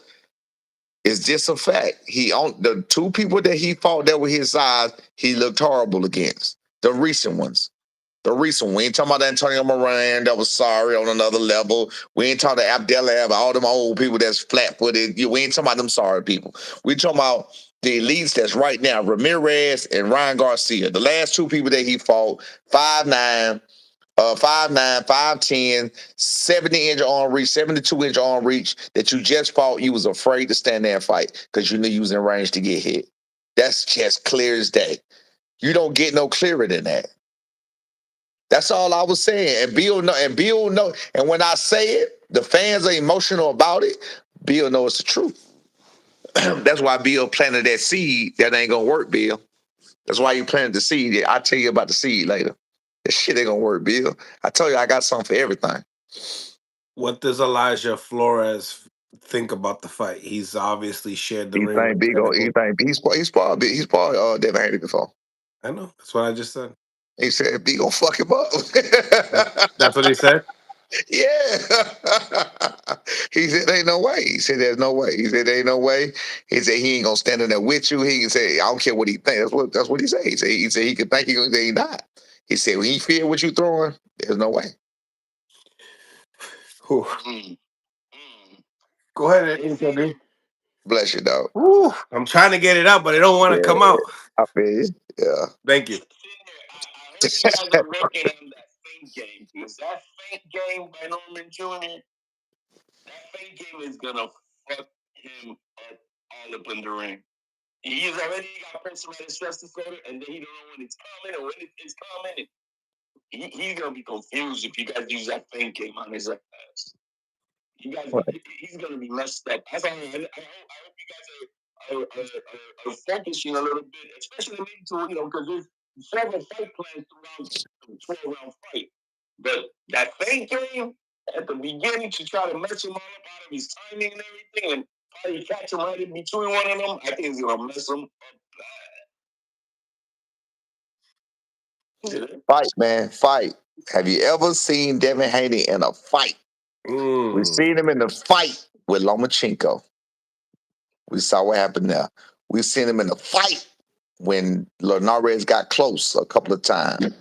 It's just a fact. He on the two people that he fought that were his size, he looked horrible against. The recent ones. The recent one. We ain't talking about Antonio Moran that was sorry on another level. We ain't talking about Abdelab, all them old people that's flat footed. We ain't talking about them sorry people. We talking about the elites that's right now, Ramirez and Ryan Garcia. The last two people that he fought, 5'9", 5'9", 5'10", 70-inch arm reach, 72-inch arm reach, that you just fought, you was afraid to stand there and fight because you knew you was in range to get hit. That's just clear as day. You don't get no clearer than that. That's all I was saying. Bill know. And when I say it, the fans are emotional about it. Bill knows it's the truth. That's why Bill planted that seed that ain't gonna work, Bill. That's why you planted the seed. I'll tell you about the seed later. That shit ain't gonna work, Bill. I told you I got something for everything.
What does Elijah Flores think about the fight? He's obviously shared the
He
ring with
think big. He
Dragon.
think he's part Devin Haney before.
I know. That's what I just said.
He said B gonna fuck him up.
That's what he said.
Yeah. He said ain't no way. He said there's no way. He said there ain't no way. He said he ain't gonna stand in there with you. He can say, I don't care what he think. That's what he said. He said he could think he gonna say he not. He said when he feel what you throwing, there's no way.
Whew.
Mm.
Go ahead, Anthony.
Bless you, dog.
Whew. I'm trying to get it out, but it don't want to
Yeah,
come out.
I feel you. Yeah.
Thank you.
I hope you guys are working on that faint game because that faint game by Norman Jr. That fake game is gonna fuck him up all up in the ring. He's already got post-traumatic stress disorder, and then he don't know when it's coming or when it's coming. He's gonna be confused if you guys use that fake game on his ass. You guys, he's gonna be messed up. I hope you guys are focusing a little bit, especially maybe to because there's several fight plans throughout the 12-round fight. But that fake game at the beginning to try to mess him all up out of his timing and everything, and probably catch him right in between one of them, I think it's gonna mess him up. Fight, man, fight. Have you ever seen Devin Haney in a fight? We've seen him in the fight with Lomachenko. We saw what happened there. We've seen him in the fight when Linares got close a couple of times.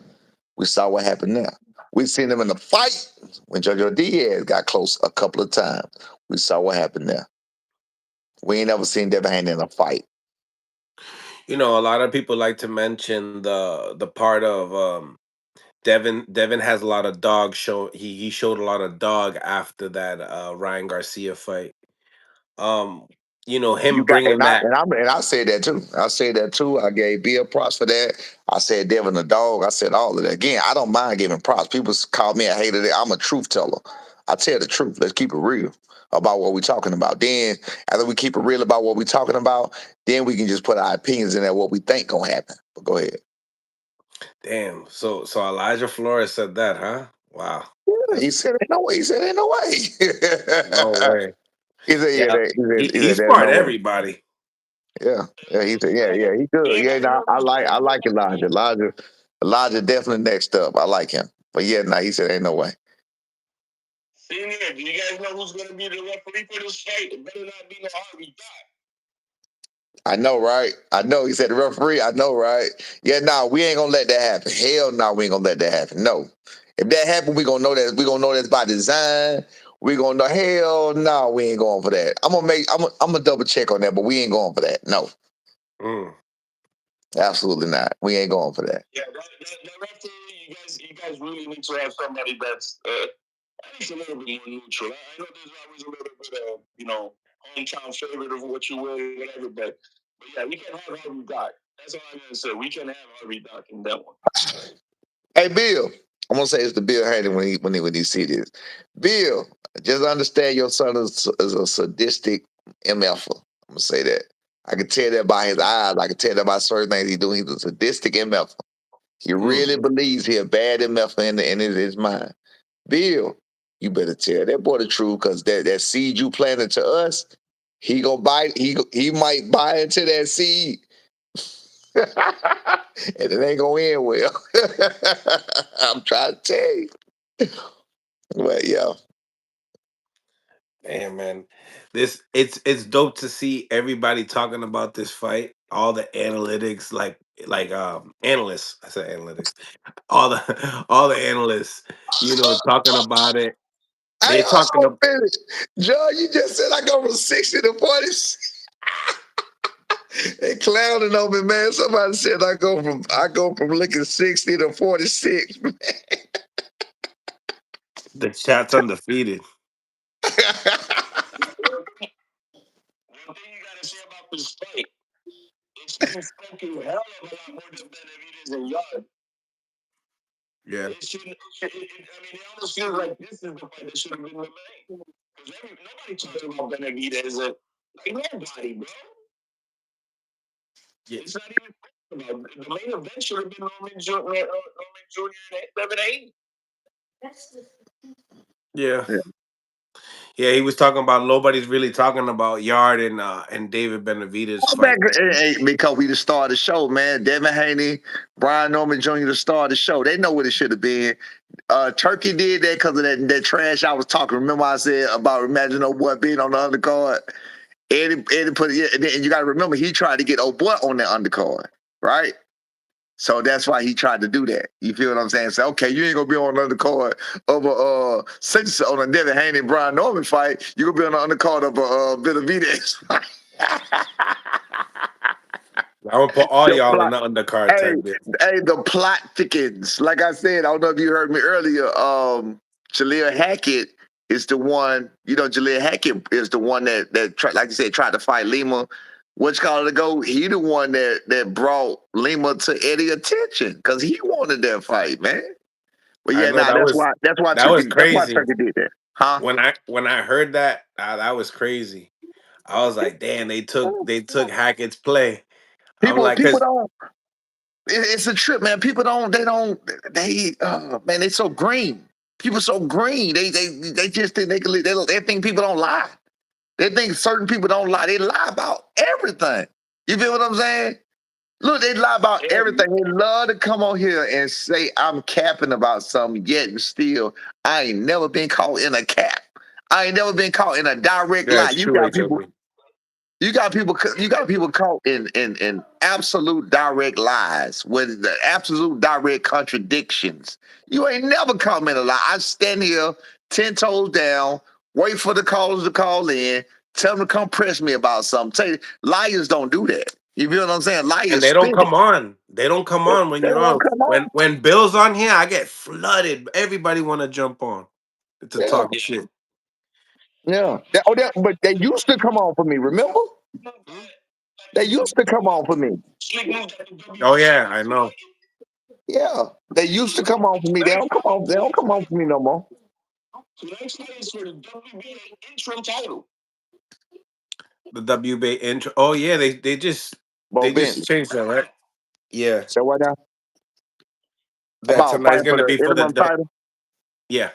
We saw what happened there. We've seen him in the fight when Jojo Diaz got close a couple of times. We saw what happened there. We ain't never seen Devin Haney in a fight.
A lot of people like to mention the part of Devin has a lot of dog show. He showed a lot of dog after that Ryan Garcia fight. Um,
You
him
got
bringing that.
and I said that too. I said that too. I gave Bill props for that. I said Devin the dog. I said all of that. Again, I don't mind giving props. People call me a hater. I'm a truth teller. I tell the truth. Let's keep it real about what we're talking about. Then after we keep it real about what we're talking about, then we can just put our opinions in there what we think gonna happen. But go ahead.
Damn. So Elijah Flores said that, huh? Wow.
Yeah, he said ain't no way. He said ain't no way.
No way.
He said yeah.
Yeah.
He
He
said there's
sparred
no way.
everybody.
Yeah, yeah, he said, yeah, he good. Yeah, nah, I like Elijah. Elijah definitely next up. I like him. But yeah, he said ain't no way. Senior, do you guys know who's gonna be the referee for this fight? It better not be no Harvey Dot. I know, right? I know. He said the referee. I know, right? Yeah, we ain't gonna let that happen. Hell no, we ain't gonna let that happen. No. If that happen, we gonna know that. We gonna know that's by design. We gonna know. Hell no, we ain't going for that. I'm gonna double check on that, but we ain't going for that. No.
Mm.
Absolutely not. We ain't going for that. Yeah, that referee, you guys really need to have somebody that's at least a little bit more neutral. I know there's always a little bit of, hometown favorite of what you will, whatever, but yeah, we can have Harvey Doc. That's all I'm gonna say. We can have Harvey Doc in that one. Hey Bill, I'm gonna say it's to Bill Haney when he see this. Bill, just understand your son is a sadistic MFer. I'm gonna say that. I can tell that by his eyes. I can tell that by certain things he do. He's a sadistic MFer. He really believes he a bad MFer in his mind. Bill, you better tell that boy the truth because that seed you planted to us, he gonna bite. He might buy into that seed, and it ain't gonna end well. I'm trying to tell you. Well, yeah.
Hey man, this it's dope to see everybody talking about this fight. All the analytics, like analysts. I said analytics. All the all the analysts, talking about it.
Hey,
They talking
hold
about
on a minute. John, you just said I go from 60 to 40. They clowning on me, man. Somebody said I go from looking 60 to 46.
the chat's undefeated.
One thing you gotta say about this fight, it's been spoken hell of a lot more than Benavidez and Yard.
Yeah,
It shouldn't. I mean, it almost feels like this is the fight that should have been the main. Because nobody talking about Benavidez. Like nobody, bro.
yeah,
It's not even about the main event should have been Norman Jr. and 7-8.
yeah,
Yeah.
yeah. He was talking about nobody's really talking about Yard and David Benavidez
Go back,
fight.
because we the star of the show, man. Devin Haney, Brian Norman Jr., the star of the show. They know what it should have been. Turkey did that because of that trash I was talking. Remember I said about Imagine No Boy being on the undercard? Eddie put it, and you got to remember he tried to get old boy on that undercard, right? So that's why he tried to do that. You feel what I'm saying? So okay, you ain't gonna be on the undercard of a on a Devin Haney and Brian Norman fight. You gonna be on the undercard of a Benavidez.
I'm gonna put all
The
y'all in
plot,
the undercard
hey,
type bit.
hey, the plot thickens. Like I said, I don't know if you heard me earlier. Jaleel Hackett is the one. Jaleel Hackett is the one that like you said, tried to fight Lima. What's called to go? He the one that brought Lima to Eddie attention because he wanted that fight, man. But
I
yeah,
know
nah, that's why
that was crazy.
Turkey did that, huh?
When I heard that, that was crazy. I was like, damn, they took Hackett's play. I'm like,
People
cause
don't. It's a trip, man. People don't. They don't. Man, they so green. People so green. They just think they can. They think people don't lie. They think certain people don't lie. They lie about everything. You feel what I'm saying? Look, they lie about everything. They love to come on here and say I'm capping about something, yet and still I ain't never been caught in a cap. I ain't never been caught in a direct
yeah,
lie.
it's true, HOP.
You got people caught in absolute direct lies with the absolute direct contradictions. You ain't never caught me in a lie. I stand here 10 toes down, wait for the callers to call in, tell them to come press me about something. Liars don't do that. You feel what I'm saying?
And
Liars
they don't
spin it.
come on. They don't come on when
They
you're
don't
on.
come on.
When Bill's on here, I get flooded. Everybody want to jump on to
Yeah,
talk shit.
yeah. But they used to come on for me, remember? They used to come on for me.
Oh yeah, I know.
Yeah. They used to come on for me. They don't come on. They don't come on for me no more. So next fight is for the WBA interim title.
The WBA intro. Oh yeah, they just
Bo
they just
Bentley.
changed that, right? Yeah,
So what now?
that
About
tonight's
fighting for
gonna
the
be for
interim title?
yeah.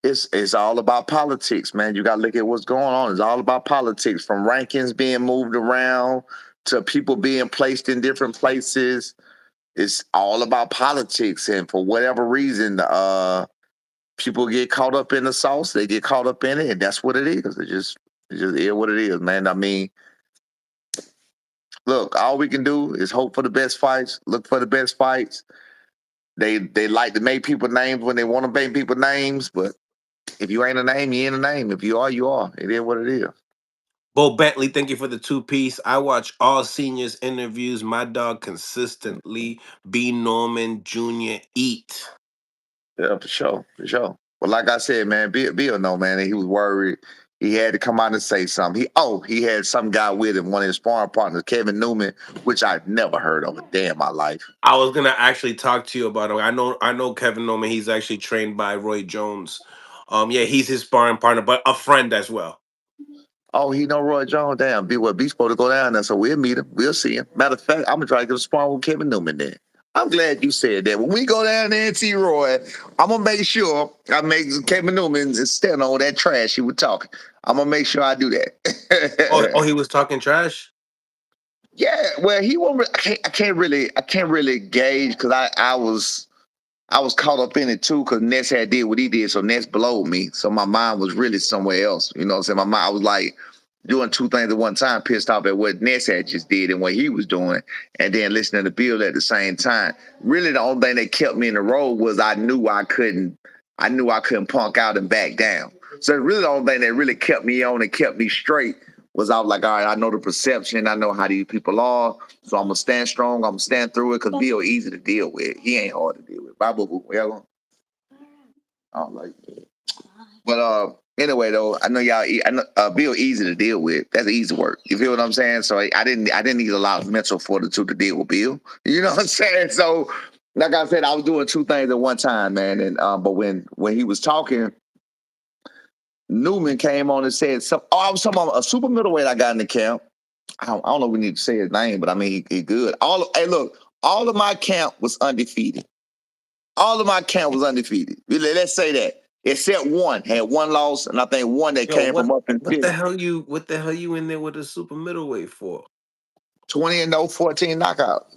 It's all about politics, man. You got to look at what's going on. It's all about politics, from rankings being moved around to people being placed in different places. It's all about politics, and for whatever reason, people get caught up in the sauce. They get caught up in it, and that's what it is. It just is what it is, man. I mean, look, all we can do is hope for the best fights, look for the best fights. They like to make people names when they want to make people names, but if you ain't a name, you ain't a name. If you are, you are. It is what it is.
Bo Bentley, thank you for the 2 piece. I watch all seniors interviews. My dog consistently B Norman Jr. eat.
Yeah, for sure, for sure. But like I said, man, Bill know, man, he was worried. He had to come out and say something. He had some guy with him, one of his sparring partners, Kevin Newman, which I've never heard of a day in my life.
I was gonna actually talk to you about him. I know Kevin Norman. He's actually trained by Roy Jones. Yeah, he's his sparring partner, but a friend as well.
Oh, he know Roy Jones. Damn, B supposed to go down there, so we'll meet him. We'll see him. Matter of fact, I'm gonna try to get a sparring with Kevin Newman then. I'm glad you said that. When we go down there and see Roy, I'm gonna make sure I make Kevin Newman stand on that trash he was talking. I'm gonna make sure I do
Oh,
that.
he was talking trash.
Yeah, well, he won't. I can't really gauge because I was. I was caught up in it too because Ness had did what he did, so Ness blowed me. So my mind was really somewhere else. You know what I'm saying? My mind, I was like doing two things at one time, pissed off at what Ness had just did and what he was doing, and then listening to Bill at the same time. Really, the only thing that kept me in the road was I knew I couldn't punk out and back down. So really, the only thing that really kept me on and kept me straight was I was like, all right, I know the perception, I know how these people are, so I'm gonna stand strong, I'm gonna stand through it because Bill easy to deal with. He ain't hard to deal with. Bible, well, I don't like it. But anyway though, I know y'all. I know Bill easy to deal with. That's easy work. You feel what I'm saying? So I didn't need a lot of mental fortitude to deal with Bill. You know what I'm saying? So like I said, I was doing two things at one time, man. And but when he was talking, Newman came on and said some. Oh, I was talking about a super middleweight I got in the camp. I don't know if we need to say his name, but I mean he good. Hey, look, all of my camp was undefeated. All of my camp was undefeated. Let's say that. Except one had one loss, and I think one that
Yo,
came from up in
what the hell you in there with a super middleweight for?
20-0, 14 knockout.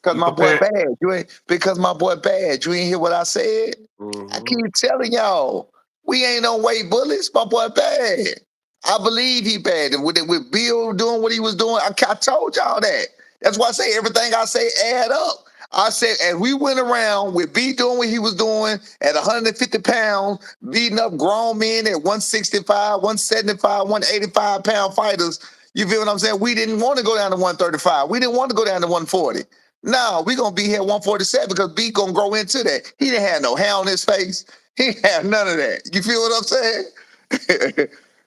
Because
You
my boy
prepared?
bad. Because my boy bad. You ain't hear what I said? I
Mm-hmm.
keep telling y'all, we ain't no weight bullets. My boy bad. I believe he bad. And with Bill doing what he was doing, I told y'all that. That's why I say everything I say add up. I said, and we went around with B doing what he was doing at 150 pounds, beating up grown men at 165, 175, 185-pound fighters. You feel what I'm saying? We didn't want to go down to 135. We didn't want to go down to 140. No, we're going to be here at 147 because B going to grow into that. He didn't have no hair on his face. He didn't have none of that. You feel what I'm saying?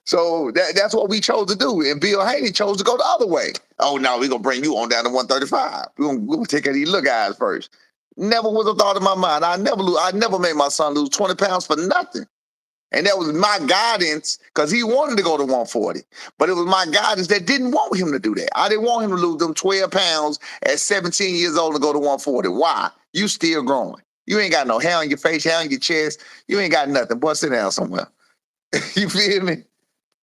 So that's what we chose to do. And Bill Haney chose to go the other way. Oh, no, we're going to bring you on down to 135. We're going to take care of these little guys first. Never was a thought in my mind. I never made my son lose 20 pounds for nothing. And that was my guidance because he wanted to go to 140. But it was my guidance that didn't want him to do that. I didn't want him to lose them 12 pounds at 17 years old and go to 140. Why? You still growing. You ain't got no hair on your face, hair on your chest. You ain't got nothing. Boy, sit down somewhere. You feel me?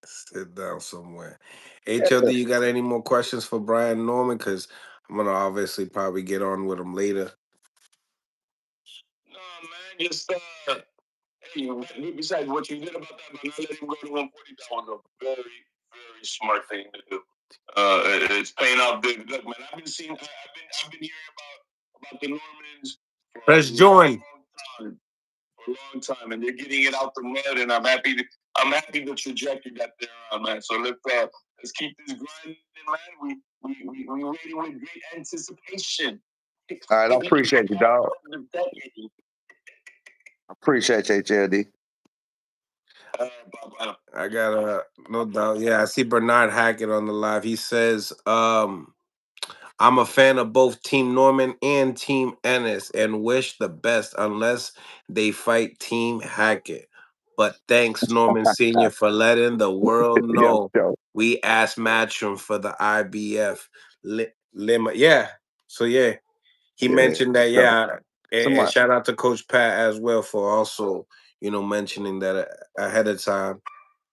Sit down somewhere. HLD, you got any more questions for Brian Norman? Because I'm gonna obviously probably get on with him later.
No, man, just hey, besides what you did about that, but not letting him go to 140, that was a very, very smart thing to do. It's paying off big. Look, man, I've been hearing about the Normans for a
Press
long
join.
time. For a long time, and they're getting it out the mud, and I'm happy. I'm happy the trajectory that they're on, man. So let's keep this grinding, man. We waiting with great anticipation. All right, I appreciate you, dog. I appreciate you, HLD.
I got no doubt. Yeah, I see Bernard Hackett on the live. He says, I'm a fan of both Team Norman and Team Ennis and wish the best unless they fight Team Hackett. But thanks, Norman Sr., for letting the world
Yeah,
know
yo.
we asked Matchroom for the IBF Lima. Yeah. So, yeah, he
Yeah.
mentioned that.
So,
Yeah. And
somebody,
shout out to Coach Pat as well for also, mentioning that ahead of time.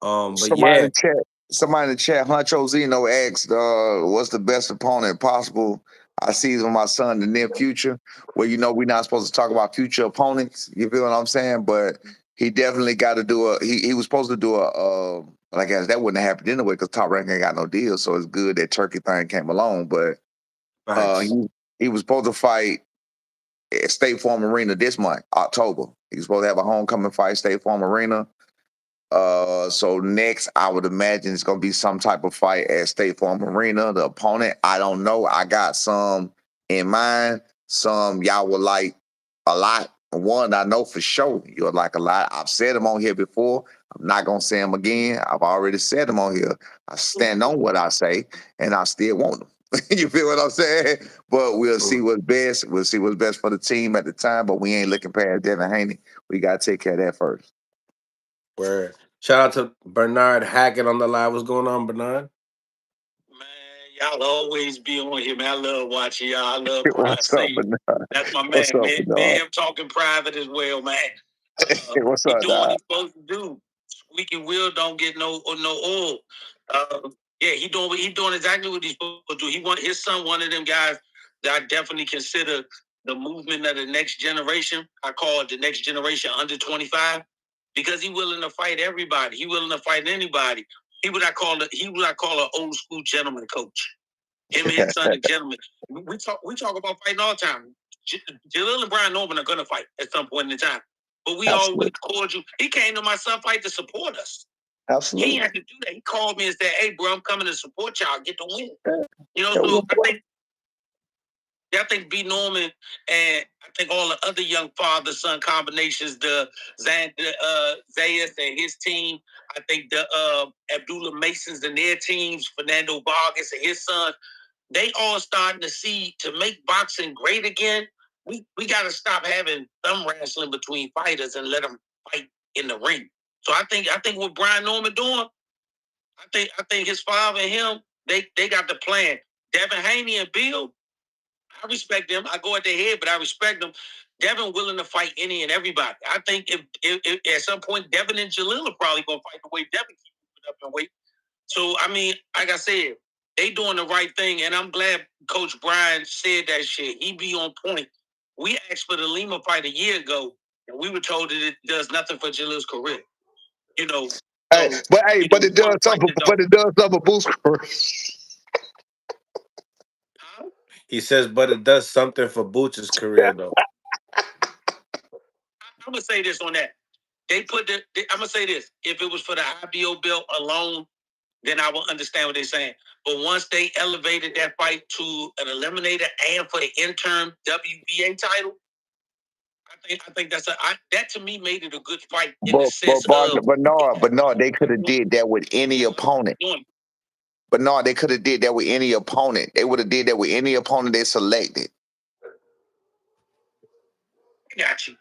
But
somebody in
yeah,
the chat, somebody in the chat, Huncho Zeno asked, what's the best opponent possible I see with my son in the near future? Well, we're not supposed to talk about future opponents. You feel what I'm saying? But he definitely got to do he was supposed to do but I guess that wouldn't have happened anyway because Top Rank ain't got no deal. So it's good that Turkey thing came along. But
thanks.
he was supposed to fight at State Farm Arena this month, October. He was supposed to have a homecoming fight, State Farm Arena. So next, I would imagine it's gonna be some type of fight at State Farm Arena. The opponent, I don't know. I got some in mind. Some y'all will like a lot. One I know for sure you'll like a lot. I've said them on here before. I'm not gonna say them again. I've already said them on here. I stand on what I say, and I still want them. You feel what I'm saying? But we'll see what's best. We'll see what's best for the team at the time. But we ain't looking past Devin Haney. We gotta take care of that first.
Word. Shout out to Bernard Hackett on the live. What's going on, Bernard?
Man, y'all always be on here, man. I love watching y'all. I love Brian
What's up,
C.
Bernard?
That's my man.
What's up,
Me
Bernard?
and him talking private as well, man.
What's
He
up,
doing what
dog?
he's supposed to do. Squeaky wheel don't get no oil. Yeah, he doing exactly what he's supposed to do. His son, one of them guys that I definitely consider the movement of the next generation. I call it the next generation under 25 because he willing to fight everybody. He willing to fight anybody. He what I call an old school gentleman coach. Him and his son, a gentleman. We talk about fighting all the time. Jalil and Brian Norman are gonna fight at some point in time. But we always cordial. He came to my son fight to support us.
Absolutely.
He had to do that. He called me and said, "Hey, bro, I'm coming to support y'all. Get the win." You know, so I think B. Norman and I think all the other young father-son combinations, the Zayas and his team, I think the Abdullah Masons and their teams, Fernando Vargas and his son, they all starting to see to make boxing great again. We got to stop having thumb wrestling between fighters and let them fight in the ring. So I think what Brian Norman doing, I think his father and him, they got the plan. Devin Haney and Bill, I respect them. I go at their head, but I respect them. Devin willing to fight any and everybody. I think if at some point Devin and Jalil are probably gonna fight the way Devin keeps moving up in weight. So I mean, like I said, they doing the right thing, and I'm glad Coach Brian said that shit. He be on point. We asked for the Lima fight a year ago, and we were told that it does nothing for Jalil's career. You know.
Hey, but it does something. But it does something boost career.
He says, but it does something for Boots' career, though.
I'm gonna say this on that. I'm gonna say this. If it was for the IBO belt alone, then I will understand what they're saying. But once they elevated that fight to an eliminator and for the interim WBA title, I think that to me made it a good fight in the sense of.
But no, they could have did that with any opponent. But no, they could have did that with any opponent. They would have did that with any opponent they selected.
I got you.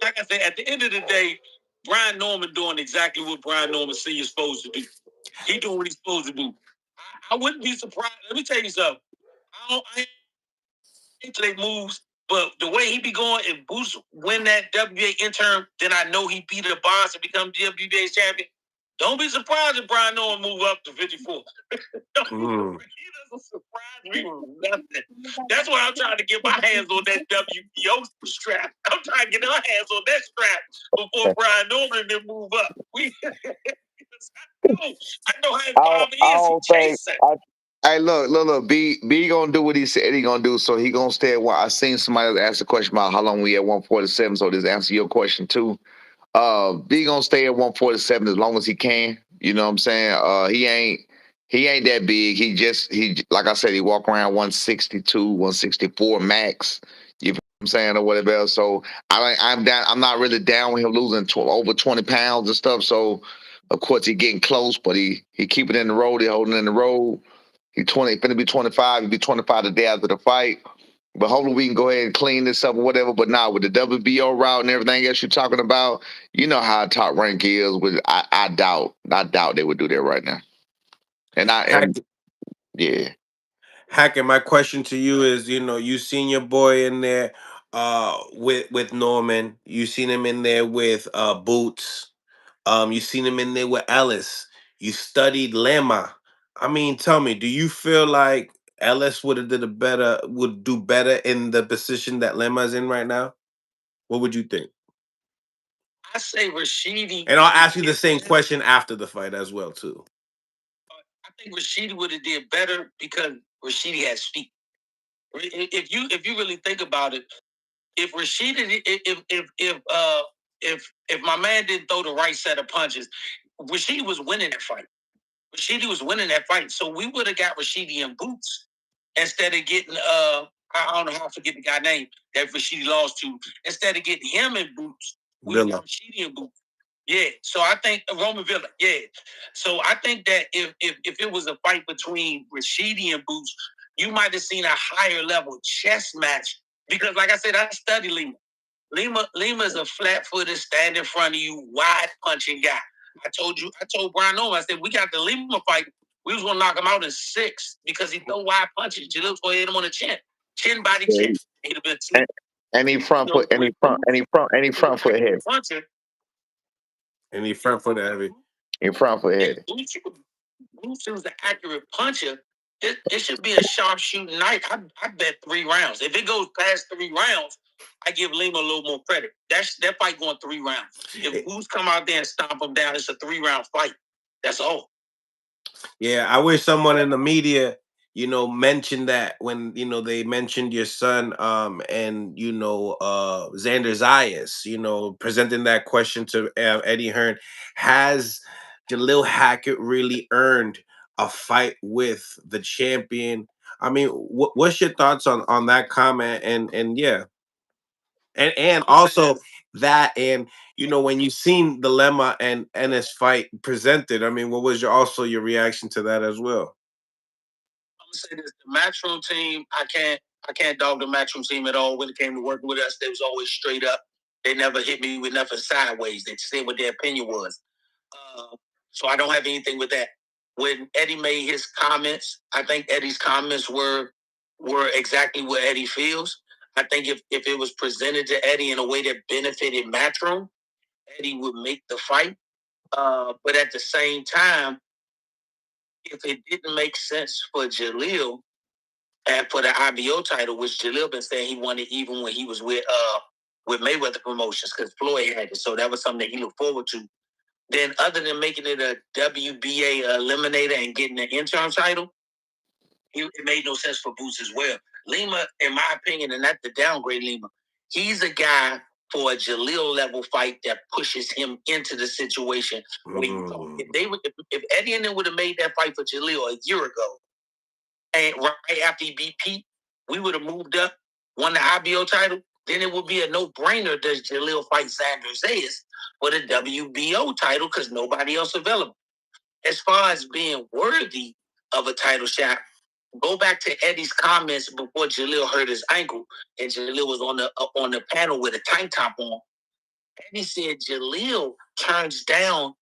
Like I said, at the end of the day, Brian Norman doing exactly what Brian Norman Sr. is supposed to do. He doing what he's supposed to do. I wouldn't be surprised. Let me tell you something. I ain't play moves, but the way he be going, if Boots win that WBA interim, then I know he beat the boss and become WBA champion. Don't be surprised if Brian Norman move up to 54. He doesn't surprise me with nothing. That's why I'm trying to get my hands on that WBO strap. I'm trying to get my hands on that strap before Brian Norman then move up. I know how his father is. He chasing.
Hey, look. B gonna do what he said he gonna do. So he gonna stay at one. I seen somebody ask a question about how long we at 147. So this answer your question too. B gonna stay at 147 as long as he can. You know what I'm saying? He ain't that big. He like I said, he walk around 162, 164 max. You know what I'm saying, or whatever else. So I'm down. I'm not really down with him losing over 20 pounds and stuff. So of course he getting close, but he keep it in the road. He holding in the road. He finna be 25. He'll be 25 the day after the fight. But hopefully we can go ahead and clean this up or whatever. But now with the WBO route and everything else you're talking about, you know how top rank is. I doubt they would do that right now. Yeah.
Hackett, my question to you is, you seen your boy in there with Norman. You seen him in there with Boots. You seen him in there with Ellis. You studied Lima. I mean, tell me, do you feel like Ellis would do better in the position that Lima's in right now? What would you think?
I say Rashidi.
And I'll ask you the same question after the fight as well, too.
I think Rashidi would have did better because Rashidi has feet. If you really think about it, if Rashidi, if my man didn't throw the right set of punches, Rashidi was winning that fight. Rashidi was winning that fight, so we would have got Rashidi in Boots instead of getting I don't know how to forget the guy name that Rashidi lost to. Instead of getting him in Boots, we got Rashidi in Boots. Yeah, so I think Roman Villa. Yeah, so I think that if it was a fight between Rashidi and Boots, you might have seen a higher level chess match because, like I said, I studied Lima. Lima is a flat-footed, stand in front of you, wide punching guy. I told Brian Norman, I said, we got the Lima fight. We was gonna knock him out in 6 because he throw wide punches. Jalil's gonna hit him on the chin. Chin body chin. He'd have been sleep.
And he front foot heavy.
And he front foot heavy.
He front foot heavy.
Boots was the accurate puncher, It should be a sharpshooting night. I bet 3 rounds. If it goes past 3 rounds, I give Lima a little more credit. That fight going 3 rounds. If Boots come out there and stomp him down, it's a 3-round fight. That's all.
Yeah, I wish someone in the media, mentioned that when they mentioned your son, and Xander Zayas, presenting that question to Eddie Hearn, has Jalil Hackett really earned a fight with the champion? I mean, what's your thoughts on that comment? And yeah, and also that, and when you seen the Lemma and Ennis fight presented, I mean, what was your reaction to that as well?
I'm gonna say this: the Matchroom team, I can't dog the Matchroom team at all. When it came to working with us, they was always straight up. They never hit me with nothing sideways. They said what their opinion was. So I don't have anything with that. When Eddie made his comments, I think Eddie's comments were exactly what Eddie feels. I think if it was presented to Eddie in a way that benefited Matchroom, Eddie would make the fight. But at the same time, if it didn't make sense for Jalil and for the IBO title, which Jalil been saying he wanted even when he was with Mayweather Promotions, because Floyd had it, so that was something that he looked forward to. Then, other than making it a WBA eliminator and getting the interim title, it made no sense for Boots as well. Lima, in my opinion, and not the downgrade Lima, he's a guy for a Jalil level fight that pushes him into the situation. If Eddie and them would have made that fight for Jalil a year ago, and right after he beat Pete, we would have moved up, won the IBO title. Then it would be a no-brainer. Does Jalil fight Xander Zayas for the WBO title because nobody else available? As far as being worthy of a title shot, go back to Eddie's comments before Jalil hurt his ankle, and Jalil was on the panel with a tank top on. Eddie said Jalil turns down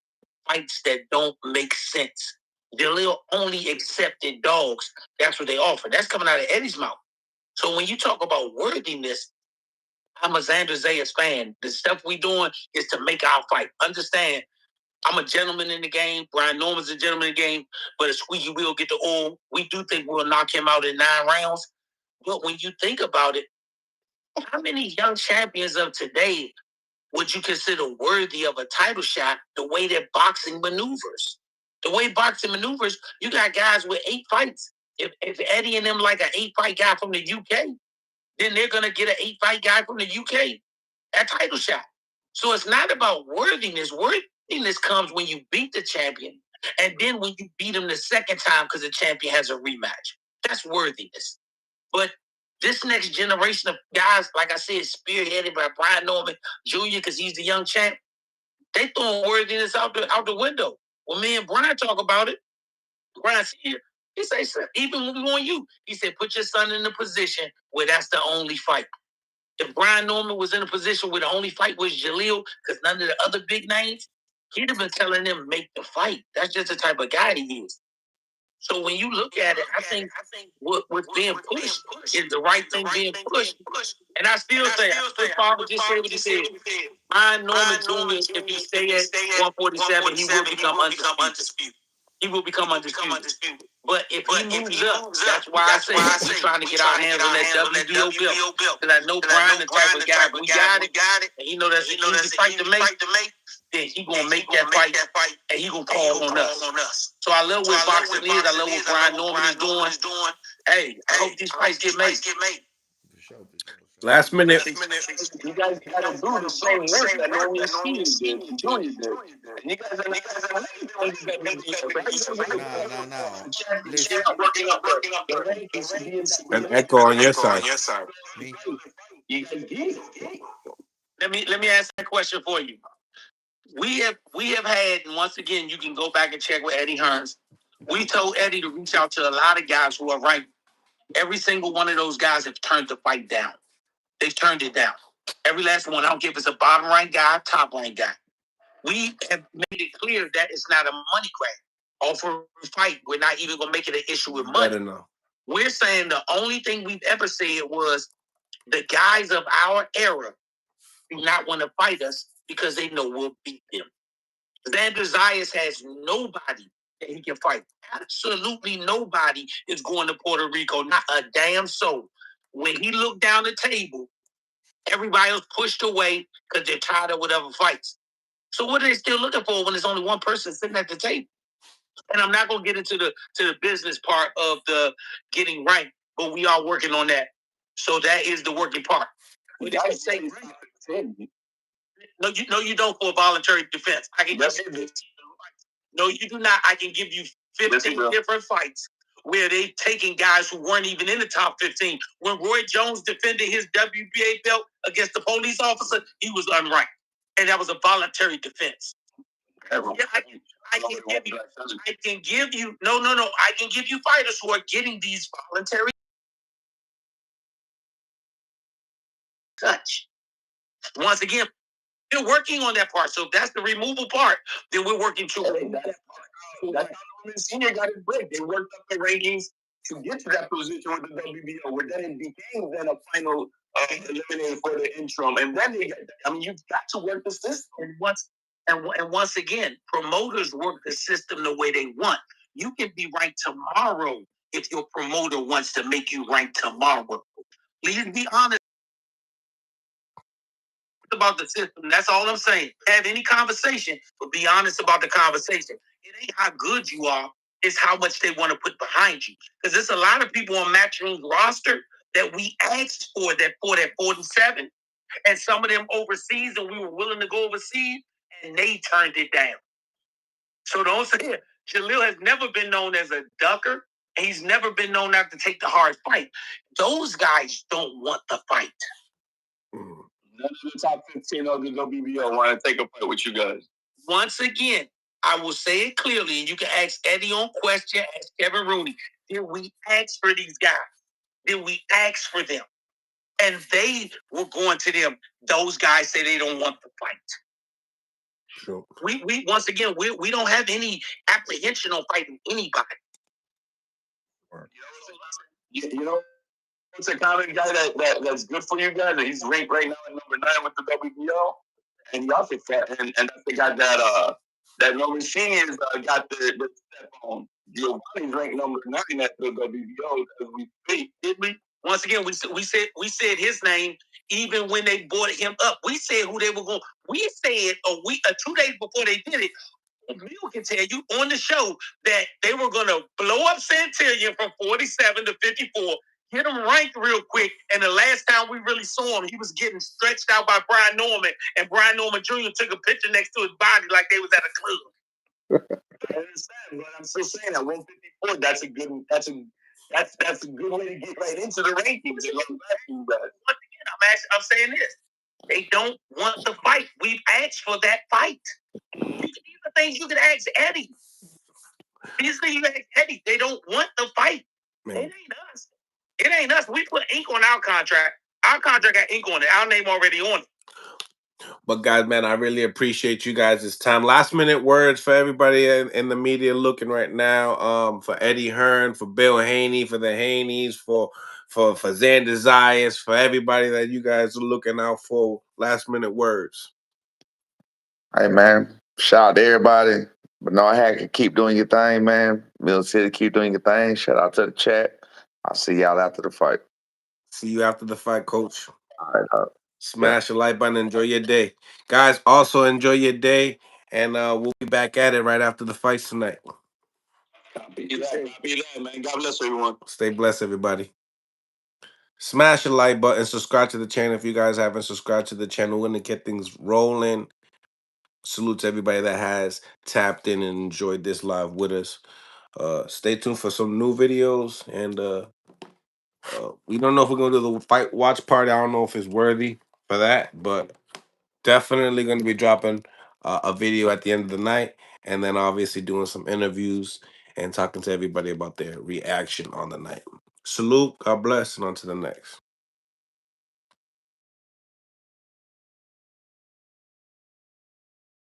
fights that don't make sense. Jalil only accepted dogs. That's what they offer. That's coming out of Eddie's mouth. So when you talk about worthiness, I'm a Xander Zayas fan. The stuff we doing is to make our fight. Understand, I'm a gentleman in the game. Brian Norman's a gentleman in the game, but a squeaky wheel get the oil. We do think we'll knock him out in 9 rounds. But when you think about it, how many young champions of today would you consider worthy of a title shot the way that boxing maneuvers? The way boxing maneuvers, you got guys with 8 fights. If Eddie and them like an 8-fight guy from the UK, then they're going to get an 8-fight guy from the UK at title shot. So it's not about worthiness. Worthiness comes when you beat the champion, and then when you beat him the second time because the champion has a rematch. That's worthiness. But this next generation of guys, like I said, spearheaded by Brian Norman Jr., because he's the young champ, they throwing worthiness out the window. When me and Brian talk about it, Brian's here. He say, even when we want you, he said, put your son in a position where that's the only fight. If Brian Norman was in a position where the only fight was Jalil, because none of the other big names, he'd have been telling them, make the fight. That's just the type of guy he is. So when you look at it, I think what's being pushed is the right thing being pushed. And I still say, his father just said what he said. Brian Norman Jr., if he stay at 147, he will become undisputed. He will become undisputed. But if he moves up, that's why I say we're trying to get our hands on that WBO belt. Because I know Brian, the type of guy, we got it, and he know that's an easy fight to make. Then he gonna make that fight, and he gonna call on us. So I love what boxing is. I love what Brian Norman is doing. Hey, I hope these fights get made.
Last minute.
You guys gotta do the same work that Norman and Steve did. You guys are
An echo on your side.
Me. Let me ask that question for you. We have had, and once again, you can go back and check with Eddie Hearns. We told Eddie to reach out to a lot of guys who are ranked. Every single one of those guys have turned the fight down. They've turned it down. Every last one. I don't care if it's a bottom ranked guy, top ranked guy. We have made it clear that it's not a money grab. Offer a fight. We're not even gonna make it an issue with money.
Better know.
We're saying the only thing we've ever said was the guys of our era do not want to fight us because they know we'll beat them. Xander Zayas has nobody that he can fight. Absolutely nobody is going to Puerto Rico, not a damn soul. When he looked down the table, everybody else pushed away because they're tired of whatever fights. So what are they still looking for when there's only one person sitting at the table? And I'm not gonna get into the business part of the getting right, but we are working on that. So that is the working part. What did you say? No, you don't for a voluntary defense. I can give you 15. No, you do not. I can give you 15 different fights where they've taken guys who weren't even in the top 15. When Roy Jones defended his WBA belt against the police officer, he was unranked. And that was a voluntary defense. Yeah, I can give you no. I can give you fighters who are getting these voluntary touch. Once again, we're working on that part. So if that's the removal part, then we're working to remove that part. That's how the senior got his break. They worked up the rankings to get to that position with the WBO, where then it became then a final eliminated for the interim. And then they got, I mean, you've got to work the system. And once again, promoters work the system the way they want. You can be ranked tomorrow if your promoter wants to make you ranked tomorrow. Please be honest about the system. That's all I'm saying. Have any conversation, but be honest about the conversation. It ain't how good you are, it's how much they want to put behind you. Because there's a lot of people on Matchroom's roster that we asked for that 47, and some of them overseas, and we were willing to go overseas, and they turned it down. So don't say it. Jalil has never been known as a ducker, and he's never been known not to take the hard fight. Those guys don't want the fight. None of the top 15 of the WBO want to take a fight with you guys. Once again, I will say it clearly, and you can ask Eddie on question, ask Kevin Rooney. Did we ask for these guys? Did we ask for them? And they were going to them. Those guys say they don't want the fight. Sure. We once again, we don't have any apprehension on fighting anybody. You know, it's a common guy that's good for you guys. He's ranked right now at number 9 with the WBO, and he also and that's the guy that Norman Senior's got the step on. Giovanni's ranked number 9 at the WBO as we speak. Did we? Once again, we said his name even when they brought him up. We said who they were going. We said a week, 2 days before they did it. Neil can tell you on the show that they were going to blow up Santillan from 47 to 54, get him ranked real quick. And the last time we really saw him, he was getting stretched out by Brian Norman, and Brian Norman Jr. took a picture next to his body like they was at a club. I understand, but I'm still saying at 154, that's a good way to get right into the rankings. Once again, I'm saying this. They don't want the fight. We've asked for that fight. These are things you can ask Eddie. These things you can ask Eddie. They don't want the fight. Man. It ain't us. It ain't us. We put ink on our contract. Our contract got ink on it. Our name already on it. But guys, man, I really appreciate you guys' time. Last minute words for everybody in the media looking right now. For Eddie Hearn, for Bill Haney, for the Haneys, for Xander Zayas, for everybody that you guys are looking out for. Last minute words.
Hey, man, shout out to everybody. But no, Hack, keep doing your thing, man. Mill City, keep doing your thing. Shout out to the chat. I'll see y'all after the fight.
See you after the fight, Coach.
All right.
Smash the like button. Enjoy your day. Guys, also enjoy your day. And we'll be back at it right after the fights tonight.
Copy that, man. God bless everyone.
Stay blessed, everybody. Smash the like button. Subscribe to the channel if you guys haven't subscribed to the channel. We're going to get things rolling. Salute to everybody that has tapped in and enjoyed this live with us. Stay tuned for some new videos. And we don't know if we're going to do the fight watch party. I don't know if it's worthy for that. But definitely going to be dropping a video at the end of the night. And then obviously doing some interviews and talking to everybody about their reaction on the night. Salute. God bless. And on to the next.